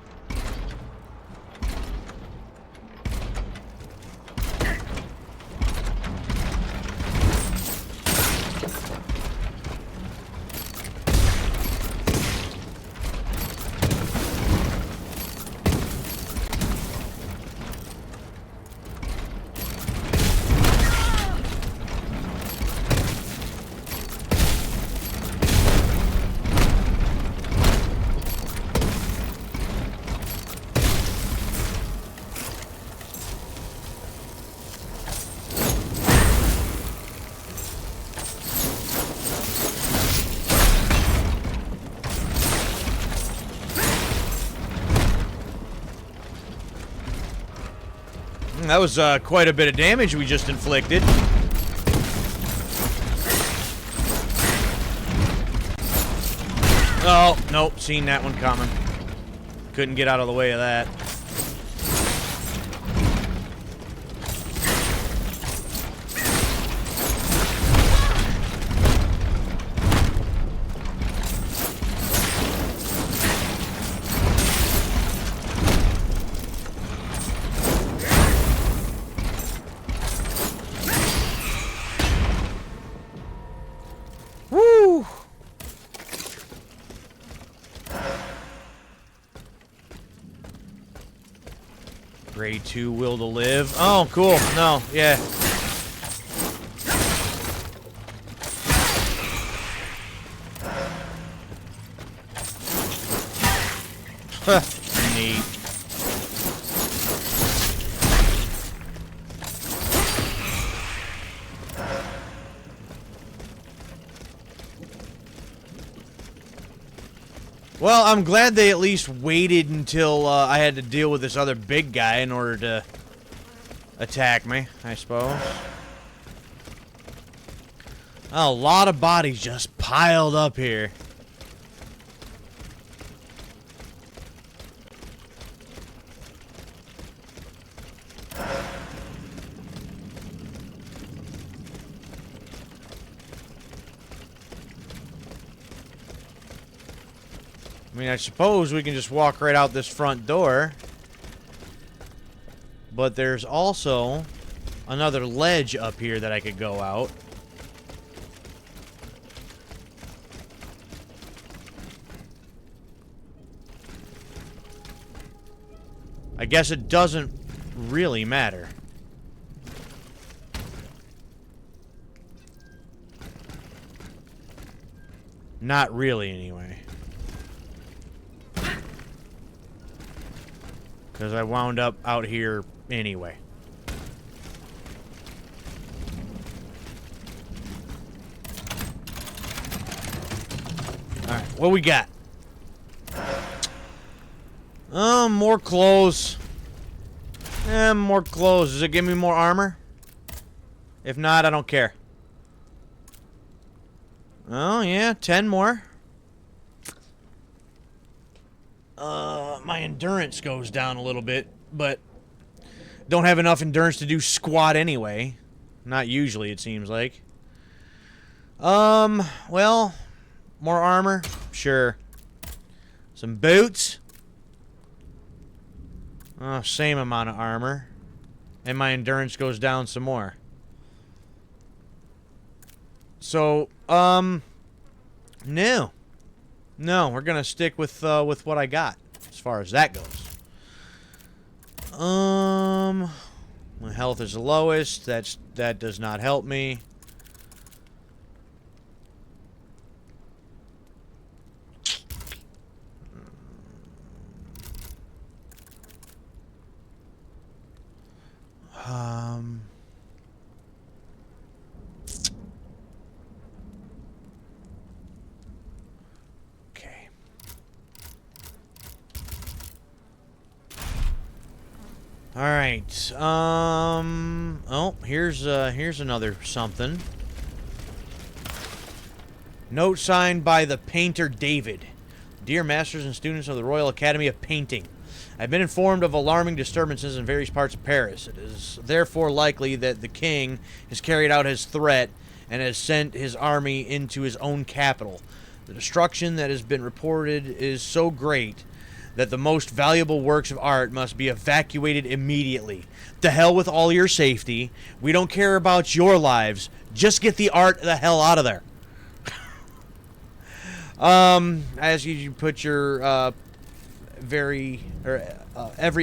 S1: That was quite a bit of damage we just inflicted. Oh, nope, seen that one coming. Couldn't get out of the way of that. Woo! Grade 2 will to live. Oh, cool. No, yeah. Huh. Neat. Well, I'm glad they at least waited until I had to deal with this other big guy in order to attack me, I suppose. A lot of bodies just piled up here. I mean, I suppose we can just walk right out this front door. But there's also another ledge up here that I could go out. I guess it doesn't really matter. Not really, anyway. Because I wound up out here anyway. Alright, what we got? More clothes. More clothes. Does it give me more armor? If not, I don't care. Oh, yeah, 10 more. My endurance goes down a little bit, but don't have enough endurance to do squat anyway. Not usually, it seems like. Well, more armor? Sure. Some boots? Oh, same amount of armor. And my endurance goes down some more. So, no. No, we're gonna stick with what I got, as far as that goes. My health is the lowest. That does not help me. Okay. All right. Oh, here's another something. Note signed by the painter David. Dear masters and students of the Royal Academy of Painting, I've been informed of alarming disturbances in various parts of Paris. It is therefore likely that the king has carried out his threat and has sent his army into his own capital. The destruction that has been reported is so great that the most valuable works of art must be evacuated immediately. To hell with all your safety. We don't care about your lives. Just get the art the hell out of there. As you put your every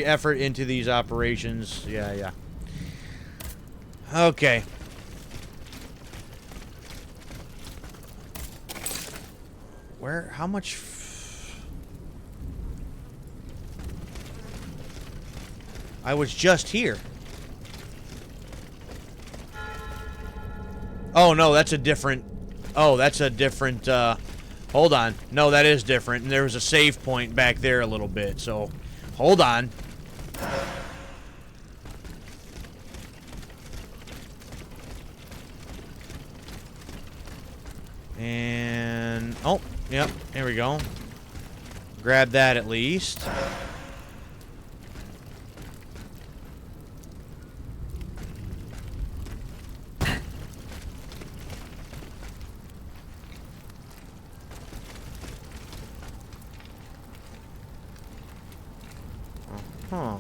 S1: effort into these operations. Yeah. Okay. How much? I was just here. Oh, no, that's a different... Oh, that's a different, hold on. No, that is different. And there was a save point back there a little bit, so... Hold on. And... Oh, yep, there we go. Grab that at least. Huh.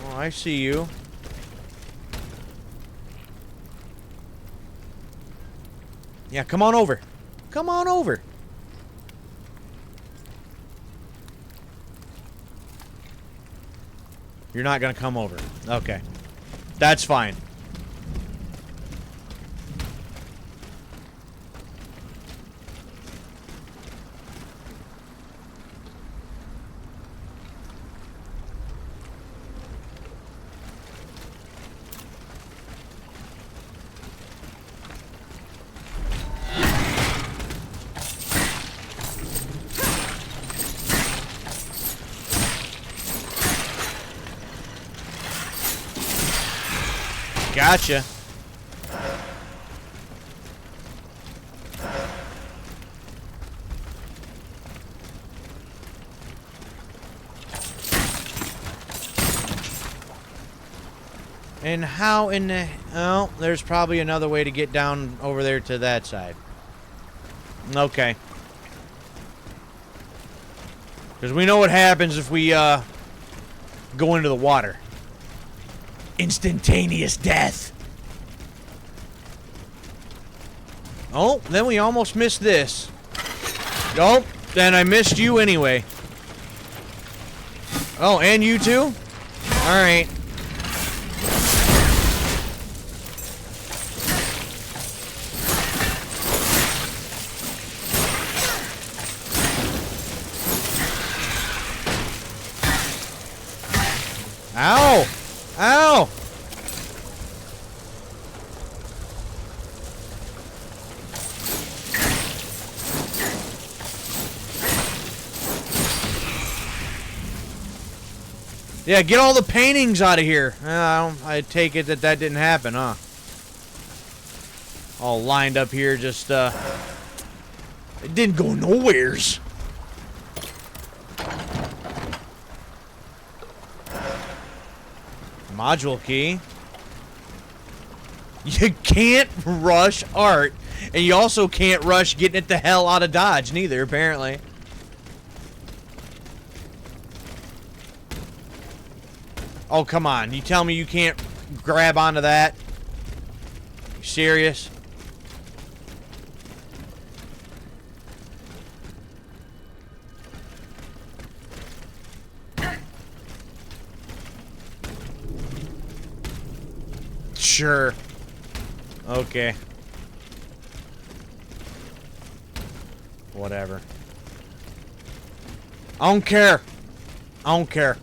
S1: Oh, I see you. Yeah, come on over. Come on over. You're not gonna come over. Okay. That's fine. Gotcha. And how in the... Oh, there's probably another way to get down over there to that side. Okay. Because we know what happens if we go into the water. Instantaneous death. Oh, then we almost missed this. Oh, then I missed you anyway. Oh, and you too? Alright. Ow! Ow! Yeah, get all the paintings out of here. I take it that didn't happen, huh? All lined up here, just, it didn't go nowheres. Module key. You can't rush art, and you also can't rush getting it the hell out of Dodge, neither, apparently. Oh, come on. You tell me you can't grab onto that? You serious? Sure. Okay. Whatever. I don't care. I don't care.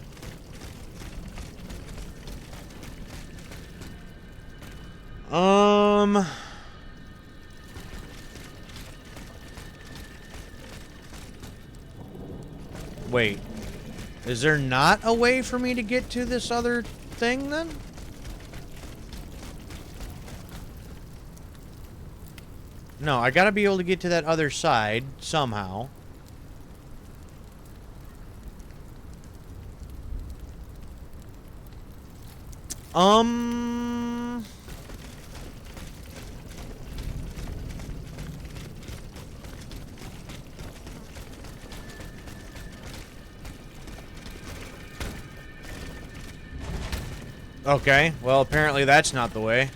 S1: Wait. Is there not a way for me to get to this other thing then? No, I gotta be able to get to that other side somehow. Okay, well, apparently that's not the way.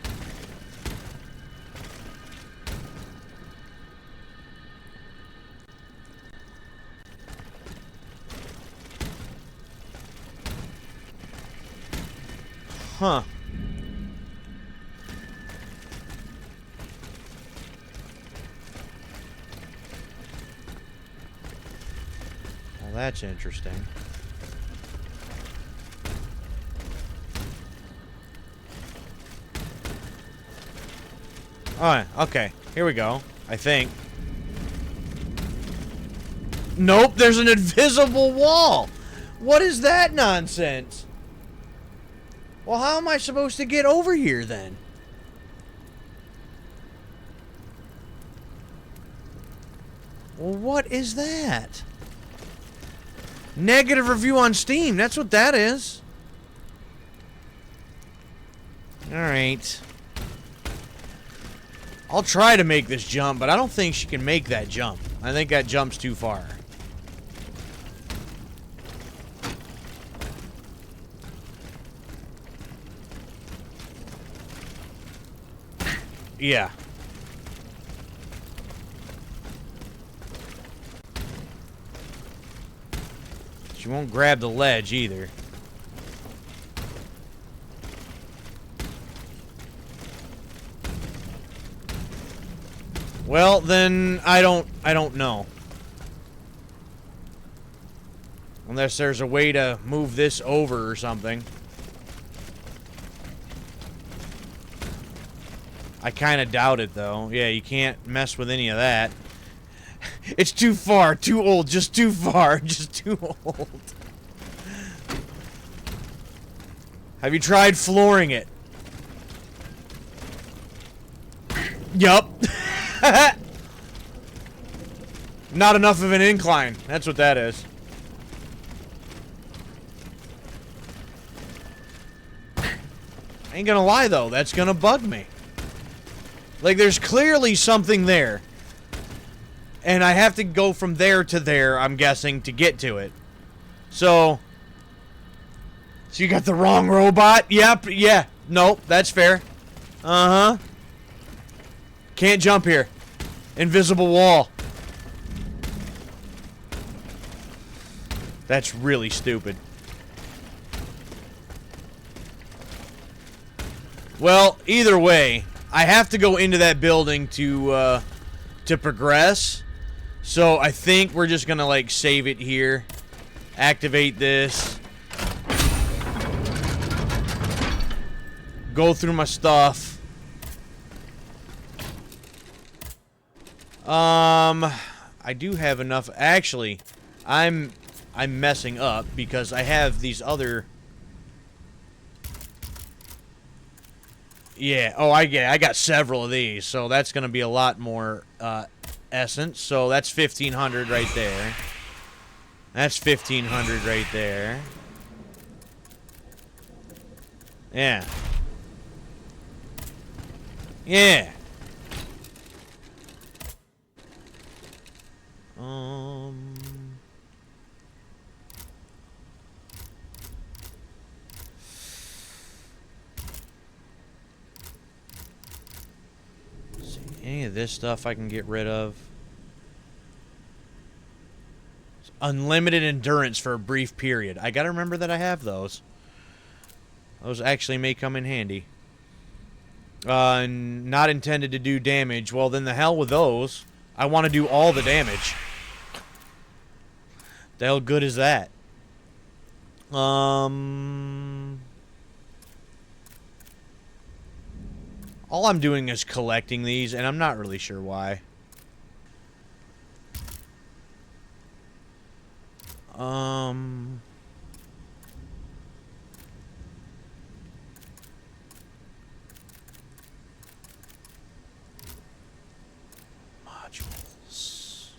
S1: Huh. Well, that's interesting. Alright, okay. Here we go. I think. Nope, there's an invisible wall! What is that nonsense? Well, how am I supposed to get over here, then? Well, what is that? Negative review on Steam. That's what that is. Alright. I'll try to make this jump, but I don't think she can make that jump. I think that jump's too far. Yeah. She won't grab the ledge either. Well, then I don't know. Unless there's a way to move this over or something. I kind of doubt it, though. Yeah, you can't mess with any of that. It's too far, too old, just too far, just too old. Have you tried flooring it? Yup. Not enough of an incline. That's what that is. Ain't gonna lie, though. That's gonna bug me. Like, there's clearly something there. And I have to go from there to there, I'm guessing, to get to it. So you got the wrong robot? Yep, yeah. Nope, that's fair. Uh-huh. Can't jump here. Invisible wall. That's really stupid. Well, either way, I have to go into that building to progress. So I think we're just gonna like save it here. Activate this. Go through my stuff. I do have enough. Actually, I'm messing up because I have these other. Yeah. Oh, I got several of these, so that's gonna be a lot more essence. So that's 1,500 right there. That's 1,500 right there. Yeah. Yeah. See, any of this stuff I can get rid of. Unlimited endurance for a brief period. I gotta remember that I have those. Those actually may come in handy. Not intended to do damage. Well, then the hell with those. I want to do all the damage. The hell good is that? All I'm doing is collecting these, and I'm not really sure why. Modules.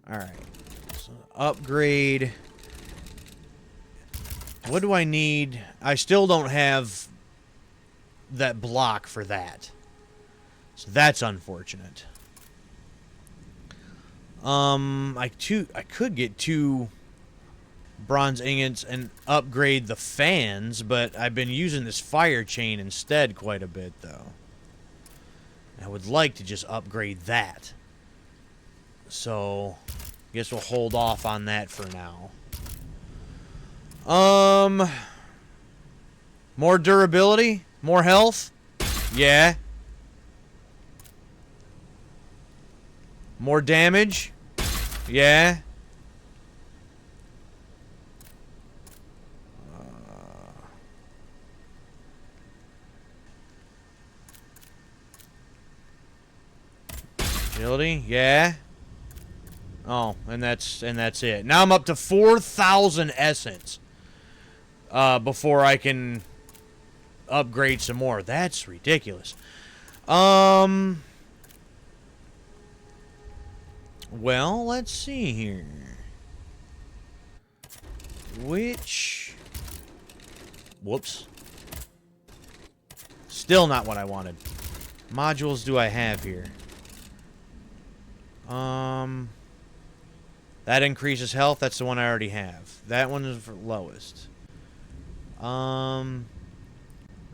S1: Alright. So upgrade. What do I need? I still don't have that block for that. So that's unfortunate. I could get 2 bronze ingots and upgrade the fans, but I've been using this fire chain instead quite a bit, though. I would like to just upgrade that. So, I guess we'll hold off on that for now. More durability? More health? Yeah. More damage? Yeah. Agility? Yeah. Oh, and that's it. Now I'm up to 4,000 essence. Before I can upgrade some more. That's ridiculous. Well, let's see here. Whoops. Still not what I wanted. Modules do I have here? That increases health. That's the one I already have. That one is for lowest.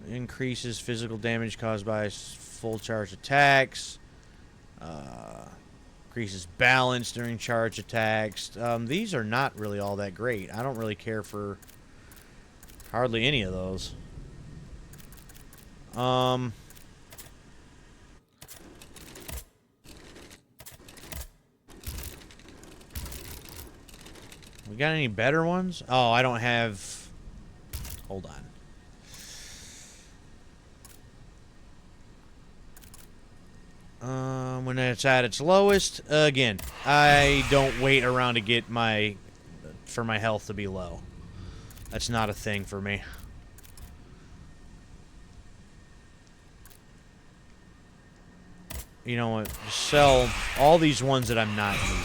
S1: Increases physical damage caused by full charge attacks. Increases balance during charge attacks. These are not really all that great. I don't really care for hardly any of those. We got any better ones? Oh, I don't have... Hold on. When it's at its lowest, again, I don't wait around to get for my health to be low. That's not a thing for me. You know what? Just sell all these ones that I'm not using.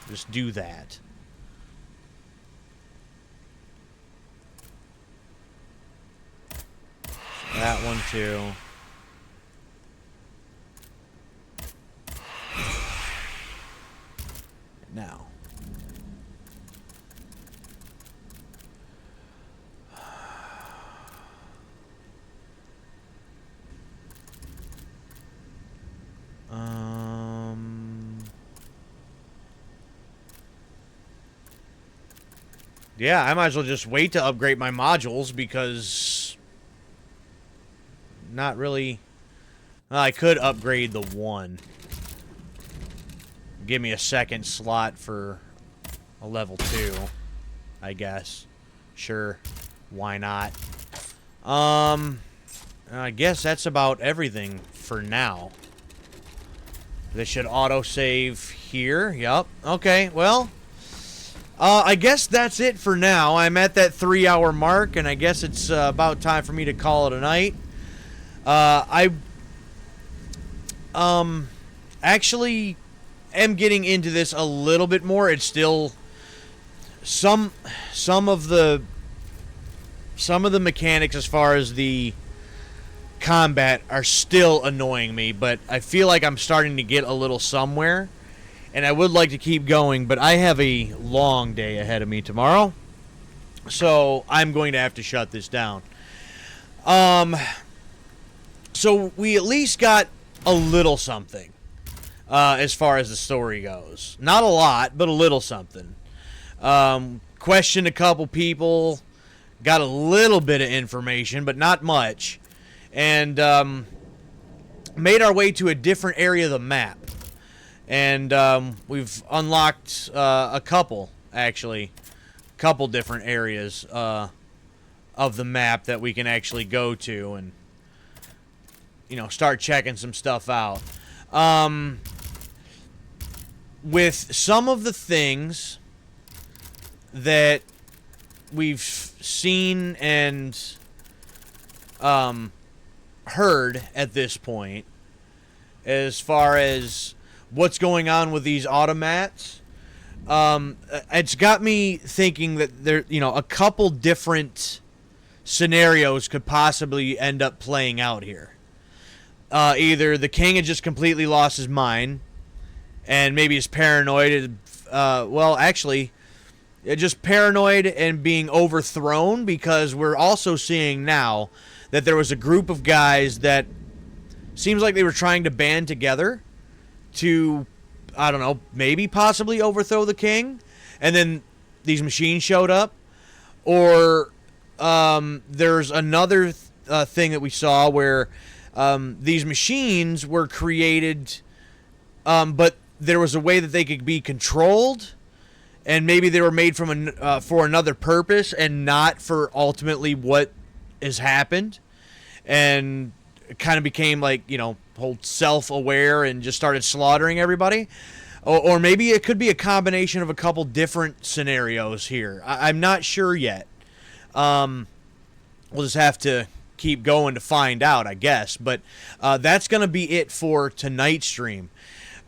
S1: Just do that. That one too. Now. Yeah, I might as well just wait to upgrade my modules because not really. Well, I could upgrade the one. Give me a second slot for a level 2, I guess. Sure, why not? I guess that's about everything for now. This should autosave here. Yup. Okay, well, I guess that's it for now. I'm at that 3-hour mark, and I guess it's about time for me to call it a night. I actually am getting into this a little bit more. It's still some of the mechanics as far as the combat are still annoying me, but I feel like I'm starting to get a little somewhere, and I would like to keep going, but I have a long day ahead of me tomorrow, so I'm going to have to shut this down. So we at least got a little something. as far as the story goes. Not a lot, but a little something. Questioned a couple people, got a little bit of information, but not much, and made our way to a different area of the map. And we've unlocked a couple different areas of the map that we can actually go to and, you know, start checking some stuff out. With some of the things that we've seen and heard at this point, as far as what's going on with these automats, it's got me thinking that there, you know, a couple different scenarios could possibly end up playing out here. Either the king had just completely lost his mind and maybe is paranoid. Well, actually, just paranoid and being overthrown, because we're also seeing now that there was a group of guys that seems like they were trying to band together to, I don't know, maybe possibly overthrow the king, and then these machines showed up. Or there's another thing that we saw where these machines were created, but there was a way that they could be controlled, and maybe they were made from for another purpose and not for ultimately what has happened, and it kind of became like, you know, whole self-aware and just started slaughtering everybody. Or maybe it could be a combination of a couple different scenarios here. I'm not sure yet. We'll just have to keep going to find out, I guess. But that's going to be it for tonight's stream.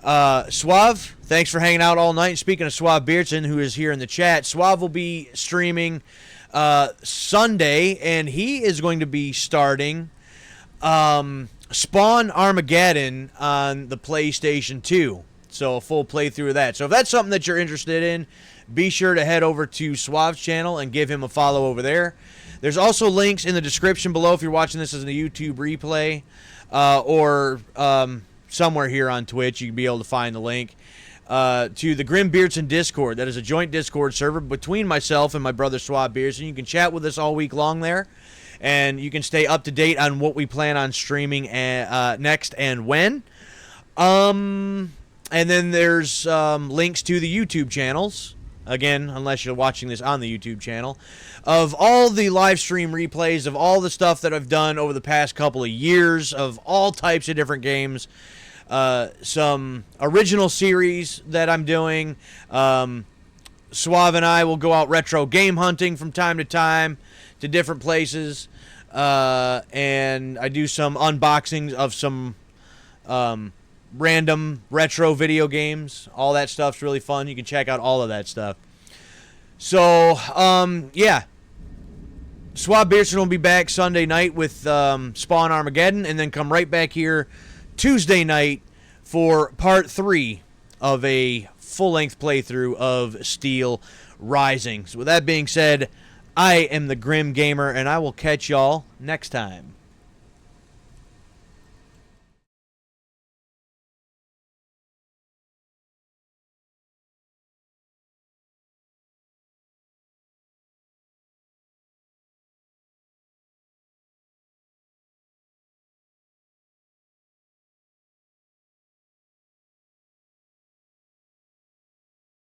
S1: Suave, thanks for hanging out all night. Speaking of Suave Beardson, who is here in the chat, Suave will be streaming Sunday, and he is going to be starting Spawn Armageddon on the PlayStation 2. So a full playthrough of that. So if that's something that you're interested in, be sure to head over to Suave's channel and give him a follow over there. There's also links in the description below if you're watching this as a YouTube replay, or somewhere here on Twitch. You can be able to find the link to the Grim Beardson Discord. That is a joint Discord server between myself and my brother Suave Beardson. You can chat with us all week long there, and you can stay up to date on what we plan on streaming next and when. And then there's links to the YouTube channels, again, unless you're watching this on the YouTube channel, of all the live stream replays of all the stuff that I've done over the past couple of years of all types of different games. Some original series that I'm doing. Suave and I will go out retro game hunting from time to time to different places. And I do some unboxings of some random retro video games. All that stuff's really fun. You can check out all of that stuff. So, yeah. Suave Beardson will be back Sunday night with Spawn Armageddon, and then come right back here Tuesday night for part 3 of a full-length playthrough of Steelrising. So with that being said, I am the Grim Gamer, and I will catch y'all next time.